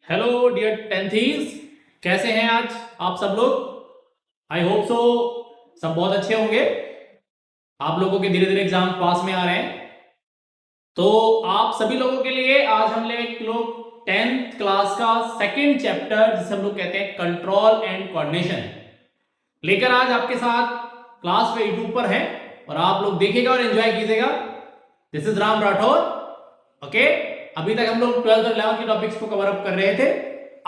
Hello dear टेंथीज, कैसे हैं आज आप सब लोग। आई होप सो सब बहुत अच्छे होंगे। आप लोगों के धीरे धीरे एग्जाम पास में आ रहे हैं। तो आप सभी लोगों के लिए आज हम लोग 10th क्लास का सेकंड चैप्टर जिसे हम लोग कहते हैं कंट्रोल एंड कोऑर्डिनेशन लेकर आज आपके साथ क्लास पे यूट्यूब पर है और आप लोग देखिएगा और एंजॉय कीजिएगा। This is Ram Rathore. Okay, अभी तक हम लोग 12th और 11th के टॉपिक्स को कवर अप कर रहे थे।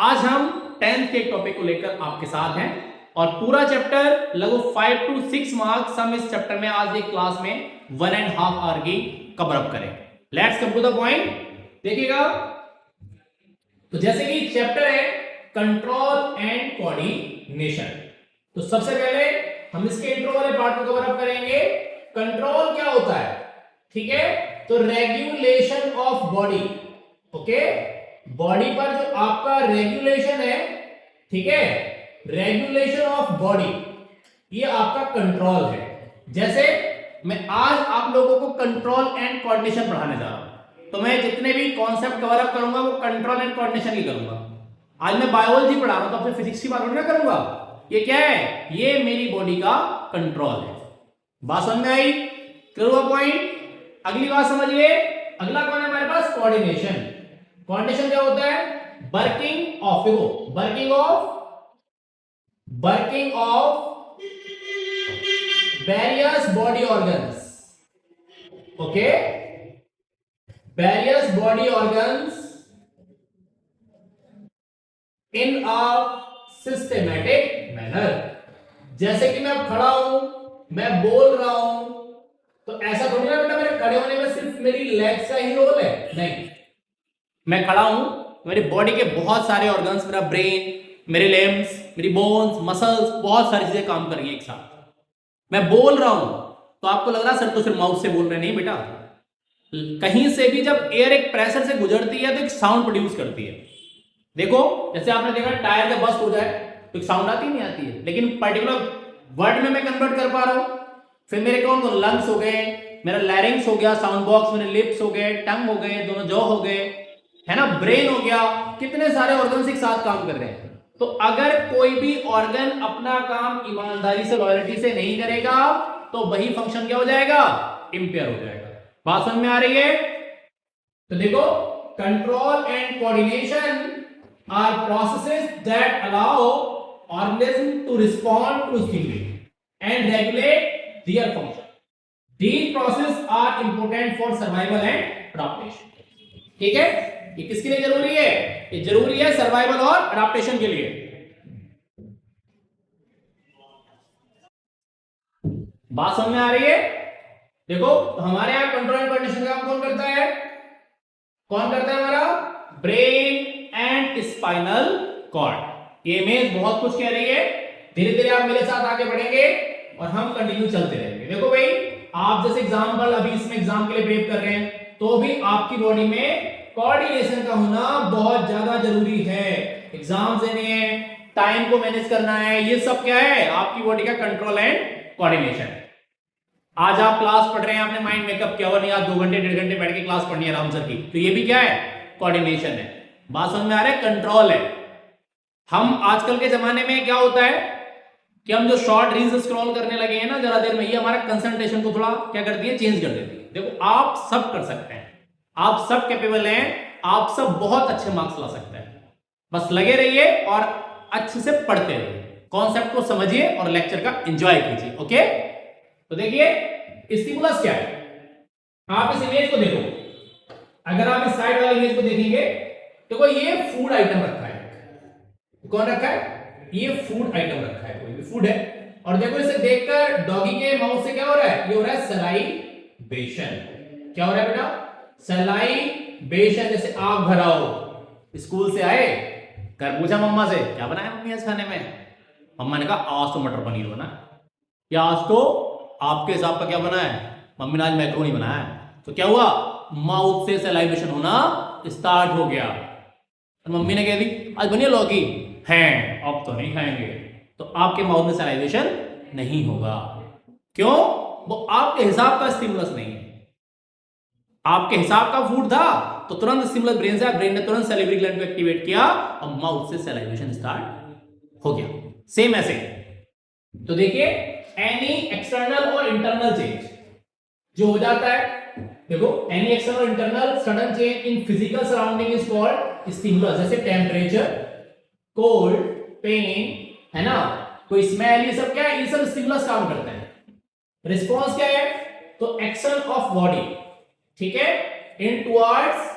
आज हम 10th के टॉपिक को लेकर आपके साथ हैं और पूरा चैप्टर लगभग 5 to 6 मार्क्स हम इस चैप्टर में आज एक क्लास में 1.5 आवर की कवर अप करें। Let's come to the point. देखिएगा, तो जैसे कि चैप्टर है कंट्रोल एंड कोऑर्डिनेशन, तो सबसे पहले हम इसके इंट्रो वाले पार्ट को कवर अप करेंगे। कंट्रोल क्या होता है, ठीक है, तो regulation of body. Okay, body पर जो आपका रेगुलेशन है, ठीक है, रेगुलेशन ऑफ बॉडी, ये आपका कंट्रोल है। जैसे मैं आज आप लोगों को कंट्रोल एंड कोऑर्डिनेशन पढ़ाने जा रहा हूं, तो मैं जितने भी कॉन्सेप्ट कवर अप करूंगा वो कंट्रोल एंड कोऑर्डिनेशन ही करूंगा। आज मैं बायोलॉजी पढ़ा रहा हूं तो अपने फिजिक्स की बात ना करूंगा। ये क्या है, ये मेरी बॉडी का कंट्रोल है। बात समझ में आई? क्लियर हुआ पॉइंट? अगली बात समझिए, अगला कौन है हमारे पास, कोऑर्डिनेशन। कोऑर्डिनेशन क्या होता है, वर्किंग ऑफ, देखो working of various body organs. Okay, various body organs in a systematic manner. जैसे कि मैं अब खड़ा हूं, मैं बोल रहा हूं, तो ऐसा थोड़ी ना बेटा मेरे खड़े होने में सिर्फ मेरी लेग्स का ही रोल है, नहीं। मैं खड़ा हूं, मेरी बॉडी के बहुत सारे ऑर्गन्स, मेरा ब्रेन, मेरे लिम्स, मेरी बोन्स, मसल्स, बहुत सारी चीजें काम कर रही है एक साथ। मैं बोल रहा हूं तो आपको लग रहा है सर तो सिर्फ माउथ से बोल रहे, नहीं बेटा, कहीं से भी जब एयर एक प्रेशर से गुजरती है तो एक साउंड प्रोड्यूस करती है। देखो, जैसे आपने देखा टायर का बस्ट हो जाए तो एक साउंड आती नहीं आती है, लेकिन पर्टिकुलर वर्ड में मैं कन्वर्ट कर पा रहा हूं। फिर मेरे कौन कौन, लंग्स हो गए, मेरा लैरिंग्स हो गया, साउंड बॉक्स, मेरे लिप्स हो गए, टंग हो गए, दोनों जॉ हो गए, है ना, ब्रेन हो गया, कितने सारे ऑर्गन्स एक साथ काम कर रहे हैं। तो अगर कोई भी ऑर्गन अपना काम ईमानदारी से, लॉयल्टी से नहीं करेगा तो वही फंक्शन क्या हो जाएगा, इंपेयर हो जाएगा। बात समझ में आ रही है? तो देखो, control and coordination are processes that allow organism to respond to stimuli and regulate their function. These processes are important for survival and adaptation. ठीक है, ये किसके लिए जरूरी है, ये जरूरी है सर्वाइवल और अडेप्टेशन के लिए। बात समझ में आ रही है? देखो, हमारे यहां कंट्रोल एंड कोऑर्डिनेशन का काम कौन करता है, कौन करता है, हमारा ब्रेन एंड स्पाइनल कॉर्ड। ये इमेज बहुत कुछ कह रही है, धीरे धीरे आप मेरे साथ आगे बढ़ेंगे और हम कंटिन्यू चलते रहेंगे। देखो भाई, आप जैसे एग्जांपल अभी इसमें एग्जाम के लिए प्रेप कर रहे हैं तो भी आपकी बॉडी में कोऑर्डिनेशन का होना बहुत ज्यादा जरूरी है। एग्जाम देने हैं, टाइम को मैनेज करना है, ये सब क्या है, आपकी बॉडी का कंट्रोल एंड कोऑर्डिनेशन। आज आप क्लास पढ़ रहे हैं, आपने माइंड मेकअप किया हुआ, नहीं आप 2 घंटे 1.5 घंटे बैठ के क्लास पढ़नी है आराम से की, तो ये भी क्या है, कोऑर्डिनेशन है। बात समझ में आ रहा है, कंट्रोल है। हम आजकल के जमाने में क्या होता है कि हम जो शॉर्ट रील्स स्क्रॉल करने लगे हैं ना जरा देर में, ये हमारा कंसंट्रेशन को थोड़ा क्या करती है, चेंज कर देती है। देखो, आप सब कर सकते हैं, आप सब कैपेबल हैं, आप सब बहुत अच्छे मार्क्स ला सकते हैं। बस लगे रहिए और अच्छे से पढ़ते रहिए, कॉन्सेप्ट को समझिए और लेक्चर का एंजॉय कीजिए। ओके, तो देखिए स्टिमुलस क्या है, आप इस इमेज को देखो, अगर आप इस साइड वाले इमेज को देखेंगे, देखो ये फूड आइटम रखा है, कौन रखा है, ये फूड आइटम रखा है, कोई भी फूड है। और देखो इसे देखकर डॉगी के माउथ से क्या हो रहा है, ये हो रहा है सलाइवेशन। क्या हो रहा है बेटा, सलाइवेशन। जैसे आप घर आओ, स्कूल से आए, घर पूछा मम्मा से क्या बनाया मम्मी आज खाने में, मम्मा ने कहा आज तो मटर पनीर बना, या आज तो आपके हिसाब का क्या बना है, मम्मी ने आज मैक्रोनी बनाया है। तो क्या हुआ, माउथ से सलाइवेशन होना स्टार्ट हो गया। और मम्मी ने कह दी आज बनिए लौकी, हैं अब तो नहीं खाएंगे, तो आपके माउथ में सलाइवेशन नहीं होगा। क्यों, वो आपके हिसाब का स्टिमुलस नहीं है, आपके हिसाब का फूड था तो तुरंत स्टिमुलस ब्रेन से, ब्रेन ने तुरंत सैलिवरी ग्लैंड को एक्टिवेट किया और माउथ से सैलिवेशन स्टार्ट हो गया। सेम ऐसे तो देखिए एनी एक्सटर्नल और इंटरनल चेंज जो हो जाता है, देखो एनी एक्सटर्नल और internal sudden change in physical surrounding is called stimulus. जैसे टेम्परेचर, कोल्ड, पेन, है ना, कोई स्मेल, ये सब क्या है, ये सब स्टिमुलस काम करते हैं। रिस्पॉन्स क्या है, तो एक्शन ऑफ बॉडी, ठीक है, इन टुवर्ड्स,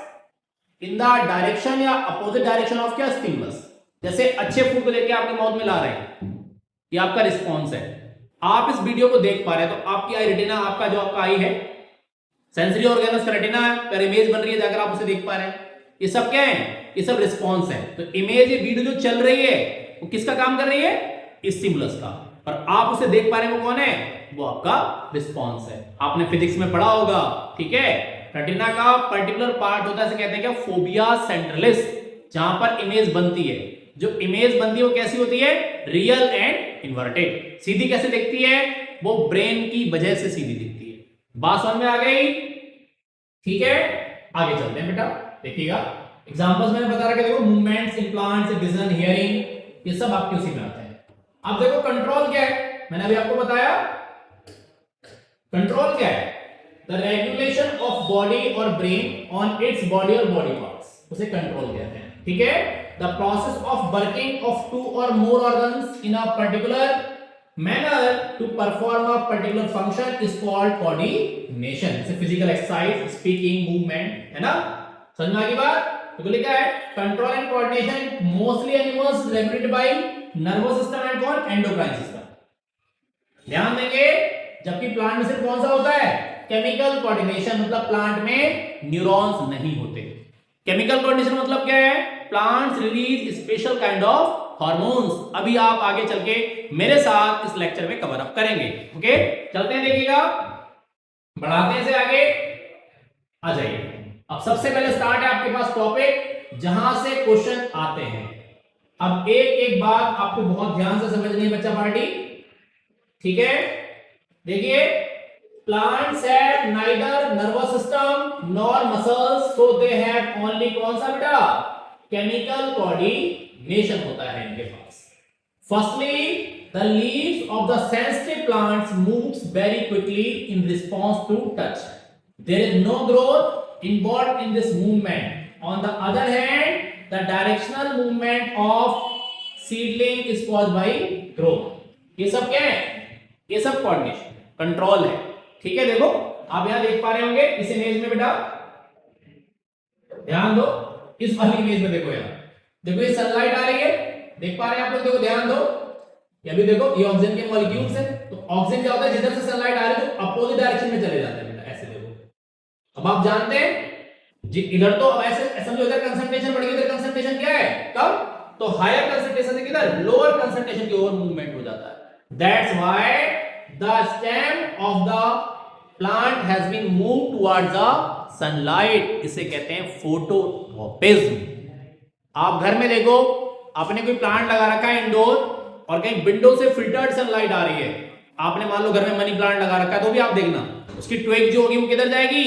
इन द डायरेक्शन या अपोजिट डायरेक्शन ऑफ क्या, स्टिमुलस। जैसे अच्छे फूड को लेके आपके माउथ में ला रहे हैं, ये आपका रिस्पॉन्स है। आप इस वीडियो को देख पा रहे हैं तो आपकी आई रेटिना, आपका जो आपका आई है, सेंसरी ऑर्गेनस का रेटिना है, पर इमेज बन रही है जाकर आप उसे देख पा रहे हैं, ये सब क्या है, ये सब रिस्पॉन्स है। तो इमेज, ये वीडियो जो चल रही है वो किसका काम कर रही है, स्टिमुलस का, और आप उसे देख पा रहे हैं वो कौन है, वो आपका रिस्पॉन्स है। आपने फिजिक्स में पढ़ा होगा, ठीक है, रेटिना का पर्टिकुलर पार्ट होता है, इसे कहते हैं क्या, फोबिया सेंट्रलिस, जहां पर इमेज बनती है। जो इमेज बनती है वो कैसी होती है, रियल एंड इन्वर्टेड। सीधी कैसे दिखती है, वो ब्रेन की वजह से सीधी दिखती है। बात समझ में आ गई, ठीक है, आगे चलते हैं बेटा, देखिएगा एग्जांपल्स मैंने बता रखा, देखो मूवमेंट्स, इम्प्लांट्स, विजन, हियरिंग, ये सब आपके उसी में आते हैं। अब देखो कंट्रोल क्या है, मैंने अभी आपको बताया कंट्रोल क्या है, द रेगुलेशन ऑफ बॉडी और ब्रेन ऑन इट्स बॉडी और बॉडी पार्ट्स, उसे कंट्रोल कहते हैं, ठीक है। The process of working of two or more organs in a particular manner to perform a particular function is called coordination. जैसे physical exercise, speaking, movement, है ना, समझ में आ गई बात। तो लिखा है control and coordination mostly animals regulated by nervous system and कौन, एंडोक्राइन सिस्टम। ध्यान देंगे, जबकि प्लांट में सिर्फ कौन सा होता है, केमिकल कोऑर्डिनेशन, मतलब प्लांट में न्यूरॉन्स नहीं होते। केमिकल कोऑर्डिनेशन मतलब क्या है, plants release special kind of hormones. अभी आप आगे चल के मेरे साथ इस लेक्चर में कवर अप करेंगे, ओके, चलते हैं, देखिएगा, बढ़ाते हैं से आगे, आ जाइए। अब सबसे पहले स्टार्ट है आपके पास टॉपिक जहां से क्वेश्चन आते हैं। अब एक एक बात आपको बहुत ध्यान से समझनी है बच्चा पार्टी, ठीक है। देखिए, plants have neither nervous system nor muscles, so they have only कौन सा बेटा, केमिकल कोऑर्डिनेशन होता है इनके पास। Firstly the leaves of the sensitive plants moves very quickly in response to touch, there is no growth involved in this movement. On the other hand the directional movement of seedling is caused by growth. ये सब क्या है, ये सब coordination control है, ठीक है। देखो आप यहां देख पा रहे होंगे इस इमेज में बेटा, ध्यान दो, इस वाली इमेज में देखो, यहां देखो ये सनलाइट आ रही है, देख पा रहे हैं आप लोग, देखो ध्यान दो, ये भी देखो ये ऑक्सीजन के मॉलिक्यूल्स है। तो ऑक्सीजन क्या होता है, जिधर से सनलाइट आ रही है तो अपोजिट डायरेक्शन में चले जाते हैं बेटा, ऐसे देखो। अब आप जानते हैं जी, इधर तो ऐसे समझो, इधर कंसंट्रेशन बढ़ गई, इधर कंसंट्रेशन क्या है, कम, तो हायर कंसंट्रेशन से किधर, लोअर कंसंट्रेशन की ओर मूवमेंट हो जाता है। That's why the stem of the plant has been moved towards the sunlight, इसे कहते हैं फोटोट्रोपिज्म। आप घर में देखो, आपने कोई प्लांट लगा रखा है इंडोर, और कहीं विंडो से फिल्टर्ड सनलाइट आ रही है, आपने मान लो घर में मनी प्लांट लगा रखा है, तो भी आप देखना उसकी ट्विग जो होगी वो किधर जाएगी,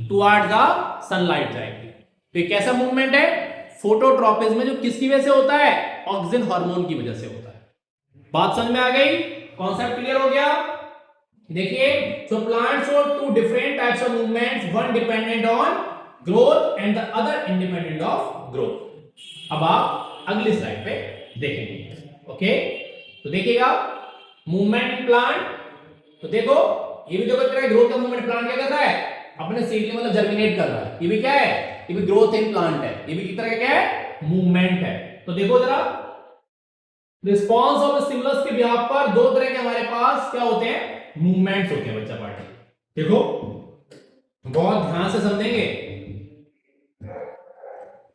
टुवर्ड्स द सनलाइट जाएगी। तो ये कैसा मूवमेंट है, फोटोट्रोपिज्म, जो किसकी वजह से होता है, ऑक्सीजन हार्मोन की वजह से होता है। बात समझ में आ गई, कॉन्सेप्ट क्लियर हो गया। देखिए, so plants show two different types of movements, one dependent on growth and the other independent of growth. अब आप अगली स्लाइड पे देखेंगे, ओके। तो देखिएगा मूवमेंट इन प्लांट, तो देखो ये भी देखो तेरा ग्रोथ का मूवमेंट, प्लांट क्या कर रहा है, अपने सीडलिंग मतलब जर्मिनेट कर रहा है, ये भी क्या है, ये भी ग्रोथ इन प्लांट है, ये भी किस तरह का क्या है, मूवमेंट है। तो देखो जरा रिस्पांस ऑफ स्टिमुलस के बिहाफ पर दो तरह के हमारे पास क्या होते हैं, मूवमेंट्स होते हैं बच्चा पार्टी। देखो बहुत ध्यान से समझेंगे।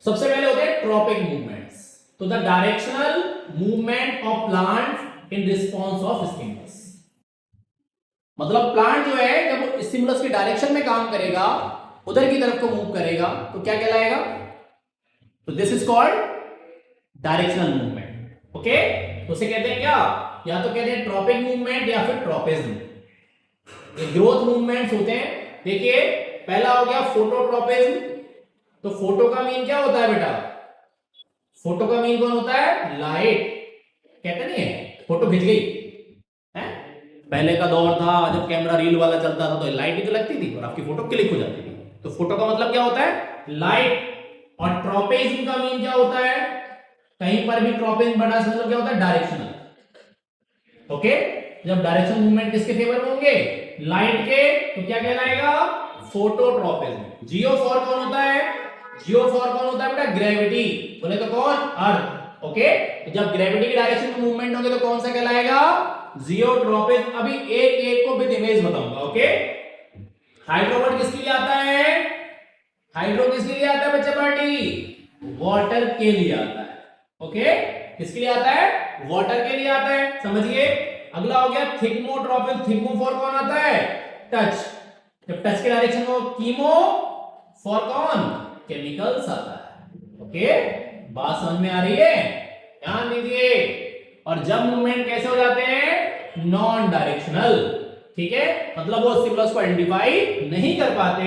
सबसे पहले होते हैं ट्रॉपिक मूवमेंट्स, तो the directional movement of plant in response of stimulus, मतलब प्लांट जो है जब वो स्टिमुलस के डायरेक्शन में काम करेगा, उधर की तरफ को मूव करेगा, तो क्या कहलाएगा, तो this is called directional movement, okay. तो उसे कहते हैं क्या, या तो कहते हैं ट्रॉपिक मूवमेंट या फिर ट्रॉपिज्म। ये ग्रोथ मूवमेंट्स होते हैं। देखिए पहला हो गया फोटोट्रोपिज्म, तो फोटो का मीन क्या होता है बेटा? फोटो का मीन कौन होता है? लाइट। कहते नहीं है फोटो खिंच गई है? पहले का दौर था जब कैमरा रील वाला चलता था तो लाइट ही तो लगती थी और आपकी फोटो क्लिक हो जाती थी। तो फोटो का मतलब क्या होता है? लाइट। और ट्रॉपेजिंग का मीन क्या होता है? कहीं पर भी ट्रॉपेजिंग बना मतलब क्या होता है? डायरेक्शनल। ओके, जब डायरेक्शन मूवमेंट किसके फेवर में होंगे? लाइट के, तो क्या कहलाएगा? फोटोट्रॉपिज्म। जियोफोर कौन होता है? जियोफोर कौन होता है बेटा? ग्रेविटी। बोले तो कौन? अर्थ। ओके, तो जब ग्रेविटी की डायरेक्शन में मूवमेंट होंगे तो कौन सा कहलाएगा? जियोट्रॉपिज्म। अभी एक एक को विद इमेज बताऊंगा। ओके, हाइड्रोवर्ड किसके लिए आता है? हाइड्रो किसके लिए आता है बच्चा पार्टी? वाटर के लिए आता है। ओके, किसके लिए आता है? वाटर के लिए आता है, समझिए। अगला हो गया थिग्मोट्रॉपिज्म। थिग्मोफोर कौन आता है? टच। जब टच के डायरेक्शन में, कीमो फॉर कौन? केमिकल्स आता है। ओके, बात समझ में आ रही है? ध्यान दीजिए। और जब मूवमेंट कैसे हो जाते हैं? Non directional. ठीक है, मतलब वो स्टिमुलस को आइडेंटिफाई नहीं कर पाते,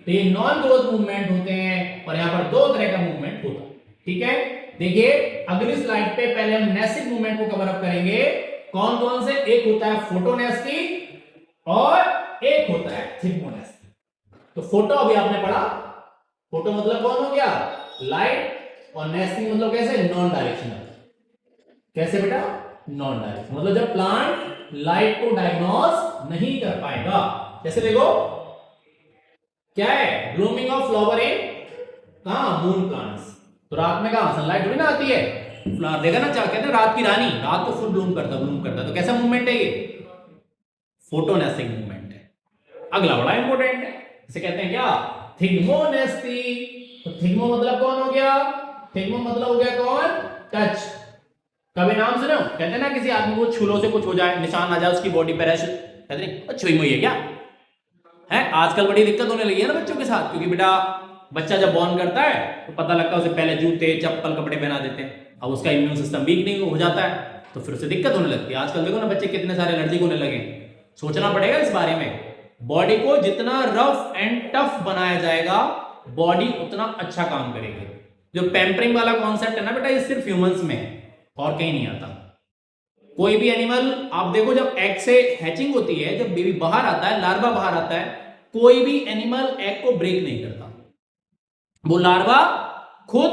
तो ये नॉन ग्रोथ मूवमेंट होते हैं। और यहां पर दो तरह का मूवमेंट होता है। ठीक है, देखिए अगली स्लाइड पे पहले हम नेस्टिक मूवमेंट को कवर अप करेंगे। कौन कौन से? एक होता है फोटोनेस्टिक और एक होता है थिग्मोनेस्टिक। तो फोटो अभी आपने पढ़ा, फोटो मतलब कौन हो गया? लाइट। और नेस्टिक मतलब कैसे? Non directional. कैसे बेटा? नॉन डायरेक्शनल मतलब जब प्लांट लाइट को डायग्नोस नहीं कर पाएगा। जैसे देखो क्या है? ब्लूमिंग ऑफ फ्लावर इन कहां? Moon plants. तो रात में कहां सनलाइट थोड़ी ना आती है, फ्लावर देखा ना, क्या कहते हैं रात की रानी, रात को फुल ब्लूम करता। तो कैसा मूवमेंट है ये? फोटोनेस्टिक मूवमेंट है। अगला बड़ा इंपॉर्टेंट है, इसे कहते हैं क्या? थिग्मोनेस्टिक। तो थिग्मो मतलब कौन हो गया? थिग्मो मतलब हो गया कौन? टच। कभी नाम सुने हो? कहते हैं ना किसी आदमी को छूलो से कुछ हो जाए, निशान आ जाए उसकी बॉडी पर, ऐसे कहते नहीं छुई मुई है क्या है? आजकल बड़ी दिक्कत होने लगी है ना बच्चों के साथ, क्योंकि बेटा बच्चा जब बॉर्न करता है तो पता लगता है उसे पहले जूते चप्पल कपड़े पहना देते हैं। अब उसका इम्यून सिस्टम वीक नहीं हो जाता है तो फिर उसे दिक्कत होने लगती है। आजकल देखो ना बच्चे कितने सारे एलर्जी होने लगे। सोचना पड़ेगा इस बारे में। बॉडी को जितना रफ एंड टफ बनाया जाएगा बॉडी उतना अच्छा काम करेगी। जो पैम्परिंग वाला कॉन्सेप्ट है ना बेटा, ये सिर्फ ह्यूमंस में है और कहीं नहीं आता। कोई भी एनिमल आप देखो, जब एग से हैचिंग होती है, जब बेबी बाहर आता है, लार्वा बाहर आता है, कोई भी एनिमल एग को ब्रेक नहीं करता। वो लार्वा खुद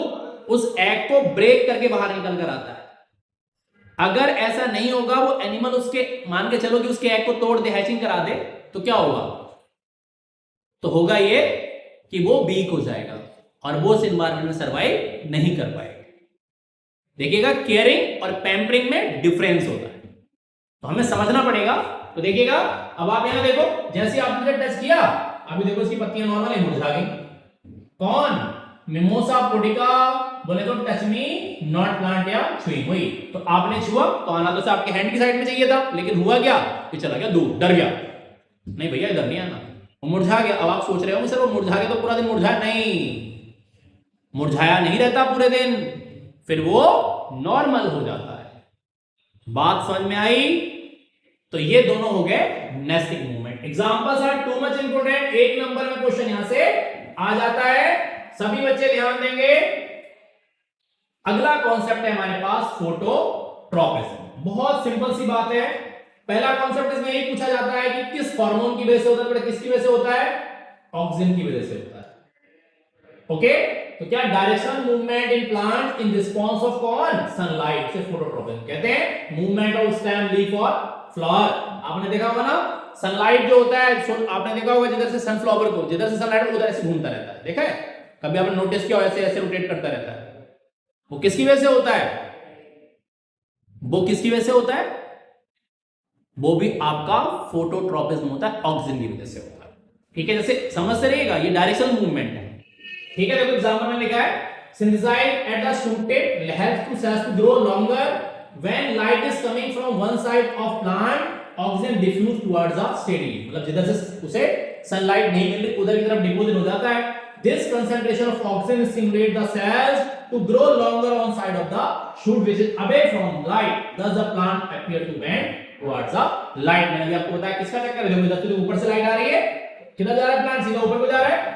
उस एग को ब्रेक करके बाहर निकल कर आता है। अगर ऐसा नहीं होगा, वो एनिमल उसके, मान के चलो कि उसके एग को तोड़ दे, हैचिंग करा दे, तो क्या होगा? तो होगा ये कि वो वीक हो जाएगा और वो उस एनवायरमेंट में सर्वाइव नहीं कर पाएगा। देखिएगा केयरिंग और पैम्परिंग में डिफरेंस होता है, तो हमें समझना पड़ेगा। तो देखिएगा अब आप यहां देखो, जैसे आपने टच किया, अभी देखो इसकी पत्तियां नॉर्मल ही मुरझा गई। कौन? Mimosa pudica. बोले तो टच मी नॉट प्लांट या छुई हुई। तो आपने छुआ तो आना तो आपके हैंड की साइड में चाहिए था, लेकिन हुआ क्या कि चला गया दूर, डर गया। नहीं भैया इधर नहीं आना, वो मुरझा गया। अब आप सोच रहे हो सर वो मुरझा गया तो पूरा दिन मुरझाया? नहीं, मुरझाया नहीं रहता पूरे दिन, फिर वो नॉर्मल हो जाता है। बात समझ में आई? तो ये दोनों हो गए nastic movement. Examples are too much important. एक नंबर में क्वेश्चन यहां से आ जाता है, सभी बच्चे ध्यान देंगे। अगला कॉन्सेप्ट है हमारे पास फोटोट्रॉपिज्म। बहुत सिंपल सी बात है। पहला कॉन्सेप्ट इसमें यही पूछा जाता है कि किस हार्मोन की वजह से होता है? किसकी वजह से होता है? ऑक्सीजन की वजह से होता है। ओके, तो क्या? Directional movement in plant in response of कौन? सनलाइट से फोटोट्रॉपिज्म कहते हैं। मूवमेंट ऑफ स्टेम, लीफ और फ्लावर। आपने देखा होगा ना, सनलाइट जो होता है, आपने देखा होगा जिधर से सनफ्लावर को, जिधर से सनलाइट उधर ऐसे घूमता रहता है, देखा है कभी आपने नोटिस किया? ऐसे ऐसे रोटेट करता रहता है। वो किसकी वजह से होता है? वो किसकी वजह से होता है? वो भी आपका फोटोट्रॉपिज्म होता है, ऑक्सीजन की वजह से होता है। ठीक है, जैसे समझते रहिएगा, ये डायरेक्शनल मूवमेंट है। ठीक है, देखो एग्जांपल में लिखा है synthesized at the shoot tip helps to cells to grow longer when light is coming from one side of plant oxygen diffuse towards the steadily। मतलब जिधर से उसे सनलाइट नहीं मिल रही उधर की तरफ डिपोजिट हो जाता है। This concentration of oxygen stimulates the cells to grow longer on side of the shoot which is away from light, thus the plant appear to bend towards the light। मैंने अभी आपको बताया किसका चक्कर है, जो इधर से ऊपर से लाइट आ रही है, किधर जा रहा है प्लांट? सीधा ऊपर को जा रहा है।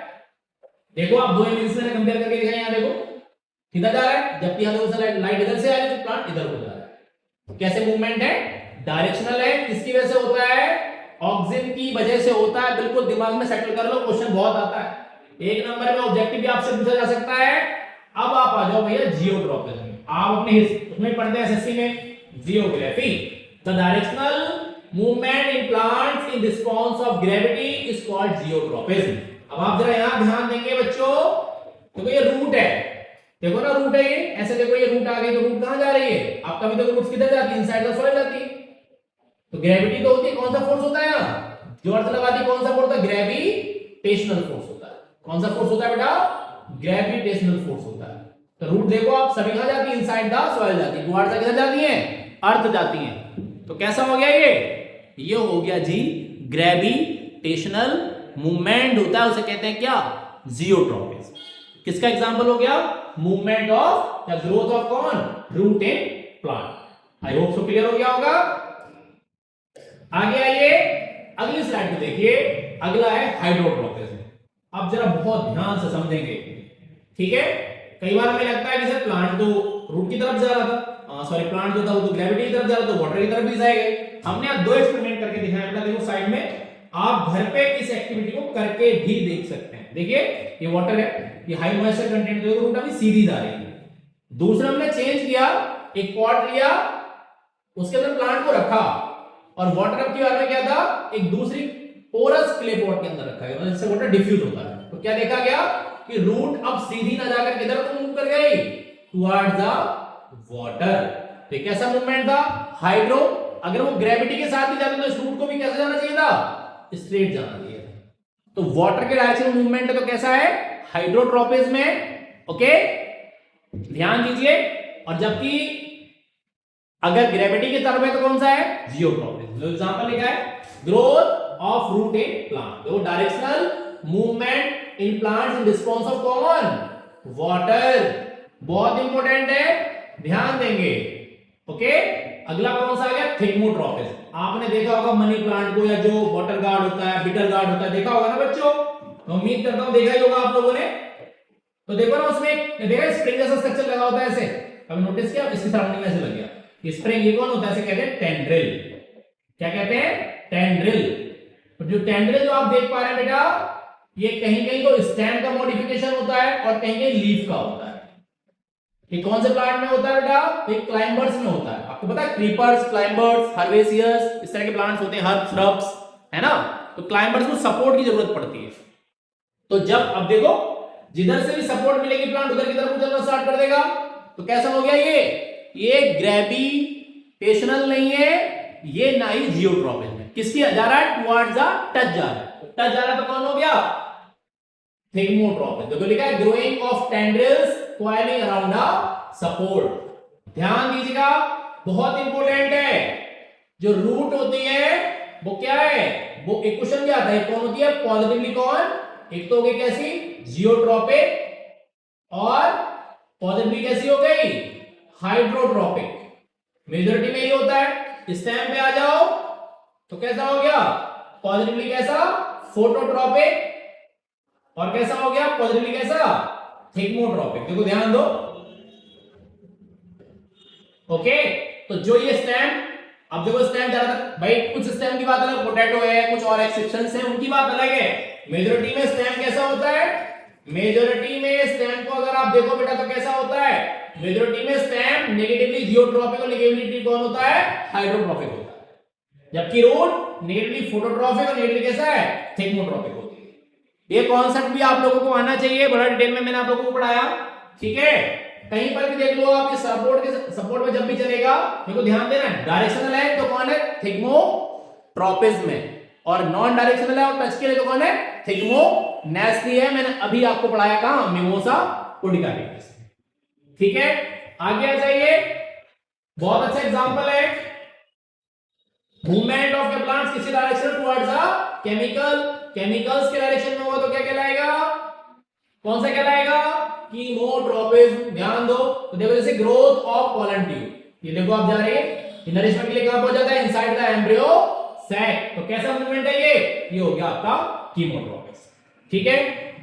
देखो आप दो इमेजेस में कंपेयर करके दिखाएं, यहां देखो किधर जा रहा है, जबकि यहां देखो लाइट इधर से आ रही है तो प्लांट इधर को जा रहा है। कैसे मूवमेंट है, डायरेक्शनल है। किसकी वजह से होता है, ऑक्सीजन की वजह से होता है। बिल्कुल दिमाग में सेटल कर लो, क्वेश्चन बहुत आता है। एक नंबर में ऑब्जेक्टिव भी आपसे पूछा जा सकता है। अब आप आ जाओ भैया जियोट्रॉपिज्म, आप अपने उसमें पढ़ते हैं एसएससी में geography. The directional movement in plants in response of gravity is called geotropism. अब आप जरा यहां ध्यान देंगे बच्चों, देखो ये रूट है, देखो ना रूट है ये, ऐसे देखो ये रूट आ गई तो रूट कहां जा रही है, आपका भी तो रूट किधर जाती है, इनसाइड द सॉइल जाती है। तो ग्रेविटी तो होती है, कौन सा फोर्स होता है यहां, जो अर्थ लगाती है कौन सा फोर्स होता है, ग्रेविटेशनल फोर्स होता है। कौन सा फोर्स होता है बेटा, ग्रेविटेशनल फोर्स होता है। तो रूट देखो आप सभी कहां जाती है, इनसाइड द सॉइल जाती है, टुवर्ड्स किधर जाती है, अर्थ जाती है। तो कैसा हो गया ये हो गया जी ग्रेविटेशनल मूवमेंट होता है, उसे कहते हैं क्या, जियोट्रॉपिज्म। किसका एग्जांपल हो गया, मूवमेंट ऑफ या ग्रोथ ऑफ कौन, root in plant. I hope so clear हो गया होगा। आगे आइए अगली स्लाइड में देखिए, अगला है हाइड्रोट्रॉपिज्म। अब जरा बहुत ध्यान से समझेंगे, ठीक है। कई बार हमें लगता है कि सर प्लांट तो रूट की तरफ जा रहा था, सॉरी प्लांट जो था वो तो ग्रेविटी की तरफ जा रहा था, तो वाटर की तरफ भी जाएगा। हमने आज दो एक्सपेरिमेंट करके दिखाया बेटा, देखो साइड में, आप घर पे इस एक्टिविटी को करके भी देख सकते हैं। देखिए ये वाटर है, ये हाई मॉइस्चर कंटेंट जो रूट अभी सीधी जा रही है। दूसरा हमने चेंज किया, एक पॉट लिया, उसके अंदर प्लांट को रखा, और वाटर अब की बार में क्या था, एक दूसरी पोरस क्ले पॉट के अंदर रखा गया, मतलब जिससे वाटर डिफ्यूज होता है। तो क्या देखा गया कि रूट अब सीधी ना जाकर किधर को मूव कर गई, टुवर्ड्स द वाटर। तो कैसा मूवमेंट था, हाइड्रो। अगर वो ग्रेविटी के साथ ही जाते तो इस रूट को भी कैसे जाना चाहिए था, स्ट्रेट जाना चाहिए था। तो वाटर के डायरेक्शन में मूवमेंट है तो कैसा है, हाइड्रोट्रॉपिज्म में। ओके ध्यान दीजिए। और जबकि अगर ग्रेविटी की तरफ है तो कौन सा है, जियोट्रॉपिज्म। जो एग्जांपल लिखा है, growth of root in plant, तो directional movement in plants in response of कौन, वाटर। बहुत इंपॉर्टेंट है, ध्यान देंगे। ओके अगला कौन सा आ गया, थिग्मोट्रॉपिज्म। आपने देखा होगा मनी प्लांट को, या जो वाटर गार्ड होता है, बिटर गार्ड होता है, देखा होगा ना बच्चों, तो उम्मीद करता हूं देखा ही होगा आप लोगों ने। तो देखो ना उसमें देखा स्प्रिंग जैसा स्ट्रक्चर लगा होता है ऐसे, कभी नोटिस किया, इसकी सराउंडिंग में ऐसे लग गया। ये स्प्रिंग ये कौन होता है, ऐसे कहते हैं टेंड्रिल। क्या कहते हैं, टेंड्रिल। तो जो टेंड्रिल जो आप देख पा रहे हैं बेटा, ये कहीं कहीं तो स्टेम का मॉडिफिकेशन होता है और कहीं कहीं लीफ का होता है। ये कौन से प्लांट में होता है बेटा, ये क्लाइंबर्स में होता है। आपको पता है क्रीपर्स, क्लाइंबर्स, हर्बेसियस, इस तरह के प्लांट्स होते हैं, हर्ब, श्रब्स, है ना। तो क्लाइंबर्स को सपोर्ट की जरूरत पड़ती है। तो जब अब देखो जिधर से भी सपोर्ट मिलेगी प्लांट उधर की तरफ चलना स्टार्ट कर देगा। तो कैसा हो गया ये ग्रेविटेशनल नहीं है, ये ना ही जियोट्रॉपिज्म है। किसकी जा रहा है, टुवर्ड्स द टच जा रहा है। टच जा रहा है तो कौन हो गया, थिग्मोट्रॉपिज्म। देखो लिखा है growing of tendrils coiling around a support। ध्यान दीजिएगा, बहुत इंपॉर्टेंट है। जो रूट होती है वो क्या है, वो एक क्वेश्चन भी आता है, कौन होती है, पॉजिटिवली कौन, एक तो हो गई कैसी, जियोट्रॉपिक, और पॉजिटिवली कैसी हो गई, हाइड्रोट्रॉपिक। मेजॉरिटी में ये होता है। स्टेम पे आ जाओ तो कैसा हो गया, पॉजिटिवली कैसा, फोटोट्रॉपिक, और कैसा हो गया, पॉजिटिवली कैसा, थिग्मोट्रॉपिक। देखो ध्यान दो। ओके तो जो ये स्टेम, अब देखो स्टेम ज्यादा भाई, कुछ स्टेम की बात अलग, पोटैटो है, कुछ और एक्सेप्शंस हैं, उनकी बात अलग है। मेजॉरिटी में स्टेम कैसा होता है, मेजॉरिटी में स्टेम को अगर आप देखो बेटा तो कैसा होता है, मेजॉरिटी में स्टेम नेगेटिवली जियोट्रॉपिक और नेगेटिवली कौन होता है, हाइड्रोट्रॉपिक होता है। जबकि रूट नेगेटिवली फोटोट्रॉपिक और नेगेटिवली कैसा है, थिग्मोट्रॉपिक होती है। ये कॉन्सेप्ट भी आप लोगों को आना चाहिए, बड़ा डिटेल में मैंने आप लोगों को पढ़ाया, ठीक है। कहीं पर भी देख लो आप, ये सपोर्ट में जब भी चलेगा, देखो ध्यान देना, डायरेक्शनल है तो कौन है, थिग्मोट्रॉपिज्म में, और नॉन डायरेक्शनल है और टच के लिए तो कौन है, थिग्मोनेस्टी है। मैंने अभी आपको पढ़ाया कहां, मिमोसा पुडिका के केस में, ठीक है। आगे आ जाइए, बहुत अच्छा एग्जांपल है, मूवमेंट ऑफ द प्लांट्स किसी डायरेक्शन टुवर्ड्स अ केमिकल्स के डायरेक्शन में होगा तो क्या कहलाएगा, कौन सा कहलाएगा, कीमोट्रॉपिज्म। ध्यान दो, तो देखो जैसे ग्रोथ ऑफ पोलन ट्यूब, ये देखो आप जा रहे हैं नरिशमेंट के लिए, कहां पहुंच जाता है, इनसाइड द एम्ब्रियो सैक। तो कैसा मूवमेंट है ये हो गया आपका कीमोट्रॉपिज्म, ठीक है।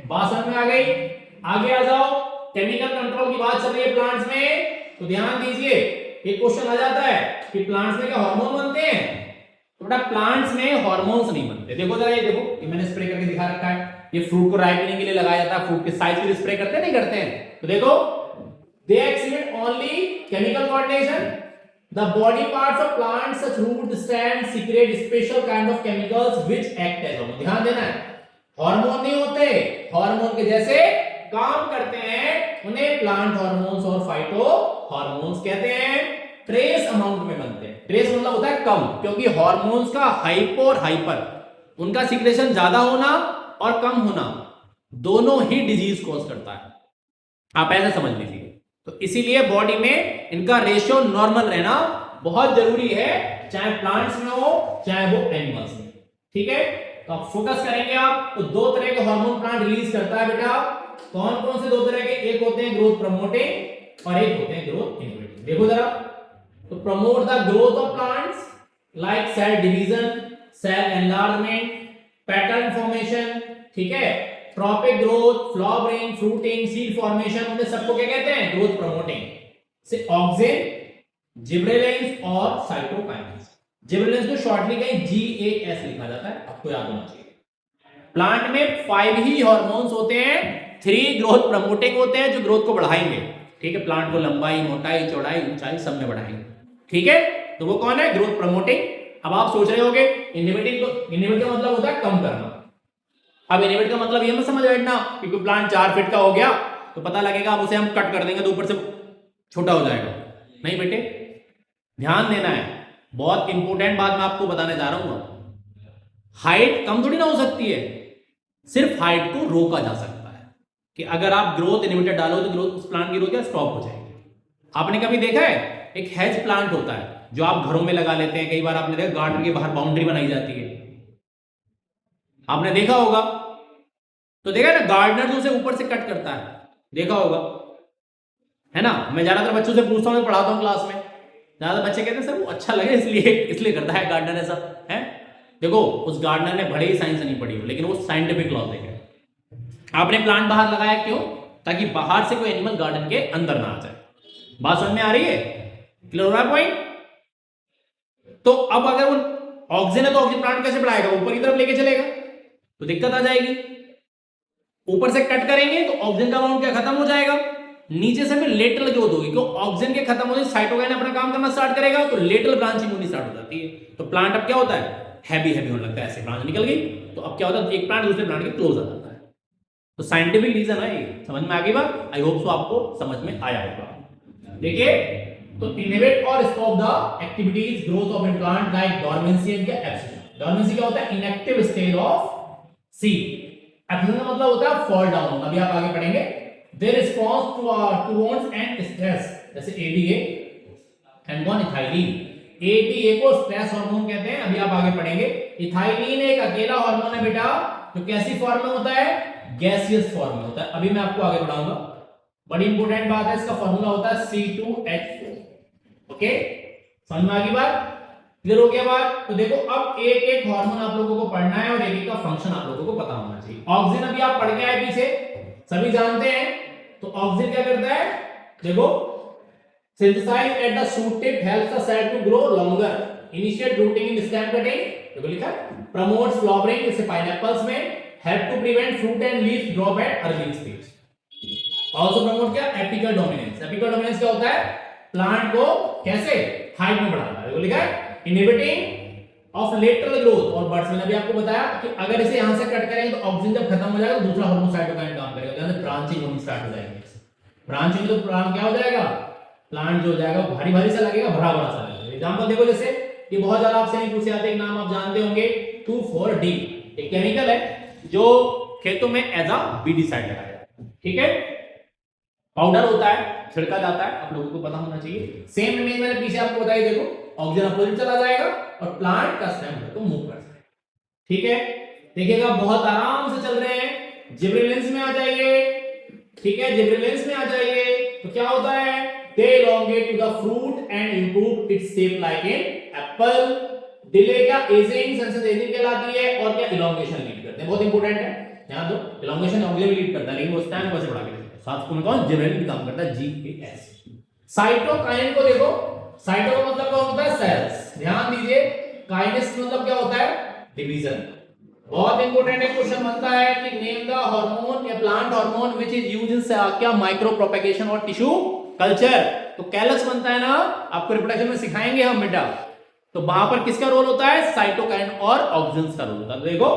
बात समझ में आ गई? आगे आ जाओ, केमिकल कंट्रोल की बात चल रही है प्लांट्स में, तो ध्यान दीजिए एक क्वेश्चन आ जाता है कि प्लांट्स में क्या हार्मोन बनते हैं? तो बेटा प्लांट्स में हार्मोन्स नहीं बनते। देखो जरा, ये देखो, ये मैंने स्प्रे करके दिखा रखा है, ये फ्रूट को राइपनिंग के लिए लगाया जाता है, फ्रूट के साइज के लिए स्प्रे करते नहीं करते हैं? तो देखो, they exhibit only chemical coordination. The body parts of plants such root stems secrete special kind of chemicals which act as hormone। ध्यान देना है, हार्मोन नहीं होते, हार्मोन के जैसे काम करते हैं, उन्हें प्लांट हार्मोन्स और फाइटो हार्मोन्स कहते हैं। ट्रेस अमाउंट में बनते हैं, ट्रेस मतलब होता है कम, क्योंकि हार्मोन्स का हाइपो और हाइपर, उनका सिक्रेशन ज्यादा होना और कम होना दोनों ही डिजीज कॉज करता है, आप ऐसे समझ लीजिए। तो इसीलिए बॉडी में इनका रेशियो नॉर्मल रहना बहुत जरूरी है, चाहे प्लांट्स में हो चाहे वो एनिमल्स में। ठीक है, तो आप फोकस करेंगे आप, तो दो तरह के हार्मोन प्लांट रिलीज करता है बेटा। कौन कौन से दो तरह के? एक होते हैं ग्रोथ प्रमोटिंग और एक होते हैं ग्रोथ इनहिबिटिंग। देखो जरा, तो promote the growth of plants like cell division, cell enlargement, pattern formation, ठीक है, tropic growth, flowering, fruiting, seed formation, उन्हें सबको क्या कहते हैं? Growth promoting. से ऑक्सिन, जिबरेलिन्स और साइटोकाइनेस। जिबरेलिन्स को शॉर्टली कहीं GAS लिखा जाता है, आपको याद होना चाहिए। प्लांट में 5 ही हार्मोन्स होते हैं, 3 ग्रोथ प्रमोटिंग होते हैं जो ग्रोथ को बढ़ाएंगे। ठीक है, प्लांट को लंबाई, मोटाई, चौड़ाई, ऊंचाई सब में बढ़ाएंगे। ठीक है, तो वो कौन है? Growth promoting. अब आप सोच रहे होगे इनहिबिटिंग को, इनहिबिट का मतलब होता है कम करना। अब इनहिबिट का मतलब ये मत समझ बैठना कि कोई प्लांट 4 फीट का हो गया तो पता लगेगा अब उसे हम कट कर देंगे तो ऊपर से छोटा हो जाएगा। नहीं बेटे, ध्यान देना है, बहुत इंपॉर्टेंट बात मैं आपको बताने जा रहा हूं। हाइट कम थोड़ी ना हो सकती है, सिर्फ हाइट को रोका जा सकता है कि अगर आप ग्रोथ इनहिबिटर डालो तो ग्रोथ, उस प्लांट की ग्रोथ क्या स्टॉप हो जाएगी। आपने कभी देखा है, एक हेज प्लांट होता है जो आप घरों में लगा लेते हैं, कई बार आपने देखा गार्डन के बाहर बाउंड्री बनाई जाती है, आपने देखा होगा। तो देखा ना, गार्डनर जो उसे ऊपर से कट करता है, देखा होगा, है ना। मैं ज्यादातर बच्चों से पूछता हूं, मैं पढ़ाता हूं क्लास में, ज्यादा बच्चे कहते हैं सर वो अच्छा लगे इसलिए करता है गार्डनर ऐसा है। देखो, उस गार्डनर ने भले ही साइंस नहीं पढ़ी हो, लेकिन वो साइंटिफिक लॉजिक है। आपने प्लांट बाहर लगाया क्यों? ताकि बाहर से कोई एनिमल गार्डन के अंदर ना आ जाए। बात समझ में आ रही है? क्लियर हो रहा है पॉइंट? तो अब अगर वो ऑक्सीजन है तो ऑक्सीजन प्लांट कैसे बढ़ाएगा? ऊपर की तरफ लेके चलेगा, तो दिक्कत आ जाएगी। ऊपर से कट करेंगे तो ऑक्सीजन का अमाउंट क्या खत्म हो जाएगा, नीचे से फिर लेटरल ग्रोथ होगी, क्यों? ऑक्सीजन के खत्म होने से साइटोकाइन अपना काम करना स्टार्ट करेगा, तो लेटरल ब्रांचिंग होनी स्टार्ट हो जाती है। तो प्लांट अब क्या होता है? हैवी होने लगता है, ऐसे ब्रांच निकल गई तो अब क्या होता है? एक प्लांट दूसरे प्लांट के क्लोज आ जाता है। तो साइंटिफिक रीजन है ये, समझ में आ गई बात? आई होप सो आपको समझ में आया होगा। देखिए, तो इनहिबिट और stop the activities growth of A plant like dormancy and absence. Dormancy क्या होता है? Inactive stage of seed. Absence का मतलब होता है फॉल डाउन, अभी आप आगे पढ़ेंगे। They response to wants and stress, जैसे ADA and one ethylene. ADA को स्ट्रेस हार्मोन कहते हैं, अभी आप आगे पढ़ेंगे। इथाइलिन एक अकेला हार्मोन है बेटा, जो कैसी फॉर्म में होता है? गैसियस फॉर्म में होता है। अभी मैं आपको आगे बढ़ाऊंगा, बड़ी इंपॉर्टेंट बात है, इसका फॉर्मूला होता है C2H4। ओके, समझ में आ गई बात? क्लियर हो गया बात? तो देखो, अब एक एक हार्मोन आप लोगों को पढ़ना है और एक एक का फंक्शन आप लोगों को पता होना चाहिए। ऑक्सीजन अभी आप पढ़ के आए पीछे, सभी जानते हैं। तो ऑक्सीजन क्या करता है? देखो, synthesize at the shoot tip helps the cell to grow longer, initiate rooting in stem cutting, देखो लिखा, प्रमोट्स फ्लावरिंग, जैसे पाइनएप्पल्स में, help to prevent fruit and leaf drop at early stage. Also promote क्या? Apical dominance. Apical dominance क्या होता है? Plant को कैसे हाइट में बढ़ाता है, देखो लिखा है, इनहिबिटिंग ऑफ लेटरल ग्रोथ। और बर्ड्स में अभी आपको बताया कि अगर इसे यहां से कट करेंगे तो ऑक्सीजन जब खत्म हो जाएगा तो दूसरा हार्मोन साइटोकाइन काम करेगा, यानी ब्रांचिंग होनी स्टार्ट हो जाएगी। ब्रांचिंग तो प्लांट क्या हो जाएगा? प्लांट जो हो जाएगा भारी भारी सा लगेगा, भरा भरा सा लगेगा। एग्जांपल देखो, जैसे ये बहुत ज्यादा आपसे नहीं पूछे जाते, एक नाम आप जानते होंगे 2,4-D, एक केमिकल है जो खेतों में एज अ बीडीसाइड लगाया जाता है। ठीक है, पाउडर होता है, छिड़का जाता है, आप लोगों को पता होना चाहिए। सेम इमेज मैंने पीछे आपको बताई, देखो ऑक्सीजन अपोजिट चला जाएगा और प्लांट का स्टेम को मूव कर जाएगा। ठीक है, देखिएगा बहुत आराम से चल रहे हैं। जिबरेलिन्स में आ जाइए, ठीक है, जिबरेलिन्स में आ जाइए, तो क्या होता है? दे elongate to the fruit and improve its shape like an apple। Delay क्या? एजिंग, सेंसेस एजिंग कहलाती है, और क्या? इलोंगेशन लीड करते हैं, बहुत इंपॉर्टेंट है। ध्यान दो, एलोंगेशन ऑक्सिलरी लीड करता है, लेकिन वो स्टैंड को ऐसे बढ़ा के देता है। साथ में कौन जिबरेलिन काम करता है, जीएएस। साइटोकाइन को देखो, साइटो का मतलब क्या होता है, सेल्स। ध्यान दीजिए, काइनेस मतलब क्या होता है, डिवीजन। बहुत इंपॉर्टेंट है, क्वेश्चन बनता है कि नेम द हार्मोन या plant hormone which is used in क्या माइक्रो प्रोपेगेशन और टिश्यू कल्चर। तो कैलस बनता है ना, आपको रिप्रोडक्शन में सिखाएंगे हम बेटा। तो वहां पर किसका रोल होता है, साइटोकाइन और ऑक्सिन्स का रोल होता है। तो देखो,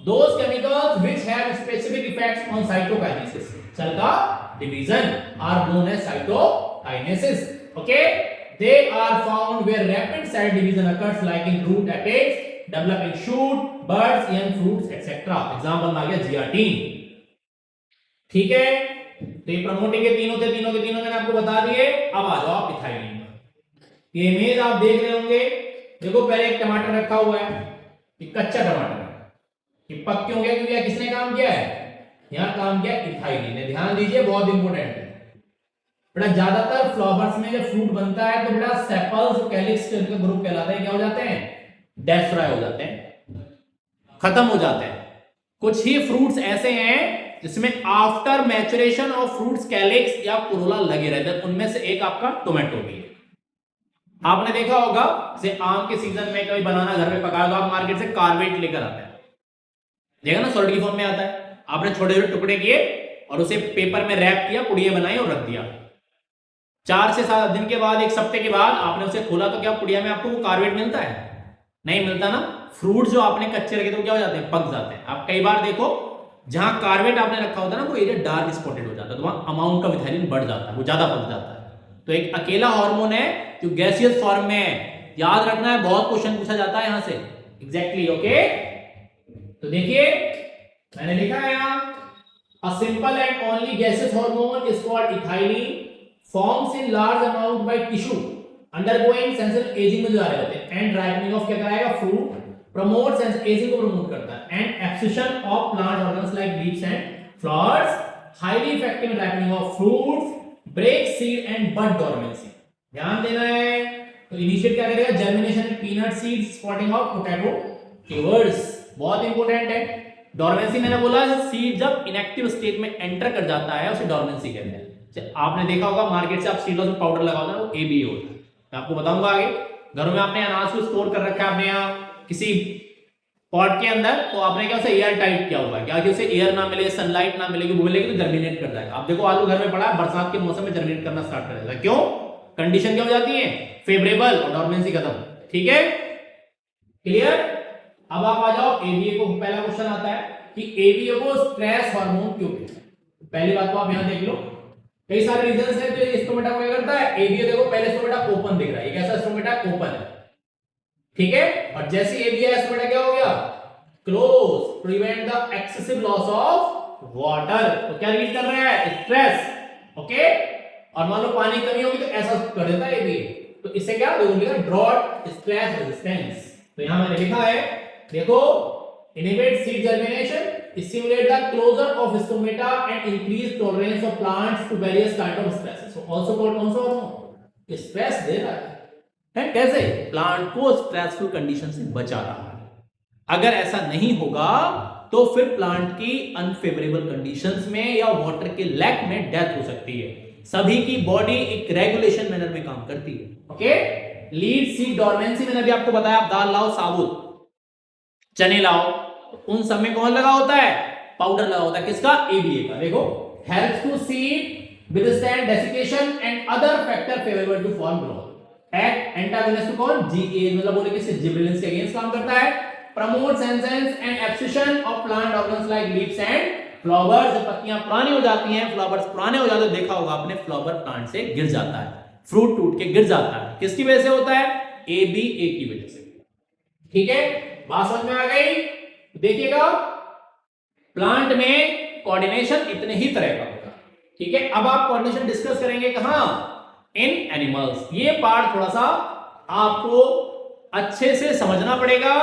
those chemicals which have specific effects on cytokinesis, cell का division, are known as cytokinesis. Okay, they are found where rapid cell division occurs like in root apex, developing shoot, buds, young fruits etc. Example आ गया zeatin. ठीक है, तो ये promoting के तीनों थे, तीनों के तीनों मैंने आपको बता दिए। अब आ जाओ इथाइलिन। ये इमेज आप देख रहे होंगे, देखो पहले एक टमाटर रखा हुआ है, ये कच्चा टमाटर है, ये पक क्यों गया, क्योंकि किसने काम किया है, यहां काम किया इथाइलिन ने। ध्यान दीजिए, बहुत इंपॉर्टेंट है बेटा। ज्यादातर फ्लावर्स में जब फ्रूट बनता है तो बेटा सेपल्स और कैलिक्स के ग्रुप कहलाते हैं, क्या हो जाते हैं, डेस्ट्रॉय हो जाते हैं, खत्म हो जाते हैं। कुछ ही फ्रूट्स ऐसे हैं जिसमें after maturation of fruits calyx या कोरोला लगे रहते हैं, उनमें से एक आपका टोमेटो भी है। आपने देखा होगा, जैसे आम के सीजन में कभी बनाना घर में पकाया तो आप मार्केट से कार्बेट लेकर आते हैं, देखा ना, सॉलिड की फॉर्म में आता है। आपने छोटे छोटे टुकड़े किए और उसे पेपर में रैप किया, पुड़िया बनाई और रख दिया। 4 से 7 दिन के बाद, 1 हफ्ते के बाद आपने उसे खोला तो क्या पुड़िया में आपको वो कार्बेट मिलता है, नहीं मिलता ना। फ्रूट जो आपने कच्चे रखे तो क्या हो जाते हैं, पक जाते हैं। आप कई बार देखो, जहां कार्बेट आपने रखा होता है ना, वो एरिया डार्क स्पॉटेड हो जाता है, तो वहां अमाउंट ऑफ इथाइलिन बढ़ जाता है, वो ज्यादा पक जाता है। तो एक अकेला हार्मोन है जो गैसियस फॉर्म में है, याद रखना है, बहुत क्वेश्चन पूछा जाता है यहां से। Exactly, okay. तो देखिए मैंने लिखा है यहां, a simple and only gaseous hormone is called ethylene, forms in large amount by tissue undergoing sensory aging में जो आ रहे होते हैं, and ripening of क्या कराएगा, fruit, promotes sensory aging को प्रमोट करता है, and abscission of plant organs like leaves and flowers, highly effective in ripening of fruits, break seed and bud dormancy। ध्यान देना है। तो इनिशिएट क्या करेगा, germination in peanut seeds, spotting of potato tubers, बहुत इंपॉर्टेंट है। डोरमेंसी मैंने बोला, सीड जब इनएक्टिव स्टेट में एंटर कर जाता है उसे डोरमेंसी कहते हैं। आपने देखा होगा मार्केट से आप सीडलॉस में पाउडर लगा होता है, वो एबी होता है, मैं आपको बताऊंगा आगे। घरों में आपने अनाज को स्टोर कर रखा है आपने यहाँ किसी पॉट के अंदर, तो आपने क्या उसे एयर टाइट किया हुआ है, क्या कि उसे एयर ना मिले, सनलाइट ना मिलेगी, वो मिलेगी तो जर्मिनेट कर जाएगा। आप देखो आलू घर में पड़ा है, बरसात के मौसम में जर्मिनेट करना स्टार्ट कर देगा, क्यों, कंडीशन क्या हो जाती है, फेवरेबल, और डोरमेंसी खत्म। ठीक है, क्लियर। अब आप आ जाओ एबीए को, पहला क्वेश्चन आता है कि एबीए को स्ट्रेस हार्मोन क्यों कहते हैं। पहली बात तो आप यहां देख लो, कई सारे रीजंस हैं। तो स्टोमेटा को क्या करता है, एबीए देखो पहले स्टोमेटा ओपन दिख रहा है, ये कैसा स्टोमेटा, ओपन है, ठीक है। और जैसे एबीए स्टोमेटा क्या हो गया, close, prevent the excessive loss of water. तो क्या रीड कर रहा है, स्ट्रेस, ओके। और मान लो पानी कमी होगी तो ऐसा कर देता है एबीए, तो इससे क्या लिखा, ड्रॉट, स्ट्रेस रेजिस्टेंस। तो यहां मैंने लिखा है, देखो, inhibit seed germination, stimulate the closure of stomata and increase tolerance of plants to various kind of stresses। So also called कौन सा हार्मोन, स्ट्रेस दे रहा है, कैसे, प्लांट को स्ट्रेसफुल कंडीशन से बचा रहा है। अगर ऐसा नहीं होगा तो फिर प्लांट की अनफेवरेबल कंडीशंस में या वाटर के लैक में डेथ हो सकती है। सभी की बॉडी एक रेगुलेशन मैनर में काम करती है, ओके। लीड सीड डोरमेंसी मैंने अभी आपको बताया, आप दाल लाओ, साबुत चने लाओ, उन सब में कौन लगा होता है, पाउडर लगा होता है, किसका, एबीए का। देखो, helps to seed withstand desiccation and other factor favourable to form growth. Act antagonist to कौन, जीए, मतलब बोले किससे, जिबरेलिन्स के अगेंस्ट काम करता है। Promote senescence and abscission of plant organs like leaves and flowers. जब पत्तियां पुरानी हो जाती हैं, फ्लावर्स पुराने हो जाते हैं, देखा होगा आपने, फ्लावर प्लांट से गिर जाता है, फ्रूट टूट के गिर जाता है, किसकी वजह से होता है, एबीए की वजह से। ठीक है, बात समझ में आ गई। देखिएगा, प्लांट में कोऑर्डिनेशन इतने ही तरह का होगा, ठीक है। अब आप कोऑर्डिनेशन डिस्कस करेंगे कहां, इन एनिमल्स। ये पार्ट थोड़ा सा आपको अच्छे से समझना पड़ेगा,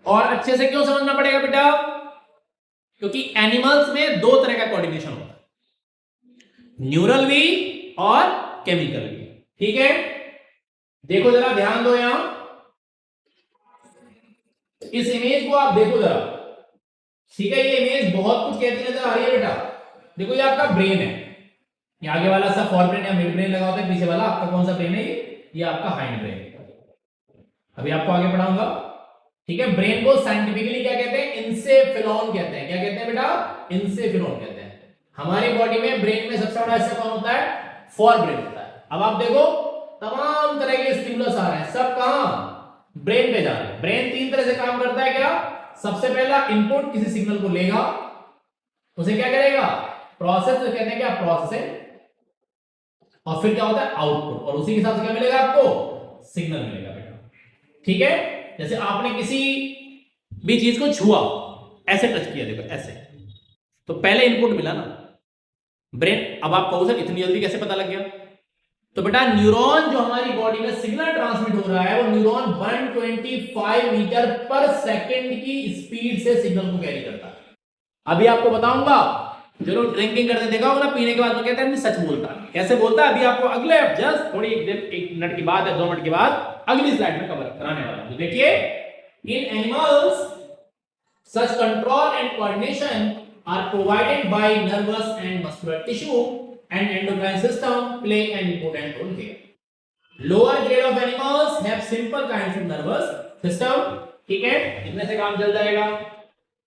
और अच्छे से क्यों समझना पड़ेगा बेटा, क्योंकि एनिमल्स में 2 तरह का कोऑर्डिनेशन होता है, न्यूरल भी और केमिकल भी, ठीक है। देखो जरा ध्यान दो, यहां इस इमेज को आप देखो जरा, ठीक है, ये इमेज बहुत कुछ कहती नजर आ रही है बेटा। देखो ये आपका ब्रेन है, ये आगे वाला सब फोर ब्रेन या मिड ब्रेन लगा होता है, पीछे वाला आपका कौन सा ब्रेन है, ये आपका हाइंड ब्रेन। अभी आपको आगे पढ़ाऊंगा, ठीक है। ब्रेन को साइंटिफिकली क्या कहते हैं, इंसेफेलॉन कहते हैं। क्या कहते हैं बेटा, इंसेफेलॉन कहते हैं। हमारी बॉडी में ब्रेन में सबसे बड़ा हिस्सा कौन होता है, फोर ब्रेन होता है। अब आप देखो तमाम तरह के स्टिमुलस आ रहे हैं, सब कहां, ब्रेन पे जा रहे हैं। ब्रेन तीन तरह से काम करता है। क्या, सबसे पहला इनपुट किसी सिग्नल को लेगा, उसे क्या करेगा, प्रोसेस कहते हैं, क्या प्रोसेसिंग, और फिर क्या होता है आउटपुट, और उसी के हिसाब से क्या मिलेगा आपको, सिग्नल मिलेगा बेटा। ठीक है, जैसे आपने किसी भी चीज को छुआ, ऐसे टच किया, देखो ऐसे, तो पहले इनपुट मिला ना ब्रेन। अब आप कहो सर इतनी जल्दी कैसे पता लग गया, तो बेटा न्यूरॉन जो हमारी बॉडी में सिग्नल ट्रांसमिट हो रहा है, वो न्यूरॉन 125 मीटर पर सेकंड की स्पीड से सिग्नल को कैरी करता है। अभी आपको बताऊंगा, जो लोग ड्रिंकिंग करते देखा होगा ना, पीने के बाद तो कहते हैं सच बोलता है, कैसे बोलता है, अभी आपको अगले जस्ट थोड़ी एक मिनट की बात है, 2 मिनट के बाद अगली स्लाइड में कवर कराने वाला हूं। देखिए, in animals such control and coordination are provided by nervous and muscular tissue and endocrine system play an important role here. Lower grade of animals have simple kinds of nervous system. ठीक है, इतने से काम चल जाएगा।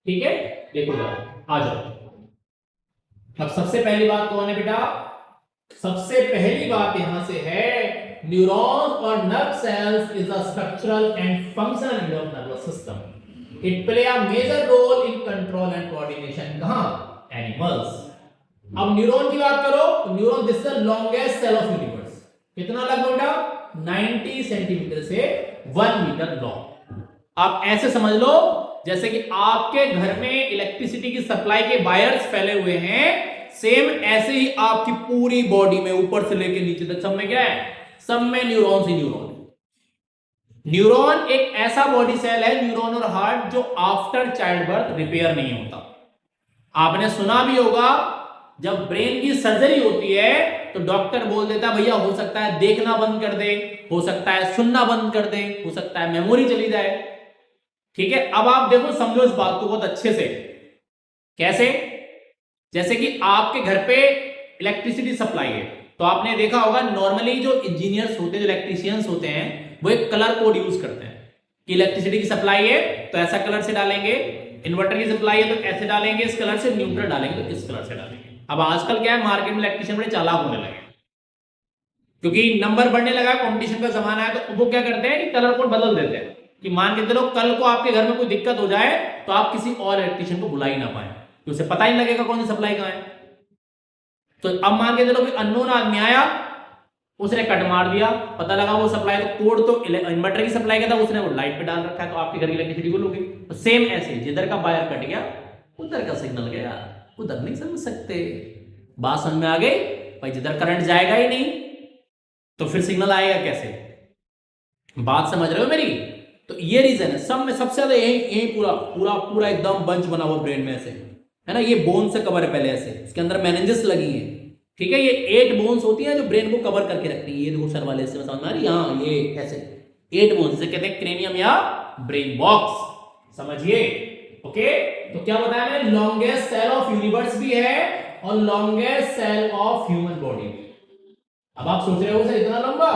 ठीक है, देखो जरा आ जाओ। अब सबसे पहली बात कौन है बेटा, सबसे पहली बात यहां से है, न्यूरॉन्स और nerve cells is a structural and functional unit of nervous system. It play a major role in control and coordination. कहां, एनिमल्स. अब न्यूरॉन की बात करो तो neuron this is the longest cell of universe. कितना लगभग बेटा, 90 सेंटीमीटर से 1 मीटर लॉन्ग. आप ऐसे समझ लो जैसे कि आपके घर में इलेक्ट्रिसिटी की सप्लाई के वायर्स फैले हुए हैं, सेम ऐसे ही आपकी पूरी बॉडी में ऊपर से लेकर नीचे तक सब में क्या है, सब में न्यूरॉन ही न्यूरॉन. न्यूरॉन एक ऐसा बॉडी सेल है, न्यूरॉन और हार्ट, जो आफ्टर चाइल्ड बर्थ रिपेयर नहीं होता. आपने सुना भी होगा, जब ब्रेन की सर्जरी होती है तो डॉक्टर बोल देता भैया हो सकता है देखना बंद कर दे, हो सकता है सुनना बंद कर दे, हो सकता है मेमोरी चली जाए. ठीक है, अब आप देखो, समझो इस बात को बहुत अच्छे से. कैसे, जैसे कि आपके घर पे इलेक्ट्रिसिटी सप्लाई है, तो आपने देखा होगा नॉर्मली जो इंजीनियर्स होते हैं, जो इलेक्ट्रिशियंस होते हैं, वो एक कलर कोड यूज करते हैं कि इलेक्ट्रिसिटी की सप्लाई है तो ऐसा कलर से डालेंगे, इन्वर्टर की सप्लाई है तो ऐसे डालेंगे इस कलर से, न्यूट्रल डालेंगे तो इस कलर से डालेंगे. अब आजकल क्या है, मार्केट में इलेक्ट्रिशियन बड़े चालाक होने लगे, क्योंकि नंबर बढ़ने लगा, कंपटीशन का जमाना है, तो वो क्या करते हैं कि कलर कोड बदल देते हैं कि मान के चलो कल को आपके घर में कोई दिक्कत हो जाए तो आप किसी और इलेक्ट्रिशियन को बुला ही ना पाए, क्योंकि उसे पता ही नहीं लगेगा कौन सी सप्लाई कहां है. तो अब मान के चलो कोई अननोन आदमी आया, उसने कट मार दिया, पता लगा वो सप्लाई तो कोड तो इन्वर्टर की सप्लाई का था, उसने वो लाइट पे डाल रखा है, तो आपके घर की इलेक्ट्रिसिटी गुल हो गई. तो सेम ऐसे जिधर का वायर कट गया उधर का सिग्नल गया, उधर नहीं समझ सकते. बात समझ में आ गई भाई, जिधर करंट जाएगा ही नहीं तो फिर सिग्नल आएगा कैसे. बात समझ रहे हो मेरी. तो ये रीजन है, सब में सबसे ज्यादा यही पूरा पूरा पूरा एकदम बंच बना हुआ ब्रेन में ऐसे है ना. ये बोन से कवर है पहले ऐसे, इसके अंदर मेनिंजेस लगी है. ठीक है, ये 8 बोन्स होती हैं जो ब्रेन को कवर करके रखती है. ये देखो सर वाले से समझ में आ रही है, हाँ ये ऐसे 8 बोन्स से कहते हैं क्रेनियम या ब्रेन बॉक्स. समझिए. ओके, तो क्या बताया मैंने, लॉन्गेस्ट सेल ऑफ यूनिवर्स भी है और longest cell of human body. अब आप सोच रहे हो सर इतना लंबा,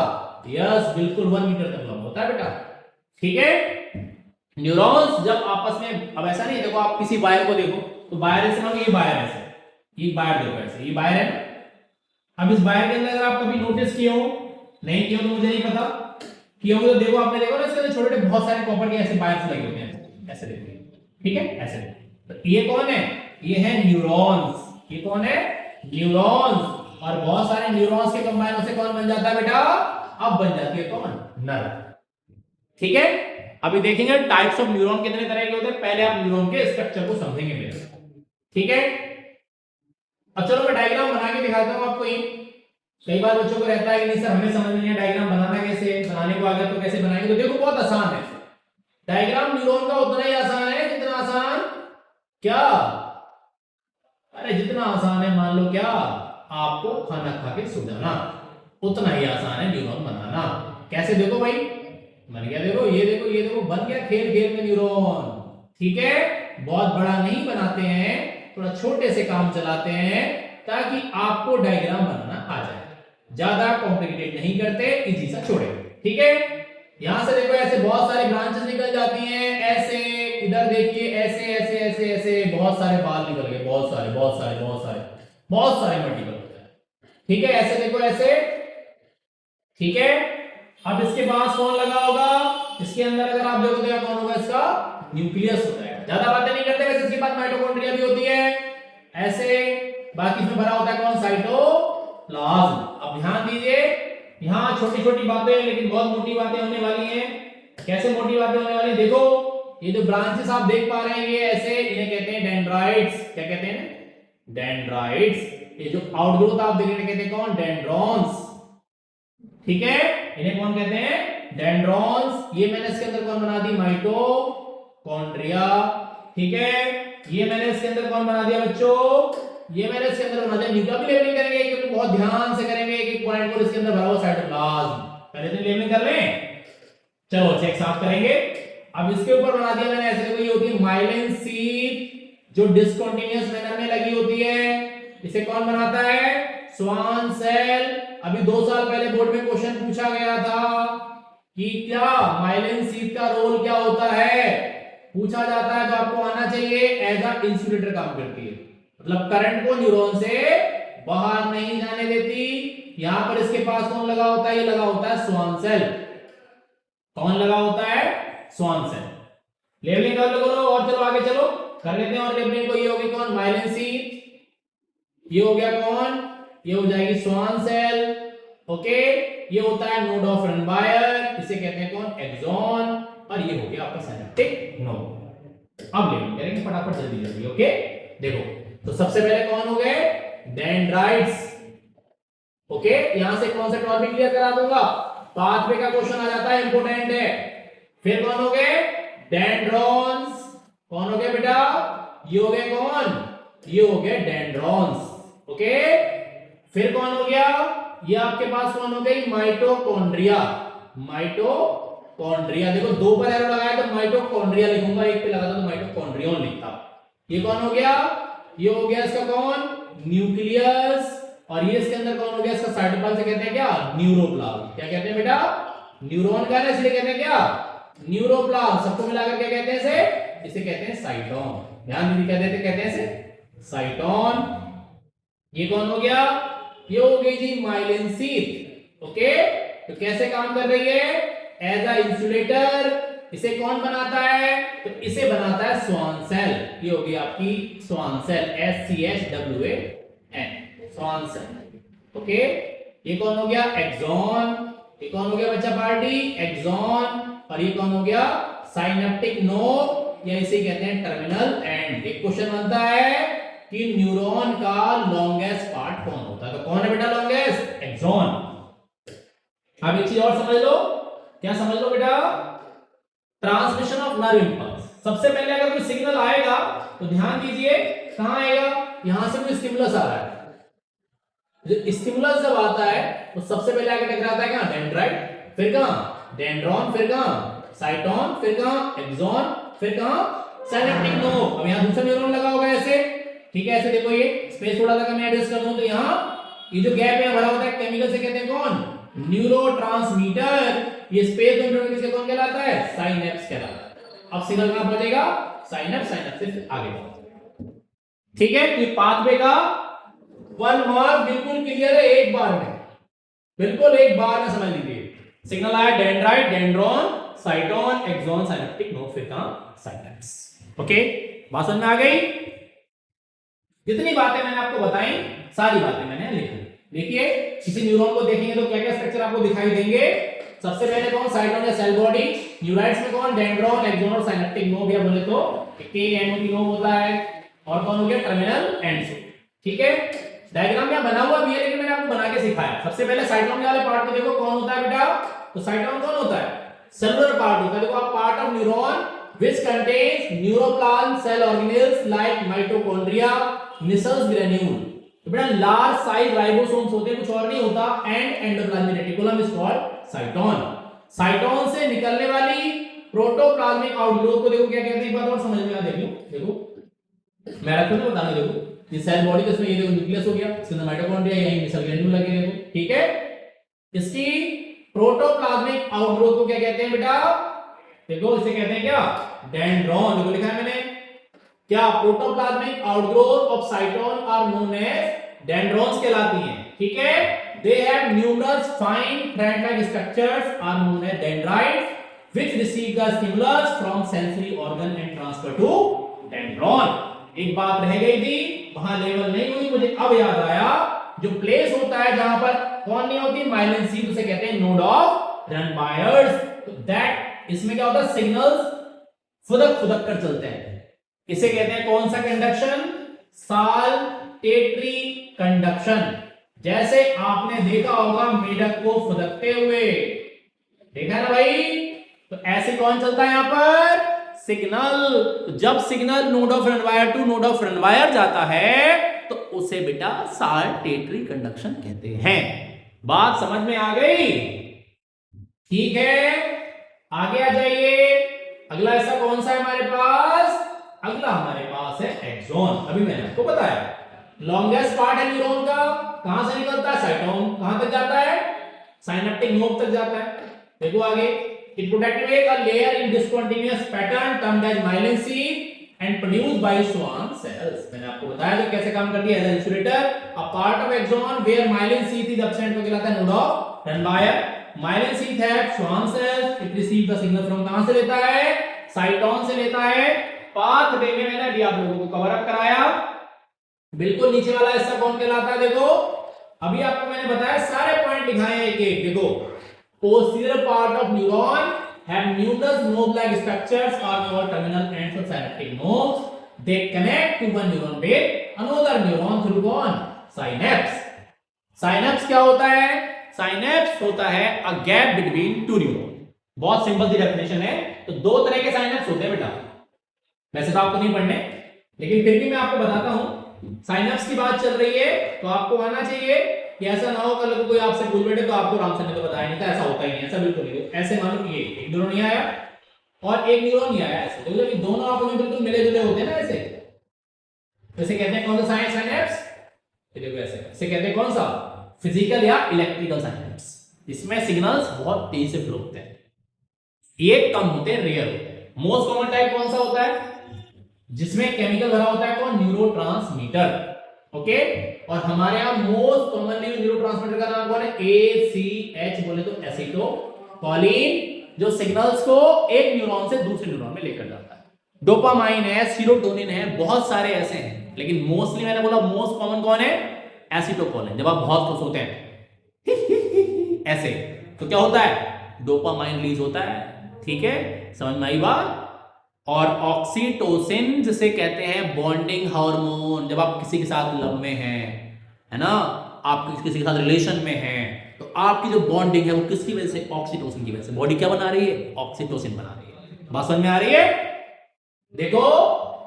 यस बिल्कुल 1 मीटर तक लंबा होता है बेटा. ठीक है, न्यूरॉन्स जब आपस में, अब ऐसा नहीं देखो, आप किसी वायर को देखो तो वायर ऐसे मानो, ये वायर ऐसे, ये वायर देखो ऐसे, ये वायर है. अब इस वायर के अंदर अगर आप कभी नोटिस किए हो, नहीं किए हो तो मुझे नहीं पता, किए हो तो देखो, आपने देखो ना इसके अंदर छोटे छोटे बहुत सारे कॉपर के ऐसे वायर्स लगे होते हैं, ऐसे देखो. ठीक है, ऐसे. तो ये कौन है, ये है न्यूरॉन्स. ये कौन है, न्यूरॉन्स. और बहुत सारे न्यूरॉन्स के कंबाइन से कौन बन जाता है बेटा, अब बन जाती है कौन, नर्व. ठीक है, अभी देखेंगे टाइप्स ऑफ न्यूरॉन कितने तरह के होते हैं. पहले आप न्यूरॉन के स्ट्रक्चर को समझेंगे मेरे. ठीक है, अब चलो मैं डायग्राम बना के दिखाता हूं आपको. कई बार बच्चों को रहता है कि नहीं सर हमें समझ नहीं है डायग्राम बनाना कैसे, बनाने को आगे तो कैसे बनाएंगे. तो देखो बहुत आसान है डायग्राम. न्यूरॉन का उतना ही आसान है जितना आसान, क्या, अरे जितना आसान है मान लो क्या, आपको खाना खा के सो जाना, उतना ही आसान है न्यूरॉन बनाना. कैसे देखो भाई, बन गया, देखो ये देखो बन गया खेल खेल में न्यूरॉन। ठीक है, बहुत बड़ा नहीं बनाते हैं, थोड़ा छोटे से काम चलाते हैं ताकि आपको डायग्राम बनाना आ जाए, ज्यादा कॉम्प्लिकेटेड नहीं करते, इजी सा छोड़े। ठीक है, यहां से देखो ऐसे बहुत सारी ब्रांचेस निकल जाती हैं, ऐसे इधर देखिए ऐसे ऐसे ऐसे ऐसे बहुत सारे बाल निकल गए, बहुत सारे बहुत सारे बहुत सारे बहुत सारे मल्टीपल होते हैं। ठीक है, ऐसे देखो ऐसे। ठीक है, अब इसके पास कौन लगा होगा, इसके अंदर अगर आप देखोगे तो कौन होगा, इसका न्यूक्लियस होता है। ज्यादा बातें नहीं करते, वैसे इसके पास माइटोकॉन्ड्रिया भी होती है ऐसे, बाकी इसमें भरा होता है कौन, साइटोप्लाज्म। अब ध्यान दीजिए, यहां छोटी छोटी बातें लेकिन बहुत मोटी बातें होने वाली हैं। कैसे मोटी बातें होने वाली, देखो ये जो ब्रांचेस आप देख पा रहे हैं ये ऐसे, इन्हें कहते हैं डेंड्राइट्स। क्या कहते हैं, डेंड्राइट्स। ये जो आउटग्रोथ आप देख रहे हैं कहते हैं कौन, डेंड्रॉन्स। ठीक है, इन्हें कौन कहते हैं, डेंड्रॉन्स। ये मैंने इसके अंदर कौन बना दी, माइटोकॉन्ड्रिया। ठीक है, ये मैंने इसके अंदर कौन बना दिया बच्चों, ये मैंने इसके अंदर बना दिया न्यूक्लियस। भी लेबलिंग करेंगे क्योंकि बहुत ध्यान से करेंगे, एक एक पॉइंट को इसके अंदर भरा हुआ साइटोप्लाज्म, पहले तो लेबलिंग कर लें। चलो चेक साफ करेंगे। अब इसके ऊपर बना दिया मैंने ऐसे, देखो ये होती है माइलिन शीथ जो डिसकंटीन्यूअस मैनर में लगी होती है। इसे कौन बनाता है, स्वान सेल। अभी 2 साल पहले बोर्ड में क्वेश्चन पूछा गया था कि क्या माइलिन शीथ का रोल क्या होता है, पूछा जाता है तो आपको आना चाहिए। एज अ इंसुलेटर काम करती है, मतलब करंट को न्यूरॉन से बाहर नहीं जाने देती। यहां पर इसके पास कौन लगा होता है, ये लगा होता है स्वान सेल। कौन लगा होता है, स्वान सेल। लेबलिंग कर लो और चलो आगे चलो कर लेते हैं। और लेबलिंग को ये होगी कौन, माइलिन शीथ। ये हो गया कौन, ये हो जाएगी स्वान सेल। ओके, ये होता है नोड ऑफ रनबायर, इसे कहते हैं कौन, एक्सॉन। और ये हो गया आपका सिनेप्टिक नोड। अब लेबलिंग करेंगे फटाफट जल्दी जल्दी। ओके, देखो तो सबसे पहले कौन हो गए, डेंड्राइट्स। ओके, यहां से कॉन्सेप्ट और भी क्लियर करा दूंगा, पाथवे का क्वेश्चन आ जाता है, इंपॉर्टेंट है। फिर कौन हो गए, डेंड्रॉन्स। कौन हो गए बेटा, ये हो गए कौन, ये हो गए डेंड्रॉन्स। ओके, फिर कौन हो गया, ये आपके पास कौन हो गई, माइटोकॉन्ड्रिया। माइटोकॉन्ड्रिया, देखो 2 पर एरो लगाया तो माइटोकॉन्ड्रिया लिखूंगा, 1 पे लगाता तो माइटोकॉन्ड्रियन लिखता। ये कौन हो गया, ये हो गया इसका कौन, न्यूक्लियस। और ये इसके अंदर कौन हो गया, इसका साइटोप्लाज्म से कहते हैं क्या, न्यूरोप्लाज्म। क्या कहते हैं बेटा, न्यूरॉन का है इसलिए कहते हैं क्या, न्यूरोप्लाज्म। सबको मिलाकर क्या कहते हैं इसे कहते हैं साइटोन। ध्यान दीजिए, क्या कहते हैं इसे, साइटोन। ये कौन हो गया, ये हो गई जी माइलिन शीथ। ओके, तो कैसे काम कर रही है, एज अ इंसुलेटर। इसे कौन बनाता है, तो इसे बनाता है स्वान सेल। ये होगी आपकी Schwann cell, SCHWAN, Schwann cell. Okay, ये कौन हो गया, एक्सॉन। ये कौन हो गया बच्चा पार्टी, एक्सॉन। और ये कौन हो गया, साइनेप्टिक नोड, या इसे कहते हैं टर्मिनल एंड। एक क्वेश्चन बनता है कि न्यूरॉन का लॉन्गेस्ट पार्ट कौन होता है, तो कौन है बेटा लॉन्गेस्ट, एक्सॉन। अब एक चीज और समझ लो, क्या समझ लो बेटा, ट्रांसमिशन ऑफ नर्व इंपल्स। सबसे पहले अगर कोई सिग्नल आएगा तो ध्यान दीजिए कहां आएगा, यहां से कोई स्टिमुलस आ रहा है। जो स्टिमुलस जब आता है तो सबसे पहले आके टकराता है कहां, डेंड्राइट, फिर कहां, डेंड्रॉन, फिर कहां, साइटोन, फिर कहां, एक्सॉन, फिर कहां, साइनेप्टिक नोड। अब यहां दूसरा न्यूरॉन लगा होगा ऐसे। ठीक है, ऐसे देखो ये स्पेस थोड़ा सा मैं एडजस्ट कर दूं तो यहां ये जो गैप है भरा होता है केमिकल से कहते हैं कौन, न्यूरोट्रांसमीटर। ये स्पेस में किसे कौन कहलाता है, साइनेप्स कहलाता है। अब सिग्नल कहां पहुंचेगा, साइनेप्स, साइनेप्स से आगे बढ़ेगा। ठीक है, तो पाथवे का 1 मार्क बिल्कुल क्लियर है, एक बार में, बिल्कुल एक बार में समझ लीजिए। सिग्नल आया dendrite, dendron, cyton, axon, synaptic node, फिर कहां, साइनेप्स। ओके, बात समझ में आ गई। जितनी बातें मैंने आपको बताई सारी बातें मैंने लिखी। देखिए किसी न्यूरॉन को देखेंगे तो क्या क्या स्ट्रक्चर आपको दिखाई देंगे। सबसे पहले कौन, साइटोन या सेल बॉडी। न्यूराइट्स में कौन, डेंड्रॉन, एक्सॉन और साइनेप्टिक नोड, या बोले तो KNOT होता है। और कौन हो गया, टर्मिनल एंड। ठीक है, डायग्राम में बना हुआ भी है लेकिन मैंने आपको बना के सिखाया। सबसे पहले साइटोन वाले पार्ट में देखो कौन होता है बेटा, तो साइटोन कौन होता है, सेलुलर पार्ट होता है। देखो आप, part of neuron which contains neuroplasm cell organelles like mitochondria, Nissen's granule। तो बेटा लार्ज साइज राइबोसोम्स होते हैं, कुछ और नहीं होता, and endoplasmic reticulum is called साइटोन। साइटोन से निकलने वाली प्रोटोप्लाज्मिक आउटग्रोथ को देखो क्या कहते हैं, एक बात और समझ में आ, देखो देखो मैं रखूं तो बताना, देखो ये सेल बॉडी इसमें, ये देखो न्यूक्लियस हो गया, इसके अंदर माइटोकॉन्ड्रिया, यहीं मिसल ग्रैन्यूल लगे देखो, ठीक है। इसकी प्रोटोप्लाज्मिक आउटग्रोथ को क्या कहते हैं बेटा, देखो इसे कहते हैं क्या, डेंड्रॉन, देखो लिखा है मैंने क्या, protoplasmic outgrowth of cyton are known as dendrons कहलाती हैं, ठीक है। They have numerous fine thread like structures are known as dendrites which receive the stimulus from sensory organ and transfer to dendron. एक बात रह गई थी, वहां लेवल नहीं हुई, मुझे अब याद आया, जो प्लेस होता है जहां पर कौन नहीं होती, माइलिन सी, उसे कहते हैं नोड ऑफ रनवायर्स। तो दैट इसमें क्या होता है, सिग्नल्स फुदक फुदक कर चलते हैं, इसे कहते हैं कौन सा कंडक्शन, साल्टेटरी कंडक्शन। जैसे आपने देखा होगा मेढक को फुदकते हुए, देखा ना भाई, तो ऐसे कौन चलता है यहां पर, सिग्नल। तो जब signal node of Ranvier to node of Ranvier जाता है तो उसे बेटा साल्टेटरी कंडक्शन कहते हैं। बात समझ में आ गई, ठीक है। आगे आ जाइए, अगला ऐसा कौन सा है हमारे पास, अगला हमारे पास है एक्सॉन। अभी मैंने आपको बताया लॉन्गेस्ट पार्ट है न्यूरॉन का, कहां से निकलता है, साइटोन, कहां तक जाता है, साइनेप्टिक नोड तक जाता है। देखो आगे, it protected a layer in discontinuous pattern termed as myelin sheath and produced by Schwann cells। मैंने आपको बताया कि कैसे काम करती है as insulator. a part of axon where myelin sheath is absent को कहलाता है node of Renwier। myelin sheath है Schwann cells, it receives the signal from कहां से लेता है, साइटोन से लेता है। पाथ वे में मैंने अभी आप लोगों को कवर अप कराया, बिल्कुल नीचे वाला हिस्सा कौन कहलाता है, देखो अभी आपको मैंने बताया, सारे पॉइंट लिखाए हैं एक एक, देखो posterior part of neuron have numerous knob-like structures or called terminal ends of synaptic nodes. They connect to one neuron with another neuron through one synapse। synapse क्या होता है, synapse होता है a gap between two neuron। बहुत simple सी definition है। तो दो तरह के synapse होते हैं बेटा, वैसे तो आपको नहीं पढ़ने, लेकिन फिर भी मैं आपको बताता हूं। synapse की बात चल रही है तो आपको आना चाहिए कि ऐसा ना हो कल को कोई आपसे पूछ बैठे तो आपको राम सर ने तो बताया नहीं था, ऐसा होता ही नहीं, ऐसा बिल्कुल नहीं। ऐसे मानो कि ये एक न्यूरॉन नहीं आया और एक न्यूरॉन नहीं आया, ऐसे तो जब दोनों आपस में बिल्कुल मिले जुले होते हैं ना, ऐसे वैसे कहते हैं कौन सा साइनेप्स, देखो ऐसे इसे कहते हैं कौन सा, फिजिकल या इलेक्ट्रिकल साइनेप्स। इसमें सिग्नल्स बहुत तेजी से फ्लो होते हैं, एक कम होते हैं, रेयर होते हैं। मोस्ट कॉमन टाइप कौन सा होता है, जिसमें केमिकल भरा होता है, कौन, न्यूरोट्रांसमीटर, ओके। और हमारे यहां मोस्ट कॉमनली न्यूरोट्रांसमीटर का नाम कौन है, ACH बोले तो एसिटोकोलिन, जो सिग्नल्स को एक न्यूरॉन से दूसरे न्यूरॉन में लेकर जाता है। डोपामाइन है, सीरोटोनिन है, बहुत सारे ऐसे हैं, लेकिन मोस्टली मैंने बोला मोस्ट कॉमन कौन है, एसिटोकोलिन। जब आप बहुत खुश होते हैं ऐसे तो क्या होता है, डोपामाइन रिलीज होता है, ठीक है, समझ में आई बात। और ऑक्सीटोसिन जिसे कहते हैं बॉन्डिंग हार्मोन, जब आप किसी के साथ लव में हैं, है ना, आप किसी के साथ रिलेशन में हैं, तो आपकी जो बॉन्डिंग है वो किसकी वजह से, ऑक्सीटोसिन की वजह से। बॉडी क्या बना रही है, ऑक्सीटोसिन बना रही है। बात समझ में आ रही है, देखो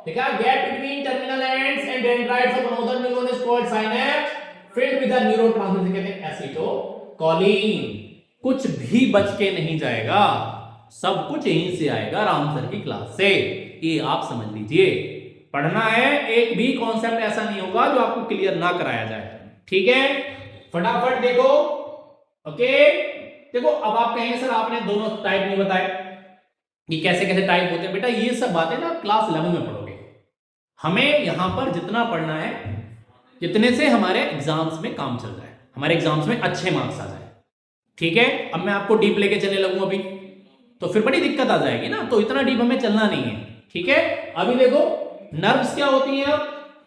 देखा, gap between terminal ends and dendrites of another neuron is called synapse filled with the neurotransmitter, कहते हैं एसिटोकोलिन। कुछ भी बच के नहीं जाएगा, सब कुछ यहीं से आएगा राम सर की क्लास से, ये आप समझ लीजिए। पढ़ना है, एक भी कॉन्सेप्ट ऐसा नहीं होगा जो आपको क्लियर ना कराया जाए, ठीक है। फटाफट देखो, ओके। देखो अब आप कहेंगे सर आपने दोनों टाइप नहीं बताए कि कैसे कैसे टाइप होते हैं। बेटा ये सब बातें ना क्लास 11 में पढ़ोगे, हमें यहां पर जितना पढ़ना है जितने से हमारे एग्जाम्स में काम चल रहा है, हमारे एग्जाम्स में अच्छे मार्क्स आ जाए, ठीक है। अब मैं आपको डीप लेके चलने लगूं अभी, तो फिर बड़ी दिक्कत आ जाएगी ना, तो इतना डीप हमें चलना नहीं है, ठीक है। अभी देखो नर्व्स क्या होती हैं,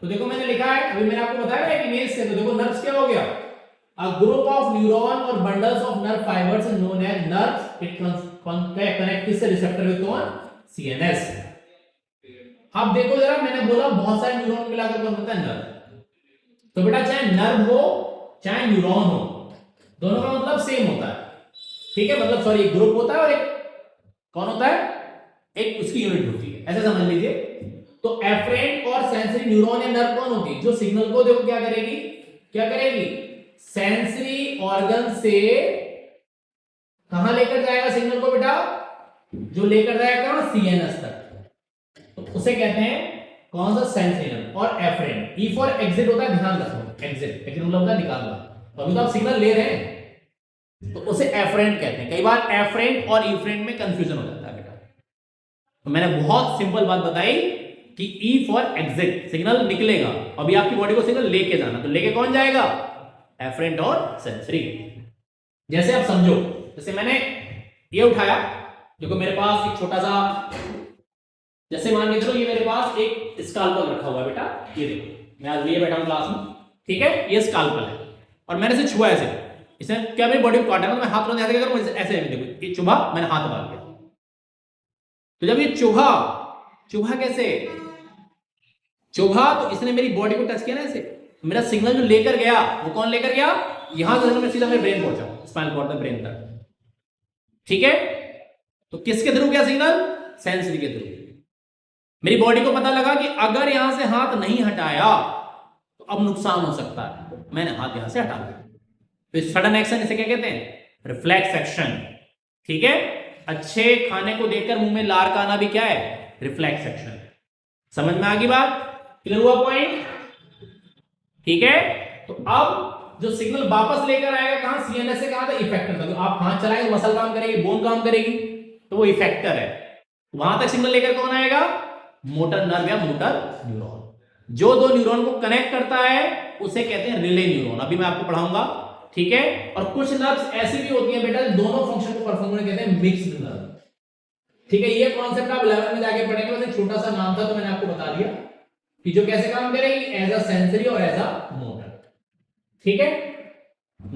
तो देखो मैंने लिखा है, अभी मैंने आपको बताया ना इमेज से, तो देखो नर्व्स क्या हो गया, अ ग्रुप ऑफ न्यूरॉन और bundles of nerve fibres is known as nerves. It connect किससे, रिसेप्टर विद कौन, सीएनएस। अब देखो जरा, मैंने बोला बहुत सारे न्यूरॉन मिलाकर कौन बनता है, नर्व। तो बेटा चाहे नर्व हो चाहे न्यूरॉन हो, दोनों का मतलब सेम होता है, ठीक है। मतलब सॉरी, एक ग्रुप होता है और एक कौन होता है, एक उसकी यूनिट होती है, ऐसे समझ लीजिए। तो एफरेंट और सेंसरी न्यूरॉन या नर्व कौन होती है, जो सिग्नल को देखो क्या करेगी, सेंसरी ऑर्गन से कहां लेकर जाएगा सिग्नल को बेटा? जो लेकर जाएगा कहां? CNS तक, तो उसे कहते हैं कौन सा? सेंस और एफरेंट। ई फॉर एग्जिट होता है, ध्यान रखो, एग्जिट मतलब होता है निकालना। तो अभी तो आप सिग्नल ले रहे हैं तो उसे एफरेंट कहते हैं। कई बार एफरेंट और इफरेंट में कंफ्यूजन हो जाता है बेटा। तो मैंने बहुत सिंपल बात बताई कि ई फॉर एग्जिट, सिग्नल निकलेगा, अभी आपकी बॉडी को सिग्नल लेके जाना, तो लेके कौन जाएगा? एफरेंट और सेंसरी। जैसे आप समझो, जैसे मैंने ये उठाया, देखो मेरे पास एक छोटा सा, जैसे मान के चलो ये मेरे पास एक स्काल्पल रखा हुआ है बेटा, ये देखो मैं आज लिए बैठा हूं क्लास में, ठीक है, ये स्काल्पल है और मैंने इसे छुआ ऐसे, इसने क्या मेरी बॉडी को काटा ना, मैं हाथ तुरंत ऐसे करूं, ऐसे देखो ये चुभा, मैंने हाथ मार दिया। तो जब ये चुभा कैसे चुभा, तो इसने मेरी बॉडी को टच किया ना ऐसे, मेरा सिग्नल जो लेकर गया वो कौन लेकर गया? यहां से मैं सीधा मेरे ब्रेन पहुंचा, स्पाइनल कॉर्ड तक, ब्रेन तक, ठीक है। तो किसके थ्रू गया सिग्नल? सेंसरी के थ्रू। मेरी बॉडी को पता लगा कि अगर यहां से हाथ नहीं हटाया तो अब नुकसान हो सकता है, मैंने हाथ यहां से हटा दिया। तो सडन एक्शन इसे क्या कहते हैं? रिफ्लेक्स एक्शन, ठीक है। अच्छे खाने को देखकर मुंह में लार का आना भी क्या है? Reflex action. समझ में आ गई बात? क्लियर हुआ पॉइंट? ठीक है। तो अब जो सिग्नल वापस लेकर आएगा कहां? सीएनएस से कहां था? इफेक्टर तक। तो आप हाथ चलाएंगे, मसल काम करेगी, बोन काम करेगी, तो वो इफेक्टर है। वहां तक सिग्नल लेकर कौन आएगा? मोटर नर्व या मोटर न्यूरॉन। जो दो न्यूरॉन को कनेक्ट करता है उसे कहते हैं रिले न्यूरॉन, अभी मैं आपको पढ़ाऊंगा, ठीक है। और कुछ नर्व्स ऐसी भी होती हैं बेटा दोनों फंक्शन को परफॉर्म करने कहते हैं मिक्स्ड नर्व, ठीक है। ये कॉन्सेप्ट आप 11 में जाके पढ़ेंगे, बस एक छोटा सा नाम था तो मैंने आपको बता दिया कि जो कैसे काम करेगी, एज अ सेंसरी और एज अ मोटर, ठीक है।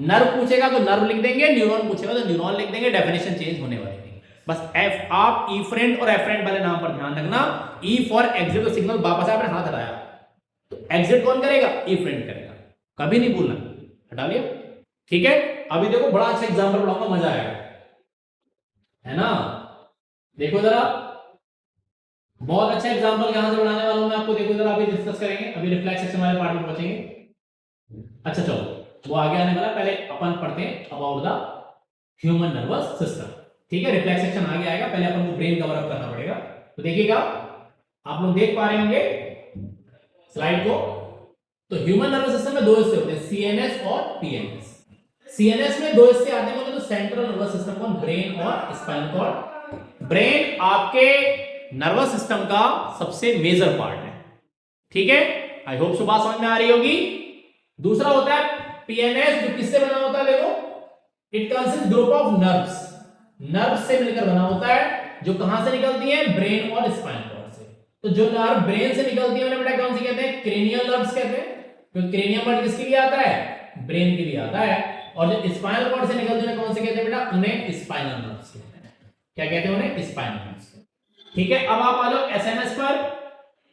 नर्व पूछेगा तो नर्व लिख देंगे, न्यूरॉन पूछेगा तो न्यूरॉन लिख देंगे, डेफिनेशन चेंज होने वाली नहीं। बस एफ आप इफरेंट और एफरेंट वाले नाम पर ध्यान रखना। ई फॉर एग्जिट, तो सिग्नल वापस आपने हाथ हटाया तो एग्जिट कौन करेगा? इफरेंट करेगा, कभी नहीं भूलना, हटा लिया, ठीक है। अभी देखो बड़ा अच्छा एग्जांपल पढ़ाऊंगा, मजा आएगा, है ना। देखो जरा, बहुत अच्छा एग्जांपल यहां से बनाने वाला हूं मैं आपको, देखो जरा, अभी डिस्कस करेंगे, अभी रिफ्लेक्स सेक्शन वाले पार्ट में पहुंचेंगे। अच्छा चलो, वो आगे आने वाला, पहले अपन पढ़ते हैं about the human nervous system, ठीक है। रिफ्लेक्स सेक्शन आगे आएगा, पहले अपन को ब्रेन कवर अप करना पड़ेगा। तो देखिएगा, आप लोग देख पा रहे होंगे स्लाइड को। तो ह्यूमन नर्वस सिस्टम में दो हिस्से होते हैं, सीएनएस और पीएनएस। सीएनएस में दो हिस्से आते हैं, तो सेंट्रल नर्वस सिस्टम कौन? ब्रेन और स्पाइनल कॉर्ड। ब्रेन आपके नर्वस सिस्टम का सबसे मेजर पार्ट है, ठीक है। आई होप सो बात समझ में आ रही होगी। दूसरा होता है पीएनएस, जो किससे बना होता है? देखो, it consist group of nerves, nerve से मिलकर बना होता है, जो कहां से निकलती है? ब्रेन और स्पाइनल कॉर्ड से। तो जो नर्व ब्रेन से निकलती है उन्हें बेटा कौन सी कहते हैं? क्रेनियल नर्व्स कहते हैं, क्योंकि क्रेनियम वर्ड किसके लिए आता है? ब्रेन के लिए आता है। और जो स्पाइनल कॉर्ड से निकलती है कौन से कहते हैं बेटा? उन्हें स्पाइनल नर्व्स कहते हैं। क्या कहते हैं उन्हें? स्पाइनल नर्व्स, ठीक है। अब आप आ जाओ एसएनएस पर,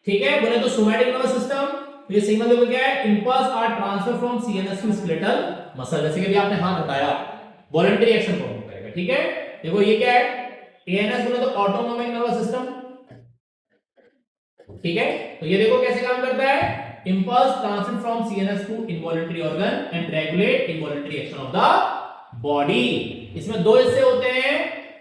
ठीक है। बोले तो सोमैटिक नर्वस सिस्टम, ये सिग्नल देखो क्या है? Impulse are transfer from CNS to skeletal muscle. जैसे कि आपने हाथ हटाया, वॉलंटरी एक्शन परफॉर्म करेगा, ठीक है। देखो ये क्या है? एएनएस बोले तो ऑटोनोमिक नर्वस सिस्टम, ठीक है। तो ये देखो कैसे काम करता है? Impulse transfer from CNS to involuntary organ and regulate involuntary action of the body. इसमें दो हिस्से होते हैं,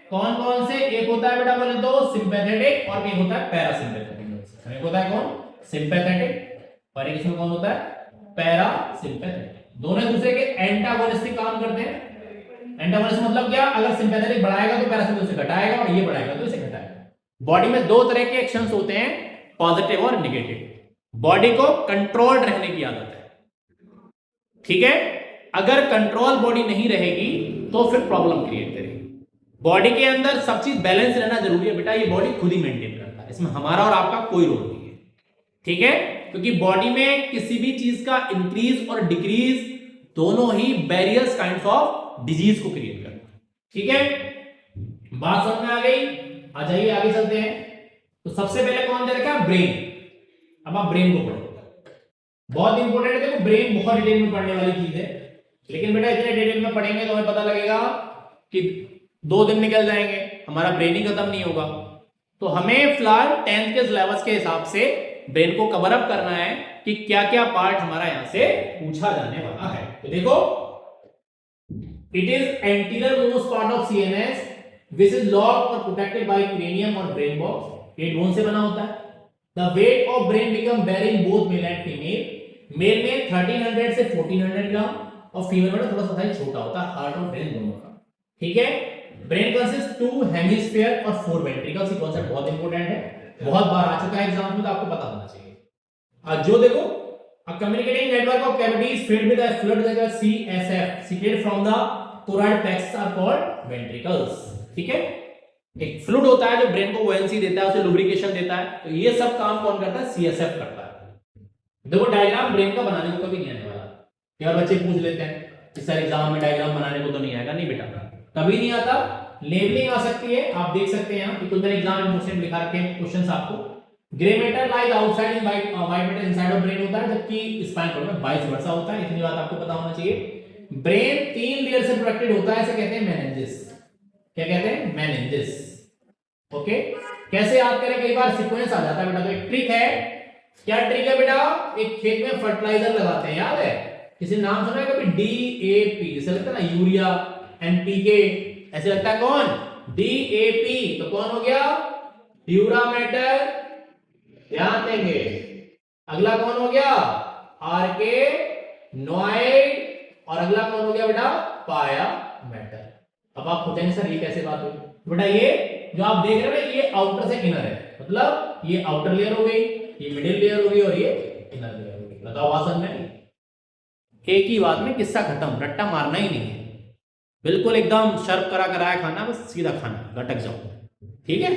कौन कौन से? एक होता है बेटा बोले तो सिंपैथेटिक और एक होता है पैरासिम्पैथेटिक। एक होता है कौन? सिंपैथेटिक, और एक इसमें कौन होता है? पैरासिम्पैथेटिक। दोनों एक दूसरे के एंटागोनिस्टिक काम करते हैं। एंटागोनिस्ट मतलब क्या? अगर सिंपैथेटिक बढ़ाएगा तो पैरासिम्पैथेटिक उसे घटाएगा, और ये बढ़ाएगा तो इसे घटाएगा। बॉडी में दो तरह के एक्शंस होते हैं, पॉजिटिव और नेगेटिव। बॉडी को कंट्रोल्ड रखने की आदत है, ठीक है। अगर कंट्रोल बॉडी नहीं रहेगी तो फिर प्रॉब्लम क्रिएट करेगी। बॉडी के अंदर सब चीज बैलेंस रहना जरूरी है बेटा, ये बॉडी खुद ही मेंटेन करता है, इसमें हमारा और आपका कोई रोल नहीं है, ठीक है। क्योंकि बॉडी में किसी भी चीज का इंक्रीज और डिक्रीज दोनों ही वेरियस काइंड्स ऑफ डिजीज को क्रिएट करता है, ठीक है। बात समझ में आ गई? आ जाइए आगे चलते हैं। तो सबसे पहले कौन दे रखा है? ब्रेन। अब आप ब्रेन को पढ़ो, बहुत इंपॉर्टेंट है। देखो ब्रेन बहुत डिटेल में पढ़ने वाली चीज है, लेकिन बेटा इतने डिटेल में पढ़ेंगे तो हमें पता लगेगा कि 2 दिन निकल जाएंगे, हमारा ब्रेन ही खत्म नहीं होगा। तो हमें फिलहाल 10th के सिलेबस के हिसाब से ब्रेन को कवर अप करना है कि क्या क्या पार्ट हमारा यहां से पूछा जाने वाला है। तो देखो, it is anterior most part of CNS which is locked और प्रोटेक्टेड बाय क्रेनियम और ब्रेन बॉक्स। ये बोन से बना होता है। The weight of brain become very in both male and female. Male में 1300 से 1400 ग्राम और फीमेल में थोड़ा सा साइज छोटा होता है, हार्ट और ब्रेन दोनों का। ठीक है। ब्रेन कंसिस्ट 2 हेमिस्फीयर और 4 वेंट्रिकल्स। ये कॉन्सेप्ट बहुत इंपॉर्टेंट है, बहुत बार आ चुका है एग्जाम में, तो आपको पता होना चाहिए। आज जो देखो, a communicating network of cavities filled with a fluid like a CSF secreted from the thyroid plexus are called ventricles। ठीक है। एक फ्लूइड होता है जो ब्रेन को बुओयंसी देता है, उसे लुब्रिकेशन देता है, तो ये सब काम कौन करता है? सीएसएफ करता है। देखो डायग्राम ब्रेन का बनाने को कभी नहीं आने वाला। यार बच्चे पूछ लेते हैं इस सारे एग्जाम में डायग्राम बनाने को तो नहीं आएगा। नहीं बेटा, कभी नहीं आता। लेबलिंग आ सकती है, आप देख सकते हैं यहाँ कुछ एग्जाम में क्वेश्चन लिखा रखे हैं, क्वेश्चंस आपको। Grey matter lies outside in white matter inside of brain होता है, जबकि स्पाइनल कॉर्ड में वाइस वर्सा होता है। इतनी बात आपको पता होना चाहिए। ब्रेन 3 लेयर से प्रोटेक्टेड होता है, इसे कहते हैं मेनिंजेस। क्या कहते हैं? मेनिंजेस। ओके, कैसे याद करें? कई बार सीक्वेंस आ जाता है बेटा, तो एक ट्रिक है। क्या ट्रिक है बेटा? एक खेत में फर्टिलाइजर लगाते हैं, याद है? किसी नाम सुना है कभी? डीएपी, जैसे लगता है ना यूरिया, एनपीके, ऐसे लगता है कौन? डीएपी। तो कौन हो गया? ड्यूरामेटर। ध्यान देंगे। अगला कौन हो गया? आरके नोइड। और अगला कौन हो गया बेटा? पाया मेटल। अब आप सोचेंगे सर ये कैसे बात हुई? बेटा ये जो आप देख रहे हैं ये आउटर से इनर है, मतलब ये आउटर लेयर हो गई, ये मिडिल लेयर हो गई और ये इनर लेयर हो गई। बताओ बात समझ में? एक ही बात में किस्सा खत्म, रट्टा मारना ही नहीं है, बिल्कुल एकदम शर्प करा कराया खाना, बस सीधा खाना, लटक जाओ। ठीक है।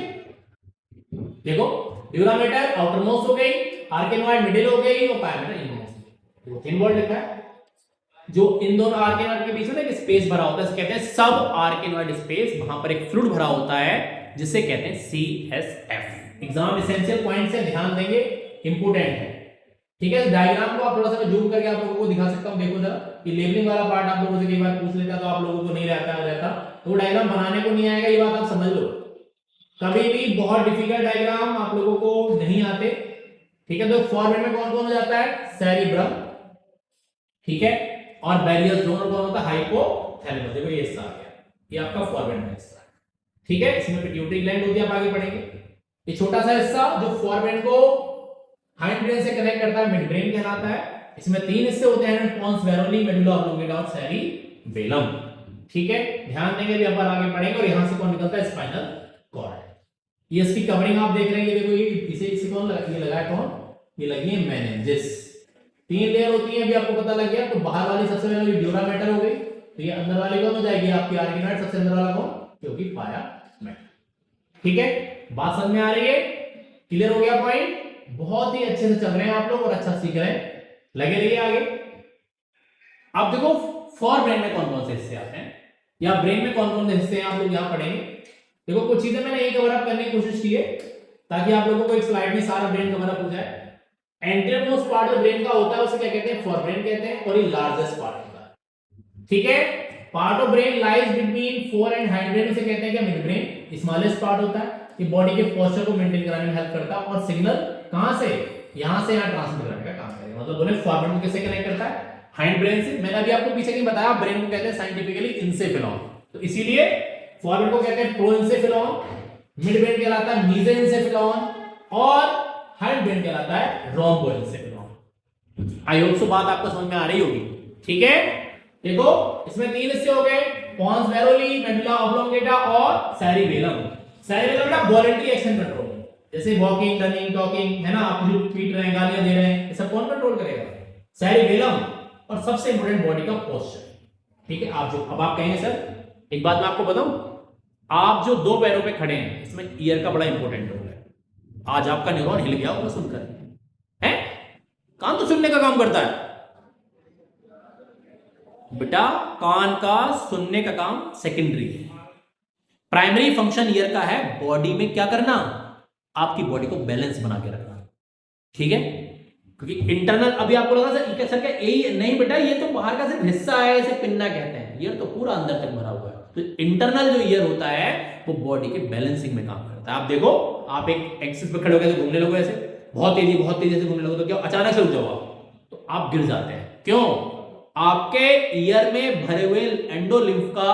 देखो ड्यूरामेटर आउटर मोस्ट हो गई, आर्केनोइड मिडिल हो गई और पायमेटर इनमोस्ट। दो तीन वर्ड लिखा है। जो इन दोनों आर्केनोइड के बीच में एक स्पेस भरा होता है, इसे कहते हैं सब आर्केनोइड स्पेस। वहां पर एक फ्लूइड भरा होता है जिसे कहते हैं सीएसएफ। एग्जाम एसेंशियल पॉइंट से ध्यान देंगे, इंपोर्टेंट है। ठीक है। डायग्राम को आप थोड़ा सा जूम करके आप लोगों को दिखा सकता हूं। देखो जरा, ये लेबलिंग वाला पार्ट आप लोगों से कई बार पूछ लेता, तो आप लोगों को नहीं रहता, तो वो डायग्राम बनाने को नहीं आएगा, ये बात आप समझ लो। कभी भी बहुत डिफिकल्ट डायग्राम आप लोगों को नहीं आते। ठीक है। तो फॉरवर्ड में कौन कौन हो जाता है? सेरिब्रम। ठीक है। और बैरियस जोन कौन होता है? हाइपोथैलेमस। देखो ये हिस्सा आ गया, ये आपका फॉरवर्ड में हिस्सा है। ठीक है। इसमें पिट्यूटरी ग्लैंड होती है, आप आगे पढ़ेंगे। ये छोटा सा हिस्सा जो फॉरवर्ड को हाइंड ब्रेन से कनेक्ट करता है, मिड ब्रेन कहलाता है। इसमें 3 हिस्से होते हैं, पोन्स वेरोली, मेडुला ऑब्लोंगेटा और सेरिबेलम। ठीक है। ध्यान देंगे, भी अपन आगे पढ़ेंगे। और यहां से कौन निकलता है? Spinal cord. ये इसकी कवरिंग आप देख रहे हैं, ये देखो, ये इसे कौन लगा, ये लगा है कौन? ये लगी है मेनिंजेस। 3 लेयर होती है, अभी आपको पता लग गया। तो बाहर वाली सबसे पहले ड्यूरामेटर हो गई, तो ये अंदर वाली कौन हो जाएगी? आपकी आर्केनोइड। सबसे अंदर वाला कौन? क्योंकि पाया मेटल। ठीक है। बात समझ में आ रही है? क्लियर हो गया पॉइंट? बहुत ही अच्छे से चल रहे हैं आप लोग और अच्छा सीख रहे हैं, लगे रहिए आगे। अब देखो फॉर ब्रेन में कौन कौन से हिस्से आते हैं, या ब्रेन में कौन कौन से हिस्से हैं, आप लोग यहां पढ़ेंगे। देखो कुछ चीजें मैंने एक कवर अप करने की कोशिश की है, ताकि आप लोगों को एक स्लाइड में सारा ब्रेन कवर अप हो जाए। एंटीरियर मोस्ट पार्ट जो ब्रेन का होता है उसे क्या कहते हैं? फॉर ब्रेन कहते हैं, और ये लार्जेस्ट पार्ट होता है। ठीक है। Part of brain lies between four and hind brain, उसे कहते हैं क्या? Mid brain. स्मॉलेस्ट पार्ट होता है, ये बॉडी के पोस्चर को मेंटेन कराने में हेल्प करता है, और सिग्नल कहां से? यहां से यहां ट्रांसमिट करने का काम करेगा। मतलब दोनों फॉरवर्ड को किससे कनेक्ट करता है? हाइंड ब्रेन से। मैंने अभी आपको पीछे नहीं बताया, ब्रेन को कहते हैं साइंटिफिकली इंसेफेलॉन, तो इसीलिए फॉरवर्ड को कहते हैं प्रोइंसेफेलॉन, मिड ब्रेन कहलाता है मीजेंसेफेलॉन, और हाइंड ब्रेन कहलाता है रोम्बोएंसेफेलॉन। आई होप सो बात आपको समझ में आ रही होगी। ठीक है। देखो इसमें 3 हिस्से हो गए, पोन्स वेरोली, मेडुला ऑब्लोंगेटा और सेरिबेलम। सेरिबेलम ना वॉलंटरी एक्शन कंट्रोल, जैसे वॉकिंग, रनिंग, टॉकिंग, है ना, आप जो पीट रहे हैं, गालियां दे रहे हैं, ये सब कौन कंट्रोल करेगा? सेरिबेलम। और सबसे इंपॉर्टेंट बॉडी का पोस्चर। ठीक है। आप जो अब आप कहेंगे सर एक बात मैं आपको बताऊं, आप जो 2 पैरों पे खड़े हैं, इसमें ईयर का बड़ा इंपॉर्टेंट रोल है। आज आपका न्यूरॉन हिल गया होगा सुनकर, है? कान तो सुनने का काम करता है बेटा, कान का सुनने का काम सेकेंडरी है। प्राइमरी फंक्शन ईयर का है बॉडी में क्या करना? आपकी बॉडी को बैलेंस बना के रखना। ठीक है। क्योंकि इंटरनल, अभी आपको लगा सर क्या यही नहीं बेटा, ये तो बाहर का सिर्फ हिस्सा है, इसे पिन्ना कहते हैं। ईयर तो पूरा अंदर तक भरा हुआ है। तो इंटरनल जो ईयर होता है वो बॉडी के बैलेंसिंग में काम करता है। आप देखो, आप एक एक्सिस पे खड़े होकर घूमने लगो, ऐसे बहुत तेजी से घूमने लगो, तो क्या अचानक से रुक जाओ आप, तो आप गिर जाते हैं। क्यों? आपके ईयर में भरे हुए एंडोलिम्फ का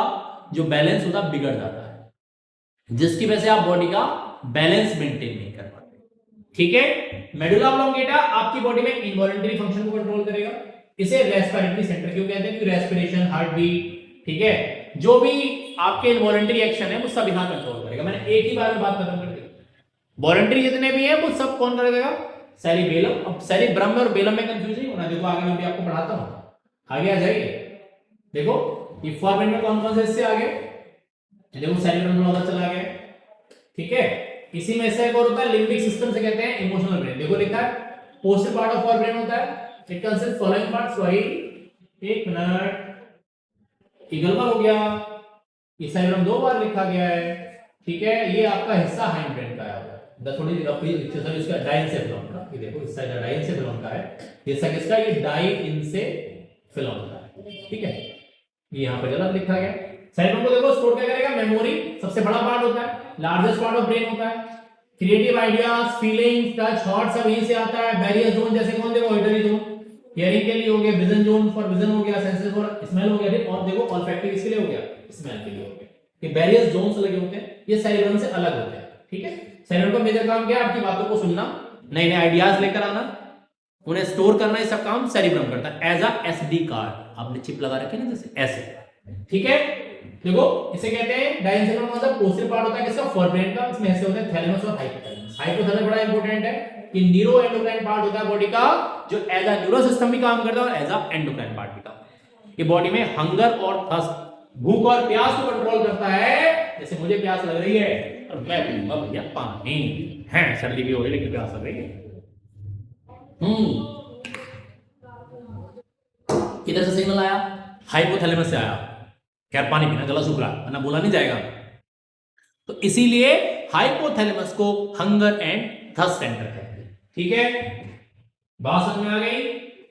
जो बैलेंस होता है बिगड़ जाता है, जिसकी वजह से आप बॉडी का बैलेंस मेंटेन नहीं कर पाते। ठीक है, मेडुला ऑब्लोंगेटा आपकी बॉडी में इनवॉलंटरी फंक्शन को कंट्रोल करेगा। इसे रेस्पिरेटरी सेंटर क्यों कहते हैं? कि रेस्पिरेशन, हार्ट बीट, ठीक है, जो भी आपके इनवॉलंटरी एक्शन है वो सब यहां कंट्रोल करेगा। मैंने एक ही बार में बात खत्म कर दी। वॉलंटरी जितने भी है वो सब कौन करेगा? सेरिबेलम। अब सेरिब्रम और बेलम में कंफ्यूज नहीं होना, देखो आगे मैं भी आपको पढ़ाता हूं, आगे आ जाइए। देखो ये फॉरमेट में कौन कौन से हिस्से आ गए? देखो सेरिब्रम थोड़ा चला गया, ठीक है। इसी में से एक और होता है लिम्बिक सिस्टम, से कहते हैं इमोशनल ब्रेन। देखो लिखा है posterior part of our brain होता है, इट कंसिस्ट फॉलोइंग पार्ट्स। वही एक मिनट, इगलमा हो गया, ये सेरिब्रम 2 बार लिखा गया है, ठीक है। ये आपका हिस्सा हाइंड ब्रेन का है, थोड़ी रफली इसका डाइंसेफेलॉन का, ये देखो इस साइड डाइंसेफेलॉन का है, ये हिस्सा किसका? ये डाइंसेफेलॉन का है, ठीक है। ये यहां पे गलत लिखा गया। सेरिब्रम को देखो स्टोर क्या करेगा? मेमोरी सबसे बड़ा पार्ट होता है, लार्जेस्ट पार्ट ऑफ ब्रेन होता है। Creative ideas, feelings, touch, thought सब यहीं से आता है। बैरियर जोन जैसे कौन? देखो ऑडिटरी जोन, हियरिंग के लिए हो गया, विजन जोन फॉर विजन हो गया, सेंसेस फॉर स्मेल हो गया, और देखो ऑल्फैक्टिव इसके लिए हो गया, स्मेल के लिए हो गया। ये बैरियर जोन्स लगे होते हैं, ये सेरिब्रम से अलग होते हैं, ठीक है। सेरिब्रम का मेजर काम क्या है? आपकी बातों को सुनना, नए नए आइडियाज लेकर आना, उन्हें स्टोर करना, ये सब काम सेरिब्रम करता है एज अ एसडी कार्ड। आपने चिप लगा रखी है ना जैसे ऐसे, ठीक है। देखो इसे कहते हैं डाइंसेफेलॉन, मतलब पोस्टीरियर पार्ट होता है किसका? फोरब्रेन का। इसमें ऐसे होते हैं थैलेमस और हाइपोथैलेमस। हाइपोथैलेमस बड़ा इंपॉर्टेंट है, कि न्यूरो एंडोक्राइन पार्ट होता है बॉडी का, जो एज अ न्यूरो सिस्टम भी काम करता है और एज अ एंडोक्राइन पार्ट भी काम करता है। ये बॉडी में हंगर और थर्स्ट, भूख और प्यास को कंट्रोल करता है। जैसे मुझे प्यास लग रही है और मैं पीऊंगा भैया पानी, है सर्दी भी हो रही लेकिन प्यास लग रही है, किधर से सिग्नल आया? हाइपोथैलेमस से आया, यार पानी पीना, गला सूख रहा, वरना बोला नहीं जाएगा। तो इसीलिए हाइपोथैलेमस को हंगर एंड थर्स्ट सेंटर कहते हैं, ठीक है। बात समझ में आ गई?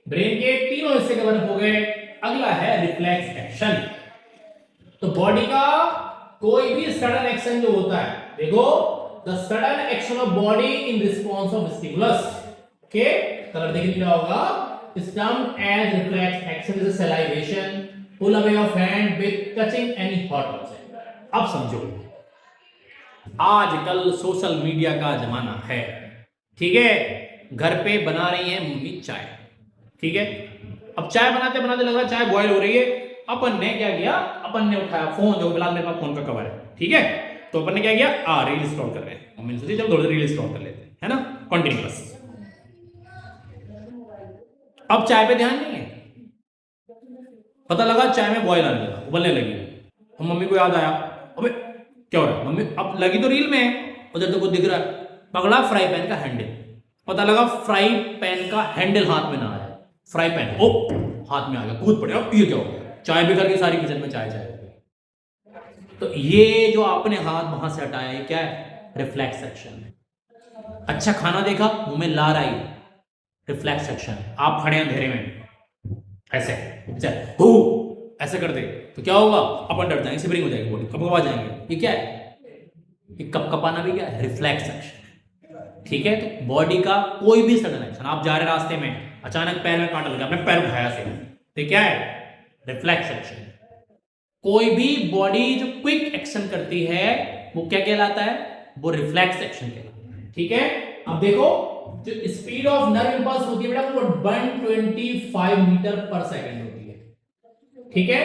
ब्रेन के तीनों हिस्से कवर हो गए। अगला है रिफ्लेक्स एक्शन। तो बॉडी का कोई भी सडन एक्शन जो होता है, देखो the sudden action of body in response of stimulus, okay, colour देख लिया होगा, is termed as reflex action, is a salivation, pull away of hand with touching any hot object. अब समझो, आजकल सोशल मीडिया का जमाना है, ठीक है। घर पे बना रही है मम्मी चाय, ठीक है। अब चाय बनाते बनाते लग रहा चाय बॉयल हो रही है, अपन ने क्या किया? अपन ने उठाया फोन, जो फिलहाल मेरे पास फोन का कवर है, ठीक है। तो अपन ने क्या किया? रील स्क्रॉल कर रहे हैं, मम्मी ने सोची चलो थोड़ी रील स्क्रॉल कर लेते हैं, है ना, कंटिन्यूअस। अब चाय पे ध्यान नहीं है, पता लगा चाय में बॉयल आने लगा, उबलने लगी, और मम्मी को याद आया अबे क्या हो रहा है? मम्मी अब लगी तो रील में, उधर तो कुछ दिख रहा है, पकड़ा फ्राई पैन का हैंडल, पता लगा फ्राई पैन का हैंडल हाथ में ना आया, फ्राई पैन ओ हाथ में आ गया, कूद पड़े, अब ये क्या हो गया? चाय भी करके सारी किचन में चाय चाय हो गई। तो ये जो आपने हाथ वहां से हटाया, ये क्या है? रिफ्लेक्स एक्शन है। अच्छा खाना देखा, मुंह में लार आई, रिफ्लेक्स एक्शन। आप खड़े अंधेरे में ऐसे ऐसे कर दे तो क्या होगा? अपन डर जाएंगे, सिबरिंग हो जाएगी, बॉडी कपकपा जाएंगे, ये क्या है? ये कपकपाना भी क्या है? रिफ्लेक्स एक्शन, ठीक है। तो बॉडी का कोई भी सडन एक्शन, आप जा रहे रास्ते में अचानक पैर में कांटा लगा, आपने पैर उठाया से, तो क्या है? Reflex action. कोई भी बॉडी जो क्विक एक्शन करती है वो क्या कहलाता है? वो रिफ्लेक्स एक्शन कहलाता है, ठीक है। अब देखो जो स्पीड ऑफ नर्व इंपल्स होती है बेटा, वो 125 मीटर पर सेकंड होती है, ठीक है।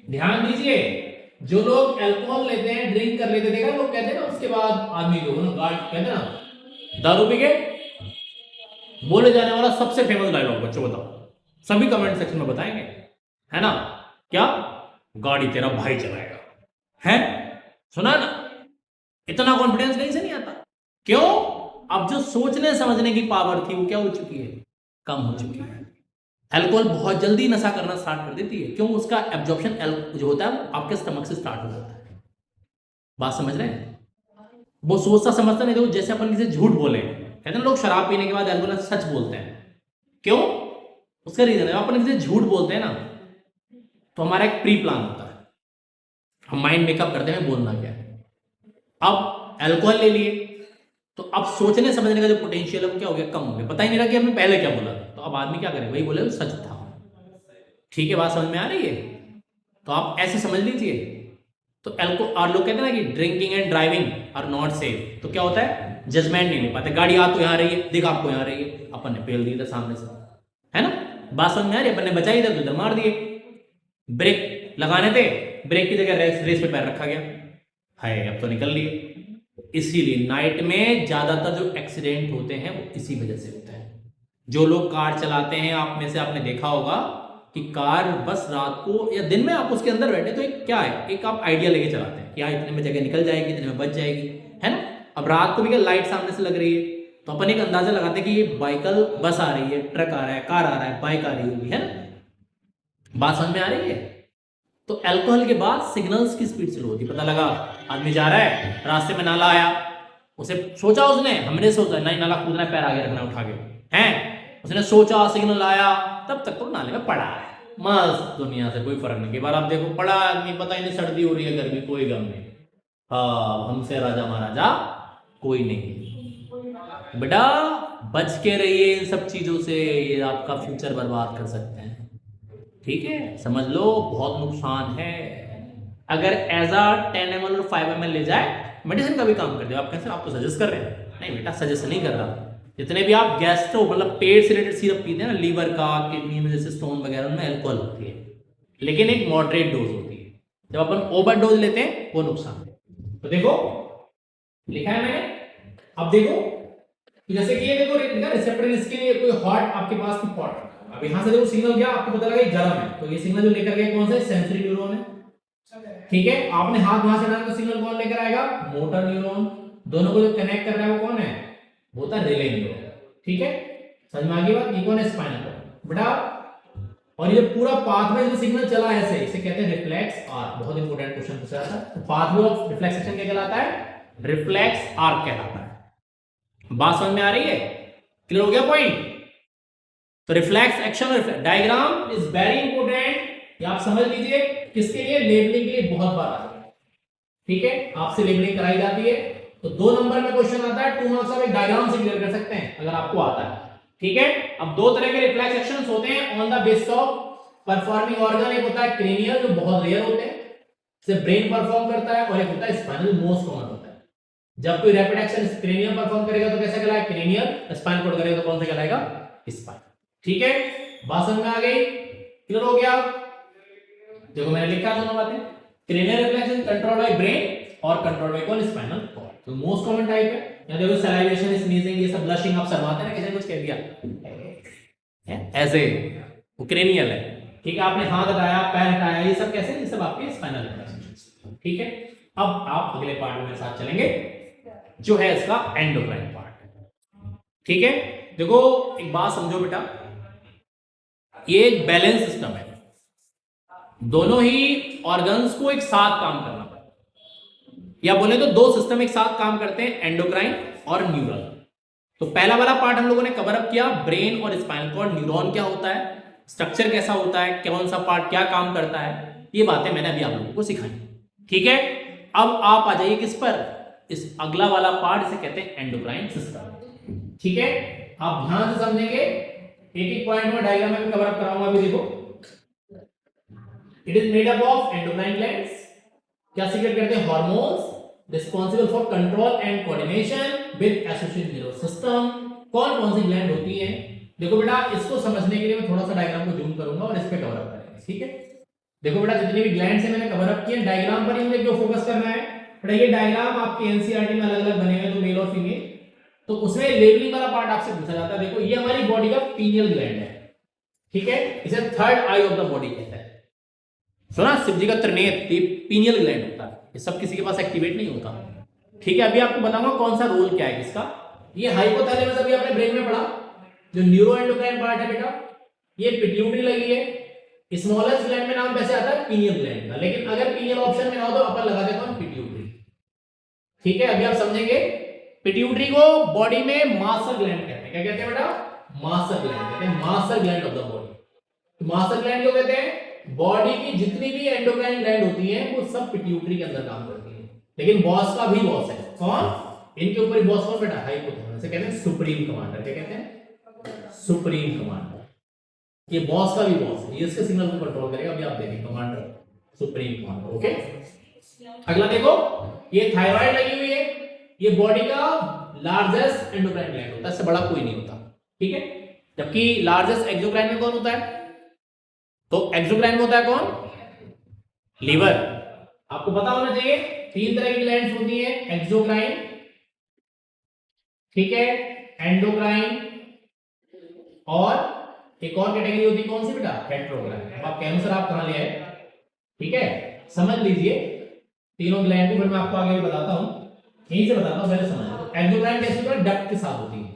ध्यान दीजिए, जो लोग अल्कोहल लेते हैं, ड्रिंक कर लेते, देखा लोग कहते हैं ना, उसके बाद आदमी को ना गार्ड कहते हैं ना, दारू पी के बोले जाने वाला सबसे फेमस डायलॉग बच्चों बताओ, सभी कमेंट सेक्शन में बताएंगे, है ना? क्या? गाड़ी तेरा भाई चलाएगा, है? सुना ना? इतना कॉन्फिडेंस कहीं से नहीं आता, क्यों? अब जो सोचने समझने की पावर थी वो क्या हो चुकी है? कम हो चुकी है। अल्कोहल बहुत जल्दी नशा करना स्टार्ट कर देती है, क्यों? उसका एब्जॉर्प्शन जो होता है आपके स्टमक से स्टार्ट हो जाता है। बात समझ रहे हैं? वो सोचता समझता नहीं, देखो जैसे अपन किसी झूठ बोले, कहते हैं लोग शराब पीने के बाद अल्कोहल सच बोलते हैं, क्यों? उसका रीजन है, अपन किसी झूठ बोलते हैं ना, तो हमारा एक प्री प्लान होता है, हम माइंड मेकअप करते हैं बोलना क्या है। अब अल्कोहल ले लिए तो अब सोचने समझने का जो पोटेंशियल है वो क्या हो गया? कम हो गया, पता ही नहीं रहा कि हमने पहले क्या बोला। तो अब आदमी क्या करे? वही बोले सच था, ठीक है, बात समझ में आ रही है? तो आप ऐसे समझ लीजिए। तो और लोग कहते हैं ना कि drinking and driving are not safe, तो क्या होता है, जजमेंट नहीं ले पाते। गाड़ी आ तो यहाँ रही है, देख आपको यहाँ रही है, अपन ने पेल दिया था सामने से, है ना? बात समझ में आ रही है? अपन ने बचाई था तो इधर मार दिए। ब्रेक लगाने थे, ब्रेक की जगह रेस पे पैर रखा गया, हाय अब तो निकल लिए। इसीलिए नाइट में ज्यादातर जो एक्सीडेंट होते हैं वो इसी वजह से होते हैं। जो लोग कार चलाते हैं, आप में से आपने देखा होगा कि कार बस रात को या दिन में आप उसके अंदर बैठे तो एक क्या है, एक आप आइडिया लेके चलाते हैं कि हाँ इतने में जगह निकल जाएगी, इतने में बच जाएगी, है ना? अब रात को भी क्या लाइट सामने से लग रही है तो अपन एक अंदाजा लगाते हैं कि ये बाइकल बस आ रही है, ट्रक आ रहा है, कार आ रहा है, बाइक आ रही होगी, है ना? बात समझ में आ रही है? तो अल्कोहल के बाद सिग्नल्स की स्पीड स्लो होती है। पता लगा आदमी जा रहा है, रास्ते में नाला आया, उसे सोचा, उसने हमने सोचा नहीं नाला कूदना है, पैर आगे रखना उठा के, हैं उसने सोचा, सिग्नल आया, तब तक तो नाले में पड़ा है, मस्त, दुनिया से कोई फर्क नहीं। कई बार आप देखो पड़ा आदमी, पता ही नहीं सर्दी हो रही है, गर्मी, कोई गम नहीं, हाँ हमसे राजा महाराजा कोई नहीं। बेटा बच के रहिए इन सब चीजों से, ये आपका फ्यूचर बर्बाद कर सकते हैं, ठीक है? समझ लो, बहुत नुकसान है। अगर एज अ 10 ml और 5 ml ले जाए, मेडिसिन का भी काम कर दे। आप कैसे, आपको सजेस्ट कर रहे हैं? नहीं बेटा, सजेस्ट नहीं कर रहा। जितने भी आप गैस्ट्रो मतलब पेट से रिलेटेड सिरप पीते हैं ना, लीवर का, किडनी में जैसे स्टोन वगैरह, उनमें अल्कोहल होती है, लेकिन एक मॉडरेट डोज होती है। जब अपन ओवर डोज लेते हैं वो नुकसान है। तो देखो लिखा है मैंने, अब देखो जैसे कि ये देखो रिसेप्टर, इसके लिए कोई हॉट आपके पास की पॉट, अब यहां से देखो सिग्नल गया, आपको पता लगा ये गर्म है, तो ये सिग्नल जो लेकर गया कौन सा है, सेंसरी न्यूरॉन है, ठीक है? आपने हाथ वहां से डाला तो सिग्नल कौन लेकर आएगा, मोटर न्यूरॉन। दोनों को जो कनेक्ट कर रहा है वो कौन है, वो होता है रिले न्यूरॉन, ठीक है? समझ में आ गई बात? ये कौन है, स्पाइनल कॉर्ड बेटा। और ये पूरा पाथवे जो सिग्नल चला है ऐसे, इसे कहते हैं रिफ्लेक्स आर्क। बहुत इंपॉर्टेंट क्वेश्चन पूछा था, तो पाथवे ऑफ रिफ्लेक्सेशन क्या कहलाता है, रिफ्लेक्स आर्क कहलाता है। बात समझ में आ रही है? क्लियर हो गया पॉइंट? तो रिफ्लेक्स एक्शन और डायग्राम इज वेरी इंपॉर्टेंट, ये आप समझ लीजिए। किसके लिए, लेबलिंग के लिए बहुत बार आता है, ठीक है? आपसे लेबलिंग कराई जाती है, तो 2 नंबर में क्वेश्चन आता है, 2 मार्क्स आप एक डायग्राम से क्लियर कर सकते हैं अगर आपको आता है, ठीक है? अब 2 तरह के रिफ्लेक्स एक्शंस होते हैं on the basis of performing organ. एक होता है क्रेनियल, जो बहुत रेयर होते हैं, जैसे ब्रेन परफॉर्म करता है, और एक होता है स्पाइनल, मोस्ट कॉमन होता है। जब कोई रैपिड एक्शन क्रेनियल परफॉर्म करेगा तो कैसा कहलाएगा, क्रेनियल। स्पाइनल कॉर्ड करेगा तो कौन सा कहलाएगा, स्पाइन, ठीक है? बात समझ में आ गई? क्लियर हो गया? देखो मैंने लिखा दोनों बातें, cranial reflection controlled by brain और कंट्रोल्ड बाय कौन, स्पाइनल कॉर्ड। तो मोस्ट कॉमन टाइप है। या देखो सलाइवेशन, स्नीजिंग, ये सब, ब्लशिंग, आप शर्माते हैं ना, किसी ने कुछ कह दिया ऐसे, वो क्रेनियल है, ठीक है? आपने हाथ हटाया, पैर हटाया, ये सब कैसे, ये सब आपके स्पाइनल रिफ्लेक्शन, ठीक है? अब आप अगले पार्ट में मेरे साथ चलेंगे, जो है इसका एंडोक्राइन पार्ट, ठीक है? देखो एक बात समझो बेटा, ये एक बैलेंस सिस्टम है, दोनों ही ऑर्गन्स को एक साथ काम करना पड़ता है, या बोले तो 2 सिस्टम एक साथ काम करते हैं, एंडोक्राइन और न्यूरल। तो पहला वाला पार्ट हम लोगों ने कवर अप किया, ब्रेन और स्पाइनल कॉर्ड, न्यूरॉन क्या होता है, स्ट्रक्चर कैसा होता है, कौन सा पार्ट क्या काम करता है, ये बातें मैंने अभी आप लोगों को सिखाई, ठीक है? अब आप आ जाइए किस पर, इस अगला वाला पार्ट, इसे कहते हैं एंडोक्राइन सिस्टम, ठीक है? आप ध्यान से समझेंगे, एक-एक पॉइंट में डायग्राम में कवर अप कराऊंगा अभी। देखो it is made up of endocrine glands, क्या सीक्रेट करते हैं, hormones responsible for control and coordination with associated nervous system. कौन कौन सी ग्लैंड होती है, देखो बेटा, इसको समझने के लिए मैं थोड़ा सा डायग्राम को जूम करूंगा और इस पे कवर अप करेंगे, ठीक है? देखो बेटा, जितनी भी ग्लैंड्स है मैंने कवर अप किए, डायग्राम पर ही मुझे क्यों फोकस करना है बेटा, ये डायग्राम आपके एनसीईआरटी में अलग-अलग बने हुए हैं, तो मेल और फीमेल, तो उसमें लेबलिंग वाला पार्ट आपसे पूछा जाता है। देखो ये हमारी बॉडी का पीनियल ग्लैंड है, ठीक है? इसे third I of the body कहते हैं। सुना, शिव जी का त्रिनेत्र पीनियल ग्लैंड होता है, ये सब किसी के पास एक्टिवेट नहीं होता, ठीक है? अभी आपको बताऊंगा कौन सा रोल क्या है किसका। ये हाइपोथैलेमस अभी आपने ब्रेन में पढ़ा, जो न्यूरो एंडोक्राइन पार्ट है बेटा, ये पिट्यूटरी लगी है। स्मॉलेस्ट ग्लैंड में नाम वैसे आता है पीनियल ग्लैंड का, लेकिन अगर पीनियल ऑप्शन में ना हो तो अपन लगा देता हूं पिट्यूटरी, ठीक है? अभी आप समझेंगे, पिट्यूटरी को बॉडी में मास्टर ग्लैंड कहते हैं। क्या कहते हैं बेटा, मास्टर ग्लैंड कहते हैं, master gland of the body. तो मास्टर ग्लैंड क्यों कहते हैं, बॉडी की जितनी भी एंडोक्राइन ग्लैंड होती है वो सब पिट्यूटरी के अंदर काम करती है, लेकिन बॉस का भी बॉस है कौन, इनके ऊपर बॉस कौन बेटा, हाइपोथैलेमस, इसे कहते हैं सुप्रीम कमांडर। क्या कहते हैं, सुप्रीम कमांडर, ये बॉस का भी बॉस है, ये इसके सिग्नल को कंट्रोल करेगा। अभी आप देखिए कमांडर, सुप्रीम कमांडर। ओके, अगला देखो, ये थायराइड लगी हुई है, ये बॉडी का लार्जेस्ट एंडोक्राइन ग्लैंड होता है, इससे बड़ा कोई नहीं होता, ठीक है। जबकि लार्जेस्ट एक्सोक्राइन में कौन होता है? तो एक्सोक्राइन में होता है कौन? लीवर। आपको पता होना चाहिए 3 तरह की ग्लैंड्स होती है, एक्सोक्राइन, ठीक है, एंडोक्राइन, और एक और कैटेगरी होती है कौन सी बेटा? हेटेरोक्राइन। अब आप कहेंगे सर आप कहां ले आए, ठीक है, समझ लीजिए तीनों ग्लैंड को, फिर मैं आपको आगे बताता हूं, यहीं से बताता हूं, पहले समझ लो। एक्सोक्राइन कैसे होता है? डक्ट के साथ होती है,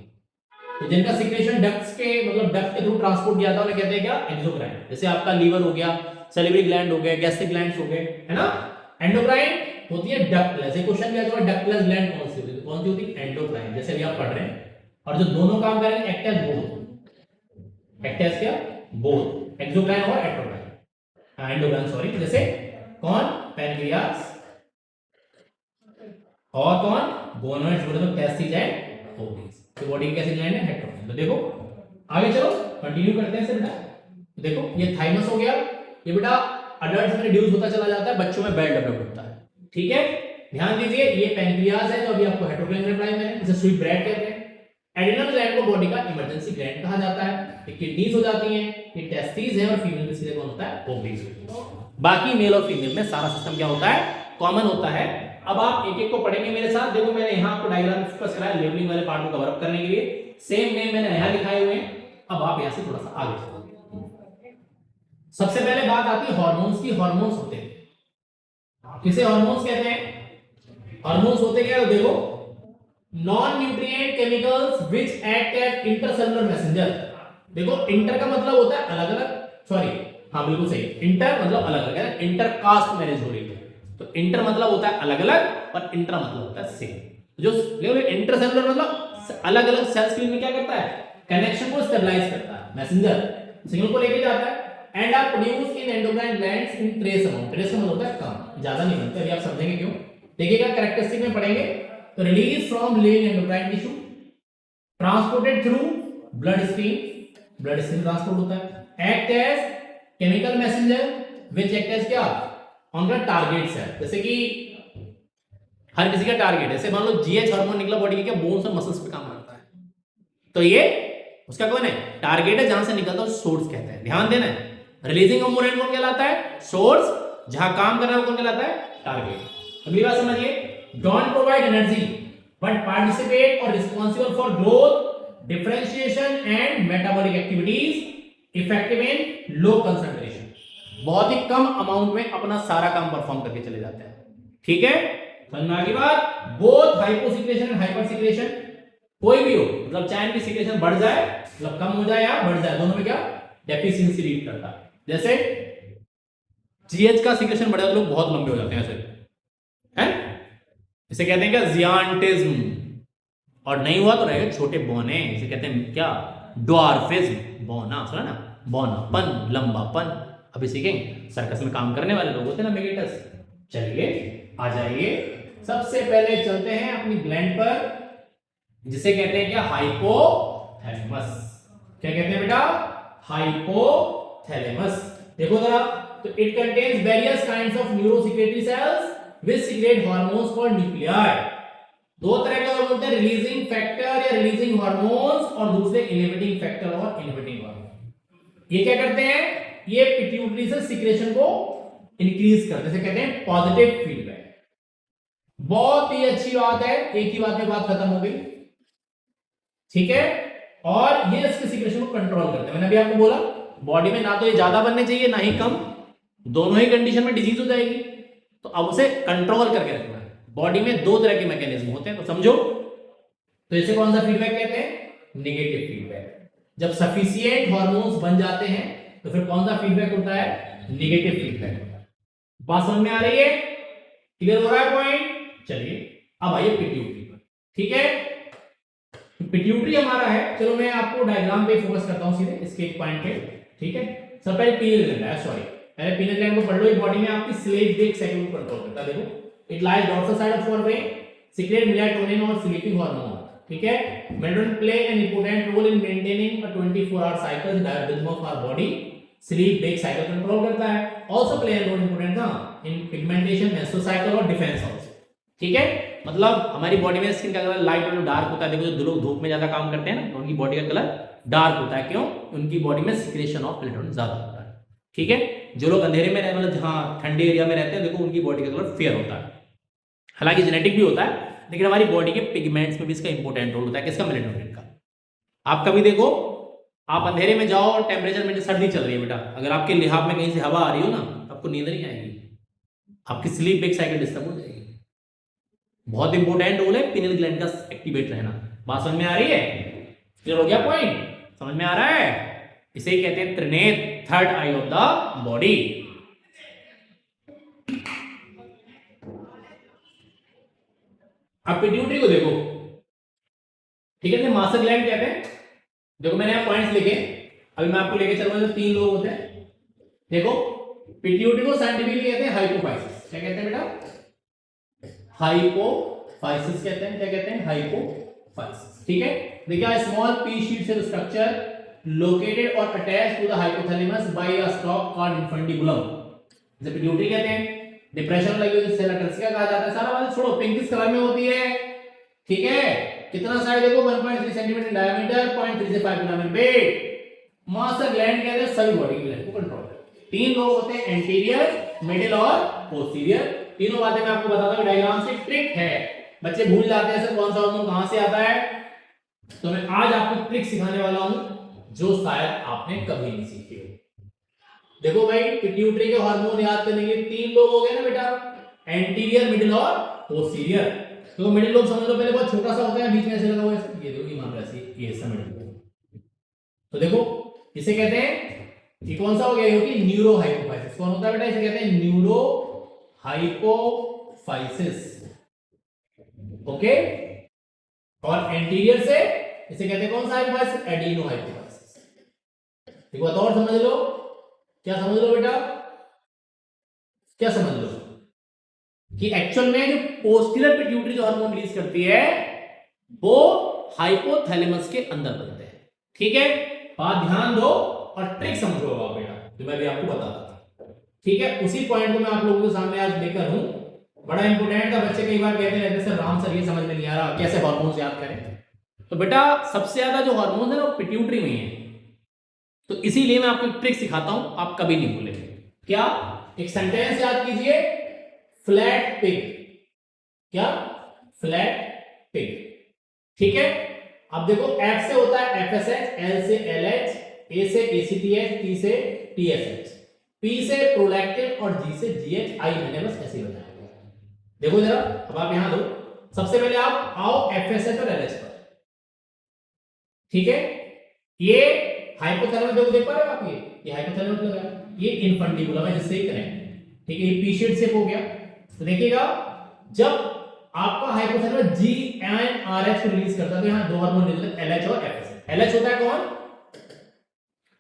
तो जिनका सिक्रेशन डक्ट्स के मतलब डक्ट के थ्रू ट्रांसपोर्ट किया था उन्हें कहते हैं क्या? एक्सोक्राइन। जैसे आपका लीवर हो गया, सैलिवरी ग्लैंड हो गए, गैस्ट्रिक ग्लैंड्स हो गए, है ना। एंडोक्राइन होती है डक्टलेस। एक क्वेश्चन किया जाएगा डक्टलेस ग्लैंड कौन सी होती है? कौन सी होती है? एंडोक्राइन। जैसे अभी आप पढ़ रहे हैं, और जो दोनों काम करेंगे act as both, act as क्या? बोथ, एक्सोक्राइन और एंडोक्राइन, एंडोक्राइन सॉरी। जैसे कौन? पैनक्रियास, और कौन? गोनाड्स, बोले तो टेस्टिस एंड ओवरीज। तो बॉडी की कैसी ग्लैंड है? हेटेरोक्राइन। तो देखो आगे चलो कंटिन्यू करते हैं सर बेटा। तो देखो ये थाइमस हो गया, ये बेटा अडल्ट्स में रिड्यूस होता चला जाता है, बच्चों में बेल डेवलप होता है, ठीक है। ध्यान दीजिए ये पैनक्रियास है जो अभी आपको हेटेरोक्राइन रिप्लाई में, इसे स्वीट ब्रेड कहते हैं। एड्रिनल ग्लैंड को बॉडी का इमरजेंसी ग्लैंड कहा जाता है। ये किडनीज हो जाती हैं, ये टेस्टिस है, और फीमेल में सीधे कौन होता है? ओवरीज। बाकी मेल और फीमेल में सारा सिस्टम क्या होता है? कॉमन होता है। अब आप एक एक को पढ़ेंगे मेरे साथ। देखो मैंने यहाँ आपको डायग्राम में फोकस कराया लेबलिंग वाले पार्ट को कवर अप करने के लिए, सेम नेम मैंने यहाँ लिखाए हुए हैं। अब आप यहाँ से थोड़ा सा आगे चलो। सबसे पहले बात आती है हार्मोन्स की। हार्मोन्स होते हैं, किसे हार्मोन्स कहते हैं? हार्मोन्स होते क्या है? देखो, non nutrient chemicals which act as intercellular messenger. देखो इंटर का मतलब होता है अलग अलग, सॉरी हाँ बिल्कुल सही, इंटर मतलब अलग अलग है, इंटरकास्ट मैरिज हो रही है, तो इंटर मतलब होता है अलग अलग और इंटर मतलब होता है सेम। जो इंटरसेलुलर मतलब अलग अलग सेल्स में क्या करता है? कनेक्शन को स्टेबलाइज करता है, मैसेंजर सिग्नल को लेके जाता है। And are produce in endocrine glands in trace amount. Trace amount होता है कम, ज्यादा नहीं बनते, अभी आप समझेंगे क्यों। देखिएगा कैरेक्टरिस्टिक में पढ़ेंगे तो release from living endocrine tissue, transported through blood stream, blood stream transport होता है। Act as chemical messenger which act as क्या? On the target cell. जैसे कि हर किसी का टारगेट, जैसे मान लो जीएच हार्मोन निकला बॉडी के, क्या बोन्स और मसल्स पे काम करता है, तो ये उसका कौन है? टारगेट है, जहां से निकलता है सोर्स कहते हैं। ध्यान देना है, रिलीजिंग कंपोनेंट कौन कहलाता है? सोर्स। जहां काम कर रहा है वो कौन कहलाता है? टारगेट। अगली बात समझिए, don't provide energy but participate और responsible for growth, differentiation and metabolic activities, effective in low concentration. बहुत ही कम अमाउंट में अपना सारा काम परफॉर्म करके चले जाते हैं, ठीक है। समझ में आ गई बात? बोथ हाइपोसिक्रेशन एंड हाइपरसिक्रेशन, कोई भी हो, मतलब चाहे इनकी सिक्रेशन बढ़ जाए, मतलब कम हो जाए या बढ़ जाए, दोनों में क्या डेफिशिएंसी लीड करता है। जैसे जीएच का सिक्रेशन बढ़ा तो लोग बहुत लंबे हो जाते हैं, ऐसे हैं, इसे कहते हैं क्या? जियांटिज्म। और नहीं हुआ तो रहेगा छोटे बौने, इसे कहते हैं क्या? ड्वार्फिज्म। बौना सुना ना, बौनापन, लंबापन। अभी सीखेंगे, सर्कस में काम करने वाले लोग होते हैं ना, मेगेटस। चलिए आ जाइए, सबसे पहले चलते हैं अपनी ग्लैंड पर, जिसे कहते हैं क्या? हाइपोथैलेमस। क्या कहते हैं बेटा? हाइपोथैलेमस। देखो जरा, तो it contains various kinds of neurosecretory cells which secret hormones called nuclei. दो तरह के हार्मोन होते हैं, रिलीजिंग फैक्टर या रिलीजिंग हार्मोन्स, और दूसरे इनहिबिटिंग फैक्टर और इनहिबिटिंग हार्मोन। ये क्या करते हैं? ये पिट्यूटरी से सीक्रेशन को इंक्रीज करते हैं, इसे कहते हैं पॉजिटिव फीडबैक। बहुत ही अच्छी बात है, एक ही बात में बात खत्म हो गई, ठीक है। और ये इसके सिक्रेशन को कंट्रोल करते हैं। मैंने अभी आपको बोला बॉडी में ना तो ये ज्यादा बनने चाहिए ना ही कम, दोनों ही कंडीशन में डिजीज हो जाएगी, तो अब उसे कंट्रोल करके रखना है। बॉडी में दो तरह के मैकेनिज्म होते हैं, तो समझो। तो इसे कौन सा फीडबैक कहते हैं? Negative feedback. जब सफिशिएंट हार्मोन्स बन जाते हैं तो फिर कौन सा फीडबैक होता है? नेगेटिव फीडबैक होता है। बात समझ में आ रही है? क्लियर हो रहा है पॉइंट? चलिए अब आइए पिट्यूटरी पर, ठीक है। पिट्यूटरी हमारा है, चलो मैं आपको डायग्राम पे फोकस करता हूं सीधे इसके एक पॉइंट पे, ठीक है। सब पहले पीनल ग्लैंड है, सॉरी पहले पीनल ग्लैंड को पढ़ लो। इस बॉडी में आपकी स्लेव ब्रेक साइकिल को कंट्रोल करता है। देखो, it lies dorsal side of forebrain, secrete melatonin और स्लीपिंग हार्मोन, ठीक है, melatonin play an important role in maintaining a 24 hour cycle rhythm of our body, sleep wake cycle control करता है, also play an role important था in pigmentation मेसोसाइकिल और defence also. ठीक है, मतलब हमारी बॉडी में स्किन का कलर लाइट और डार्क होता है। देखो जो लोग धूप में ज्यादा काम करते हैं ना, तो उनकी बॉडी का कलर डार्क होता है। क्यों? उनकी बॉडी में सिक्रेशन ऑफ मेलेटोनिन ज्यादा होता है। ठीक है, जो लोग अंधेरे में रहते हैं, मतलब जहां ठंडे एरिया में रहते हैं, देखो उनकी बॉडी का कलर फेयर होता है। हालांकि जेनेटिक भी होता है, लेकिन हमारी बॉडी के पिगमेंट्स में भी इसका इंपॉर्टेंट रोल होता है। किसका? मेलेटोनिन का। आप कभी देखो, आप अंधेरे में जाओ और टेम्परेचर में सर्दी चल रही है बेटा, अगर आपके लिहाफ में कहीं से हवा आ रही हो ना, आपको नींद नहीं आएगी, आपकी स्लीप वेक साइकिल डिस्टर्ब हो जाएगी। बहुत इंपॉर्टेंट रोल है पिनियल ग्लैंड का एक्टिवेट रहना। बात समझ में आ रही है? क्लियर हो गया पॉइंट? समझ में आ रहा है? इसे कहते हैं Trinetra, third I of the body. आप पिट्यूटरी को देखो, ठीक है, मास्टर ग्लैंड कहते हैं। देखो मैंने यहाँ पॉइंट्स लिखे, अभी मैं आपको लेके चलूंगा। जो 3 लोग होते हैं, देखो पिट्यूटरी को साइंटिफिकली कहते हैं हाइपोफाइसिस। क्या कहते हैं बेटा? हाइपोफाइसिस कहते हैं। क्या कहते हैं? हाइपोफाइसिस। ठीक है, देखिए small pea shaped cell structure located or attached to the hypothalamus by a stalk called infundibulum, जैसे पिट्यूटरी कहते हैं। डिप्रेशन लगी हुई सेल अटैक्सिया कहा जाता है। सारा बात छोड़ो, पिंकिश कलर में होती है। ठीक है, कितना साइड देखो 1.3 सेंटीमीटर डायमीटर, 0.3 से 5 mm वेट। मास्टर ग्लैंड कहते हैं सभी बॉडी ग्लैंड को कंट्रोल करते हैं। 3 लोग होते हैं, एंटीरियर, मिडिल और पोस्टीरियर। तीनों बातें मैं आपको बताता हूं, डायग्राम से ट्रिक है। बच्चे भूल जाते हैं सर कौन सा हार्मोन कहां से आता है, तो मैं आज आपको ट्रिक सिखाने वाला हूं जो शायद आपने कभी नहीं सीखी हो। देखो भाई, पिट्यूटरी के हार्मोन याद करने के 3 लोग हो गए ना बेटा, एंटीरियर, मिडिल और पोस्टीरियर। तो मिडिल लोब समझ लो पहले, बहुत छोटा सा होता है, बीच में ऐसे लगा हुआ है, ये देखो ईमान राशि, ये ऐसा मिडिल लोब। तो देखो इसे कहते हैं, ये कौन सा हो गया? ये होगी न्यूरो हाइपोफाइसिस। कौन होता है बेटा? इसे कहते हैं न्यूरो हाइपोफाइसिस। ओके, और एंटीरियर से इसे कहते हैं कौन सा हाइपोफाइसिस? Adeno hypophysis. एक बात और समझ लो, क्या समझ लो बेटा? क्या समझ लो कि एक्चुअल में जो पोस्टीरियर पिट्यूटरी जो हार्मोन रिलीज करती है वो हाइपोथैलेमस के अंदर बनते हैं। ठीक है, बात ध्यान दो और ट्रिक समझो आप बेटा, जो मैं भी आपको बता रहा था। ठीक है, उसी पॉइंट को मैं आप लोगों के सामने आज लेकर हूं। बड़ा इंपॉर्टेंट था, बच्चे कई बार कहते रहते सर राम सर ये समझ में नहीं आ रहा कैसे हार्मोन्स याद करें। तो बेटा सबसे ज्यादा जो हार्मोन है ना वो पिट्यूटरी में ही है। तो इसीलिए मैं आपको एक ट्रिक सिखाता हूं, आप कभी नहीं भूलेंगे। क्या? एक सेंटेंस याद कीजिए, फ्लैट पिग। क्या? Flat pig. ठीक है, अब देखो F से होता है FSH, L से LH, A से ACTH, T से TSH, P से प्रोलैक्टिन और G से GH। I मैंने बस ऐसे ही बताया। देखो जरा, अब आप यहां दो, सबसे पहले आप आओ FSH और LH पर। ठीक है, ये हाइपोथैलेमस देखो, देख पा रहे हो आप? ये हाइपोथैलेमस लगा है, ये इन्फंडिबुलम है जिससे ही कनेक्ट। ठीक है, ये पी शेड से हो गया। तो देखिएगा जब आपका हाइपोथैलेमस GnRH को रिलीज करता है तो यहां 2 हार्मोन रिलीज होते हैं, LH और FSH। LH होता है कौन?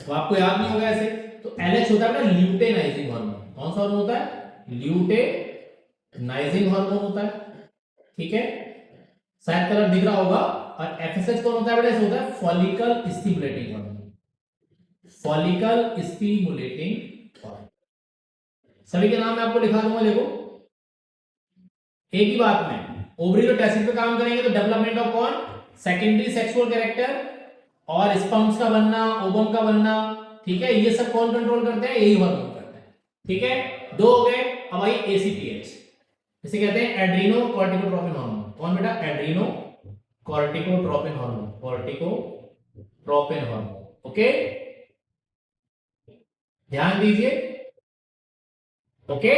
तो आपको याद नहीं होगा ऐसे, तो LH होता है ल्यूटेनाइजिंग हार्मोन। कौन सा हार्मोन होता है? ल्यूटेनाइजिंग हार्मोन होता है। ठीक है, शायद कलर दिख रहा होगा। और FSH कौन होता है बेटा? होता है follicle stimulating hormone. Follicle stimulating hormone. सभी के नाम मैं आपको लिखा दूंगा। देखो एक ही बात में ओवरी और टेस्टिस पे काम करेंगे तो डेवलपमेंट ऑफ कौन? सेकेंडरी सेक्सुअल कैरेक्टर और स्पर्म्स का बनना, ओवम का बनना। ठीक है, ये सब कौन कंट्रोल करते हैं? यही हार्मोन करते हैं। ठीक है, 2 हो गए। अब आई ACTH, इसे कहते हैं एड्रीनो कॉर्टिकोट्रोपिन हार्मोन। कौन बेटा? Adreno corticotropin hormone, corticotropin hormone. Okay, ध्यान दीजिए। ओके,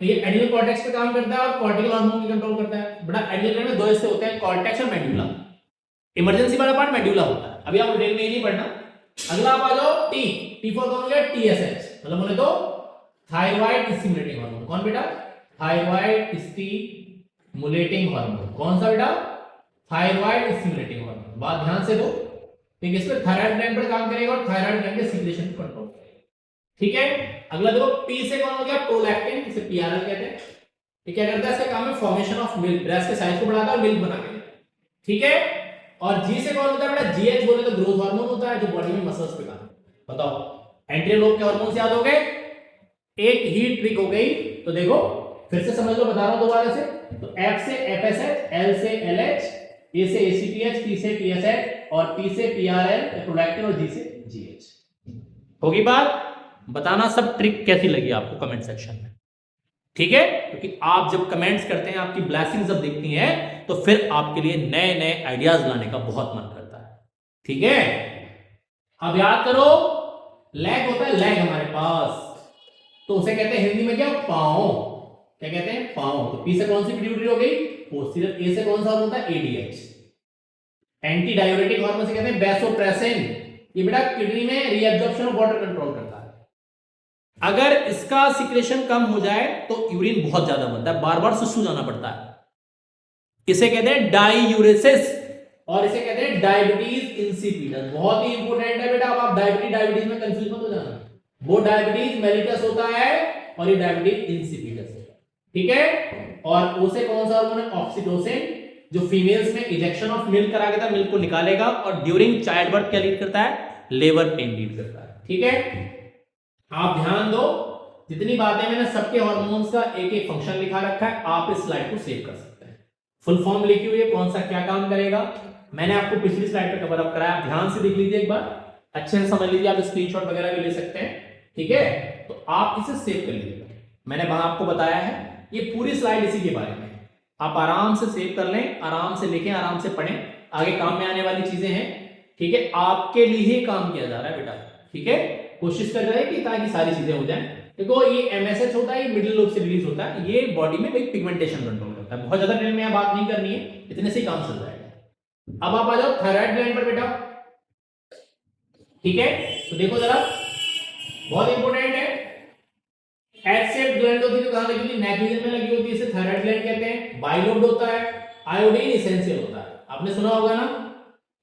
तो ये एड्रिनल कॉर्टेक्स पे काम करता है और कॉर्टिकल हार्मोन की कंट्रोल करता है। बड़ा एड्रिनल में 2 हिस्से होते हैं, कॉर्टेक्स और मेडुला। इमरजेंसी वाला पार्ट मेडुला होता है, अभी आप डिटेल में नहीं पढ़ना। अगला आप आ जाओ टी फॉर कौन हो गया? TSH, मतलब बोले तो थायराइड स्टिमुलेटिंग हार्मोन। कौन बेटा? Thyroid stimulating hormone. कौन सा बेटा? Thyroid stimulating hormone. बात ध्यान से दो, ठीक है, इसमें थायराइड ग्लैंड पर काम करेगा और थायराइड ग्लैंड के सीक्रेशन को कंट्रोल करेगा। ठीक है, अगला देखो P से कौन हो गया? प्रोलैक्टिन, इसे PRL कहते हैं। ठीक है, करता है इसका काम है फॉर्मेशन ऑफ मिल्क, ब्रेस्ट के साइज को बढ़ाता है और मिल्क बना के। ठीक है, और जी से कौन होता है बेटा? जीएच बोले तो ग्रोथ हार्मोन होता है जो बॉडी में मसल्स पे काम करता है। बताओ एंटीरियर लोब के हार्मोन्स याद हो गए, एक ही ट्रिक हो गई। तो देखो फिर से समझ लो, बता रहा हूं दोबारा से। तो एफ से एफएसएच, एल से एलएच, ए से एसीटीएच, टी से टीएसएच और पी से पीआरएल प्रोलैक्टिन और जी से जीएच। होगी बात? बताना सब ट्रिक कैसी लगी आपको कमेंट सेक्शन में, ठीक है? क्योंकि आप जब कमेंट्स करते हैं, आपकी ब्लेसिंग जब दिखती हैं, तो फिर आपके लिए नए नए आइडियाज लाने का बहुत मन करता है, ठीक है? अब याद करो, लैग होता है, लैग हमारे पास, तो उसे कहते हैं हिंदी में क्या? पांव। क्या कहते हैं? पांव। तो पी से कौन सी पिट्यूटरी हो गई? पोस्टीरियर। ए से कौन सा होता है? एडीएच। एंटी डायूरेटिक हार्मोन से कहते हैं वैसोप्रेसिन। ये बेटा किडनी में रीअब्जॉर्प्शन ऑफ वाटर कंट्रोल करता है। अगर इसका सिक्रेशन कम हो जाए तो यूरिन बहुत ज्यादा बनता है, बार बार सुसु जाना पड़ता है। इसे कहते हैं डाईयूरेसिस और इसे कहते हैं डायबिटीज इंसिपिडस। बहुत ही इंपॉर्टेंट है बेटा, अब आप डायबिटीज में कंफ्यूज मत हो जाना। वो डायबिटीज मेलिटस होता है और ये डायबिटीज इंसिपिडस है, ठीक है? और उसे कौन सा हार्मोन है? ऑक्सीटोसिन, जो फीमेल्स में इजेक्शन ऑफ मिल्क करा के मिल्क को निकालेगा और ड्यूरिंग चाइल्ड बर्थ क्या लीड करता है? लेबर पेन लीड करता है, ठीक है? आप ध्यान दो, जितनी बातें मैंने सबके हार्मोन्स का एक एक फंक्शन लिखा रखा है, आप इस स्लाइड को सेव कर सकते हैं। फुल फॉर्म लिखी हुई है, कौन सा क्या काम करेगा, मैंने आपको पिछली स्लाइड पे कवर अप कराया। ध्यान से देख लीजिए एक बार, अच्छे से समझ लीजिए, आप स्क्रीनशॉट वगैरह भी ले सकते हैं, ठीक है? तो आप इसे सेव कर लीजिएगा। मैंने वहां आपको बताया है, ये पूरी स्लाइड इसी के बारे में। आप आराम से सेव कर लें, आराम से लिखें, आराम से पढ़ें, आगे काम में आने वाली चीजें हैं, ठीक है? आपके लिए ही काम किया जा रहा है बेटा, ठीक है? कोशिश कर रहे हैं कि ताकि सारी चीजें हो जाएं। देखो ये एमएसएच होता है, ये मिडिल लोब से रिलीज होता है, ये बॉडी में एक पिगमेंटेशन कंट्रोल करता है। बहुत ज्यादा डिटेल में बात नहीं करनी है, इतने से ही काम चल जाएगा। अब आप आ जाओ थायराइड ग्लैंड पर बेटा, ठीक है? तो देखो जरा, बहुत इंपॉर्टेंट है। एच शेप ग्लैंड होती है तो कहां लगी होती है? नेक रीजन में लगी होती है, इसे थायराइड ग्लैंड कहते हैं। बाइलोब्ड होता है, आयोडीन एसेंशियल होता है। आपने सुना होगा ना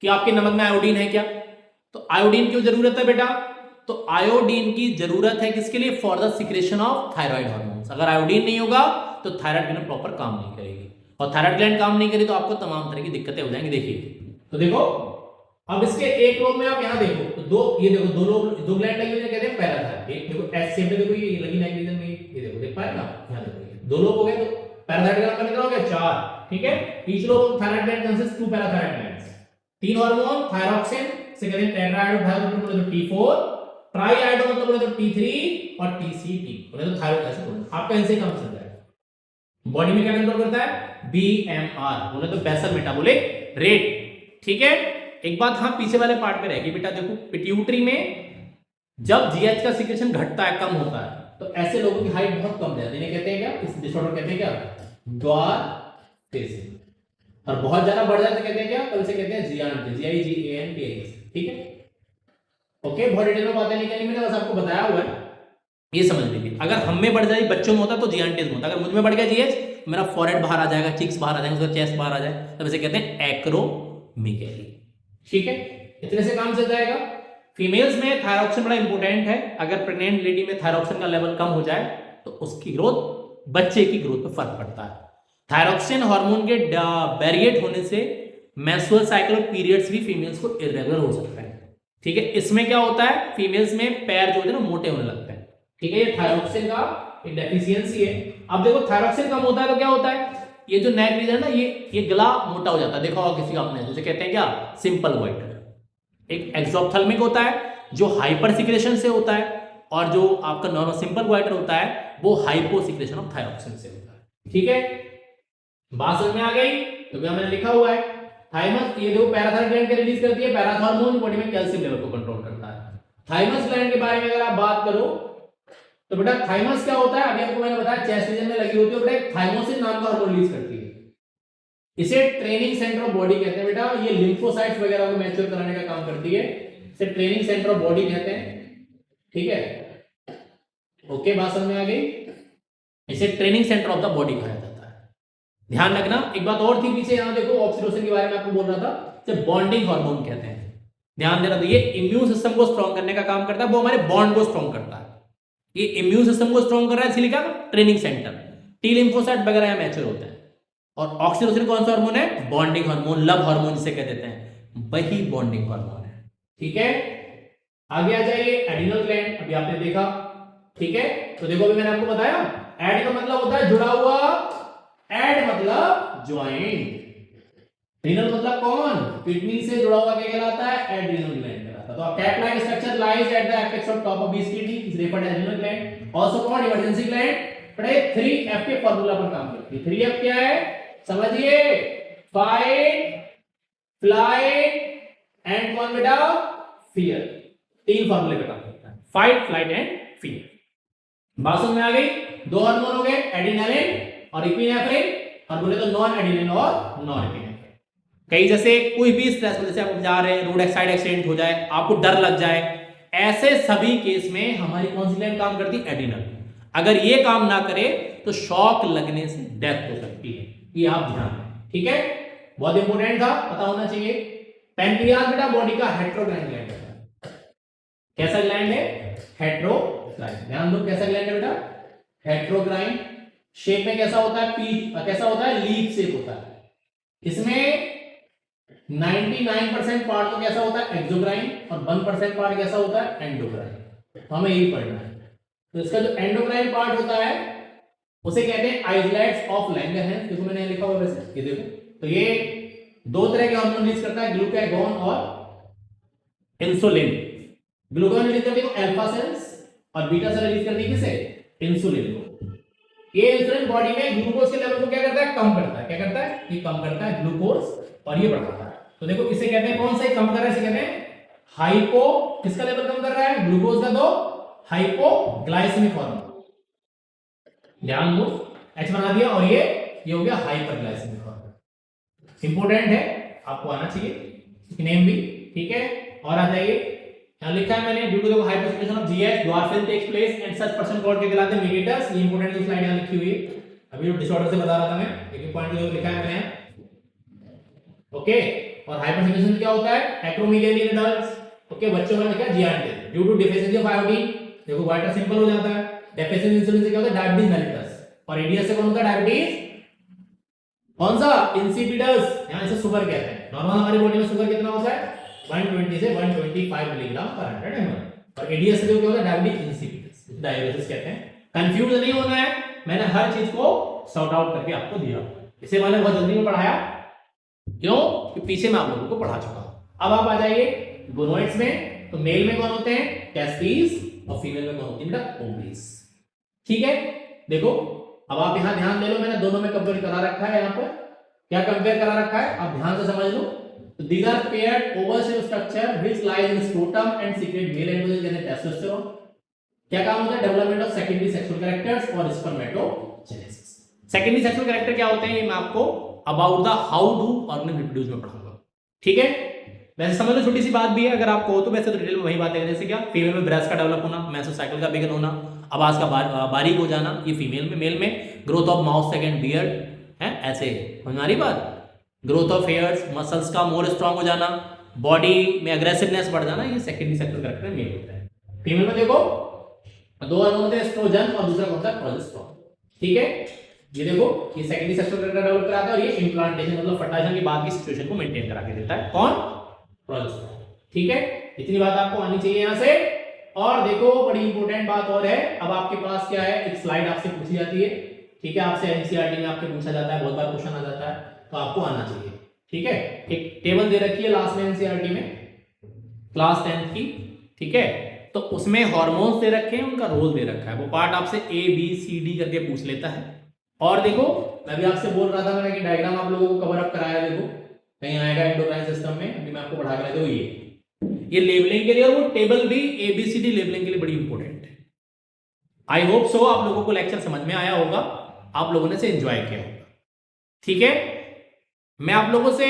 कि आपके नमक में आयोडीन है क्या? तो आयोडीन क्यों जरूरत है बेटा? तो आयोडीन की जरूरत है किसके लिए? For the secretion of thyroid hormones. अगर आयोडीन नहीं होगा तो थायराइड ग्लैंड प्रॉपर काम नहीं करेगी, और थायराइड ग्लैंड काम नहीं करेगी तो आपको तमाम तरह की दिक्कतें हो जाएंगी। देखिए तो देखो, अब इसके एक लोब में आप यहां देखो तो दो, ये देखो दो लोब, दो ग्लैंड लगी हुई है, कहते हैं पैराथायरॉयड। एक देखो एच शेप में, देखो ये लगी नेक रीजन में, ये देखो, देख पाए ना? यहां देखो, दो लोब हो गए, तो पैराथायरॉयड ग्लैंड का कितना हो गया? 4, ठीक है? Each lobe of thyroid gland consist 2 parathyroid glands. 3 hormone, thyroxine से कहते हैं टेट्राआयोडो बोले तो T4, ट्राईआयोडो मतलब बोले तो T3 और TCT बोले तो थायराइड ऐसे बोले। आपका इनसे काम चल जाएगा। बॉडी में क्या कंट्रोल करता है? BMR बोले तो बेसल मेटाबॉलिक रेट, ठीक है? एक बात हाँ पीछे वाले पार्ट में रहेगी बेटा, देखो पिट्यूटरी में जब जीएच का सिक्रेशन घटता है, कम होता है, तो ऐसे लोगों की हाइट बहुत कम जाती है। इन्हें कहते हैं क्या? इस डिसऑर्डर कहते हैं क्या? ड्वार्फिज्म। और बहुत ज्यादा बढ़ जाते कहते हैं क्या? तो इसे कहते हैं जियांटिस, GIGANTIS, ठीक है? ओके, बहुत डिटेल में बातें नहीं करनी, मैंने बस आपको बताया हुआ है, ये समझ लीजिए। अगर हम में बढ़ जाए, बच्चों में होता तो जियांटिस होता, अगर मुझ में बढ़ गया जीएच, मेरा फॉरहेड बाहर आ जाएगा, चिक्स बाहर आ जाएंगे, उसका चेस्ट बाहर आ जाए, तब इसे कहते हैं एक्रोमेगैली, ठीक है? इतने से काम चल जाएगा। फीमेल्स में थायरॉक्सिन बड़ा इंपॉर्टेंट है। अगर प्रेग्नेंट लेडी में थायरॉक्सिन का लेवल कम हो जाए तो उसकी ग्रोथ, बच्चे की ग्रोथ पे फर्क पड़ता है। थायरॉक्सिन हार्मोन के वेरिएट होने से मेंस्ट्रुअल साइकिल और पीरियड्स भी फीमेल्स को इरेगुलर हो सकता है, ठीक है? इसमें क्या होता है? फीमेल्स में पैर जो होते हैं ना मोटे होने लगते हैं, ठीक है? ये थायरॉक्सिन का एक डेफिशिएंसी है। अब देखो थायरॉक्सिन कम होता है तो क्या होता है? ये जो नेक रीजन है ना, ये गला मोटा हो जाता है। देखा होगा किसी का आपने, जिसे कहते हैं क्या? Simple goitre. एक एक्सोप्थेल्मिक होता है जो हाइपर सिक्रेशन से होता है, और जो आपका नॉर्मल सिंपल गोइटर होता है वो हाइपो सिक्रेशन ऑफ थायरॉक्सिन से होता है, ठीक है? बात समझ में आ गई? तो मैंने लिखा हुआ है थाइमस, ये देखो पैराथायरॉयड ग्लैंड के रिलीज करती है, पैराथॉर्मोन बॉडी में कैल्शियम लेवल को कंट्रोल करता है। थाइमस ग्लैंड के बारे में अगर आप बात करो तो बेटा थाइमस क्या होता है? अभी आपको मैंने बताया चेस्ट रीजन में लगी होती है, बेटा थाइमोसिन नाम का हार्मोन रिलीज करती है। इसे ट्रेनिंग सेंटर ऑफ बॉडी कहते हैं बेटा। ये लिम्फोसाइट्स वगैरह को मैच्योर कराने का काम करती है, इसे ट्रेनिंग सेंटर ऑफ बॉडी कहते हैं, ठीक है? ओके, बात समझ में आ गई? इसे training centre of the body कहा जाता है। ध्यान रखना, एक बात और थी पीछे, यहां देखो ऑक्सीटोसिन के बारे में आपको बोल रहा था, इसे बॉन्डिंग हार्मोन कहते हैं। ध्यान देना, तो ये इम्यून सिस्टम को स्ट्रॉन्ग करने का काम करता है, वो हमारे बॉन्ड को स्ट्रॉन्ग करता है। ये इम्यून सिस्टम को स्ट्रॉन्ग कर रहा है, इसलिए क्या? Training centre. टी लिम्फोसाइट वगैरह मैच्योर होते हैं। और ऑक्सीटोसिन कौन सा हार्मोन है? बॉन्डिंग हार्मोन, लव हार्मोन जिसे कह देते हैं, वही बॉन्डिंग हार्मोन है। ठीक है, आगे आ जाइए एड्रिनल ग्लैंड, अभी आपने देखा। ठीक है, तो देखो अभी मैंने आपको बताया एड का मतलब होता है जुड़ा हुआ, एड मतलब ज्वाइंट, रीनल मतलब कौन? किडनी से जुड़ा हुआ क्या कहलाता है? एड्रिनल ग्लैंड कहलाता है। तो cap like structure lies at the apex of top of this kidney is referred as adrenal gland, also called emergency gland. बड़े 3F के फार्मूला पर काम करती है। 3F क्या है समझिए? फाइट, फ्लाइट एंड कौन बेटा? फियर। तीन फार्मूले पे काम करता है, फाइट, फ्लाइट एंड फियर। बात समझ में आ गई? दो हार्मोन हो गए, एड्रेनालिन और इपिनेफ्रिन, और बोले तो नॉन एड्रेनालिन और नॉन इपिनेफ्रिन। कहीं जैसे कोई भी स्ट्रेस, जैसे आप जा रहे हैं, रोड साइड एक्सीडेंट हो जाए, आपको डर लग जाए, ऐसे सभी केस में हमारी कौन सी ग्लैंड काम करती है? एड्रिनल। अगर ये काम ना करे तो शॉक लगने से डेथ हो सकती है, ये आप ध्यान दें। ठीक है, बहुत इंपॉर्टेंट था, पता होना चाहिए। पैंक्रियाज बेटा बॉडी का हेट्रोग्लाइड ग्लैंड है। कैसा ग्लैंड है? हेट्रोग्लाइड। ध्यान दो, कैसा ग्लैंड है बेटा? हेट्रोग्लाइड। शेप में कैसा होता है? कैसा होता है? लीफ शेप होता है। इसमें 99% पार्ट तो कैसा होता है? एक्सोक्राइन, और 1% पार्ट कैसा होता है? एंडोक्राइन। तो हमें यही पढ़ना है। तो इसका जो एंडोक्राइन पार्ट होता है उसे कहते हैं आइसोलेट्स ऑफ लैंगरहैंस, देखो मैंने लिखा हुआ वैसे, ये देखो। तो ये दो तरह के हार्मोन रिलीज करता है, ग्लूकागॉन और इंसुलिन। ग्लूकागॉन रिलीज करती है अल्फा सेल्स, और बीटा सेल रिलीज करती है किसे? इंसुलिन को। ये इंसुलिन बॉडी में ग्लूकोज के लेवल को क्या करता है? कम करता है। क्या करता है? ये कम करता है ग्लूकोज, और ये बढ़ाता है। तो देखो इसे कहते हैं, कौन सा कम कर रहा है? इसे कहते हैं हाइपो, किसका लेवल कम कर रहा है? ग्लूकोज का। तो हाइपोग्लाइसेमिक हार्मोन, ध्यान दो, H बना दिया, और ये हो गया हाइपरग्लाइसेमिक हार्मोन। इंपॉर्टेंट है, आपको आना चाहिए नेम भी। ठीक है, और आ जाइए, यहां लिखा है मैंने, due to the hypersecretion of GH dwarfism takes place and such person called के कहलाते हैं मेगेटस। ये इंपॉर्टेंट जो स्लाइड यहां लिखी हुई है, अभी जो डिसऑर्डर से बता रहा था मैं, एक पॉइंट जो लिखा है मैंने। ओके, और हाइपरसेक्रेशन क्या होता है? एक्रोमीगाली इन एडल्ट्स। ओके, बच्चों में क्या? जीआरटी due to deficiency of iodine. देखो वाइटर सिंपल हो जाता है। डेफिशिएंसी इंसुलिन से क्या होता है? Diabetes mellitus. और एडीएस से कौन होता है? डायबिटीज कौन सा? इंसिपिडस। यहां इसे शुगर कहते हैं। नॉर्मल हमारी बॉडी में शुगर कितना होता है? 120 से 125 मिलीग्राम पर 100 ml। और एडीएस से जो क्या होता है? डायबिटीज इंसिपिडस, डायबिटीज कहते हैं। कंफ्यूज नहीं होना है, मैंने हर चीज को सॉर्ट आउट करके आपको दिया। इसे मैंने बहुत जल्दी में पढ़ाया, क्यों? कि पीछे मैं आप लोगों को पढ़ा चुका हूं। अब आप आ जाइए गोनोइड्स में। तो मेल में कौन होते हैं? टेस्टिस, और फीमेल में कौन होती है बेटा? ओवरीज। ठीक है, देखो अब आप यहां ध्यान दे लो, मैंने दोनों में कंपेयर करा रखा है। यहां पर क्या कंपेयर करा रखा है आप ध्यान से समझ लो। These are paired oval cell structure which lies in scrotum and secrete male androgen जैसे टेस्टोस्टेरोन। क्या काम होता है? Development of secondary sexual characters और स्पर्मेटोजेनेसिस। सेकेंडरी सेक्सुअल कैरेक्टर क्या होते हैं ये मैं आपको about the how do organism reproduce में पढ़ाऊंगा। ठीक है, वैसे समझ लो छोटी सी बात भी है, अगर आपको हो तो वैसे तो डिटेल में वही बातें हैं। जैसे क्या? फीमेल में ब्रेस्ट का डेवलप होना, मेसोसाइकिल का बिगन होना, आवाज का बारीक हो जाना, ये फीमेल में। मेल में growth of mouth second beard है, ऐसे हमारी बात। ग्रोथ ऑफ हेयर्स, मसल्स का मोर स्ट्रांग हो जाना, बॉडी में एग्रेसिवनेस बढ़ जाना, ये सेकेंडरी सेक्सुअल कैरेक्टर मेल होता है। फीमेल में देखो दो हार्मोन होते हैं, एस्ट्रोजन और दूसरा कौन सा? प्रोजेस्टेरोन। ठीक है, ये देखो ये सेकेंडरी सेक्सुअल कैरेक्टर डेवलप कराता है, और ये इंप्लांटेशन मतलब फर्टाइजेशन के बाद की सिचुएशन को मेंटेन करा के देता है। कौन? प्रोजेस्टेरोन। ठीक है, इतनी बात आपको आनी चाहिए यहां से। और देखो बड़ी इंपॉर्टेंट बात और है, अब आपके पास क्या है? एक स्लाइड आपसे पूछी जाती है। ठीक है, आपसे एनसीईआरटी में आपके पूछा जाता है, बहुत बार क्वेश्चन आ जाता है, तो आपको आना चाहिए। ठीक है, एक टेबल दे रखी है लास्ट में एनसीईआरटी में, क्लास 10th की। ठीक है, तो उसमें हार्मोन्स दे रखे हैं, उनका रोल दे रखा है, वो पार्ट आपसे ए बी सी डी करके पूछ लेता है। और देखो मैं भी आपसे बोल रहा था मैंने कि डायग्राम आप लोगों को कवर अप कराया, देखो कहीं आएगा एंडोक्राइन सिस्टम में, अभी मैं आपको पढ़ा कर देखो ये लेबलिंग के लिए, और वो टेबल भी एबीसीडी लेबलिंग के लिए बड़ी इंपॉर्टेंट है। आई होप सो आप लोगों को लेक्चर समझ में आया होगा, आप लोगों ने इसे एंजॉय किया होगा। ठीक है, मैं आप लोगों से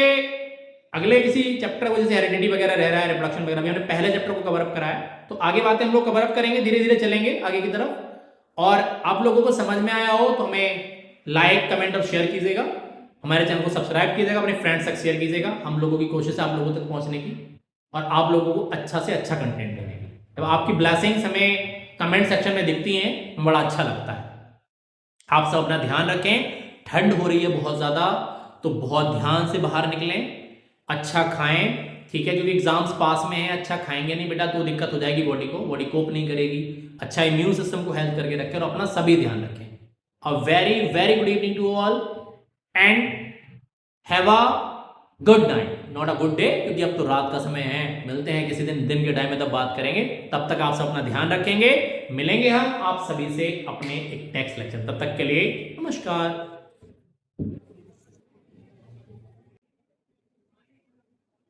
अगले किसी चैप्टर को, जैसे हेरिडिटी वगैरह रह रहा है, रिप्रोडक्शन वगैरह भी हमने पहले चैप्टर को कवर अप कराया, तो आगे बातें हम लोग कवर अप करेंगे, धीरे धीरे चलेंगे आगे की तरफ। और आप लोगों को समझ में आया हो तो हमें लाइक कमेंट और शेयर कीजिएगा, हमारे चैनल को सब्सक्राइब कीजिएगा, अपने फ्रेंड्स तक शेयर कीजिएगा। हम लोगों की कोशिश है आप लोगों तक पहुंचने की, और आप लोगों को अच्छा से अच्छा कंटेंट देने की। जब आपकी ब्लेसिंग्स हमें कमेंट सेक्शन में दिखती हैं, बड़ा अच्छा लगता है। आप सब अपना ध्यान रखें। ठंड हो रही है बहुत ज़्यादा, तो बहुत ध्यान से बाहर निकलें, अच्छा खाएं, ठीक है, क्योंकि एग्जाम्स पास में है, अच्छा खाएंगे नहीं बेटा तो दिक्कत हो जाएगी, बॉडी कोप नहीं करेगी। अच्छा इम्यून सिस्टम को हेल्प करके रखें और अपना सभी ध्यान रखें। A very very good evening to all and have a good night, not a good day, क्योंकि अब तो रात का समय है। मिलते हैं किसी दिन के टाइम में, तब बात करेंगे। तब तक आप सब अपना ध्यान रखेंगे। मिलेंगे हम आप सभी से अपने एक नेक्स्ट लेक्चर। तब तक के लिए नमस्कार।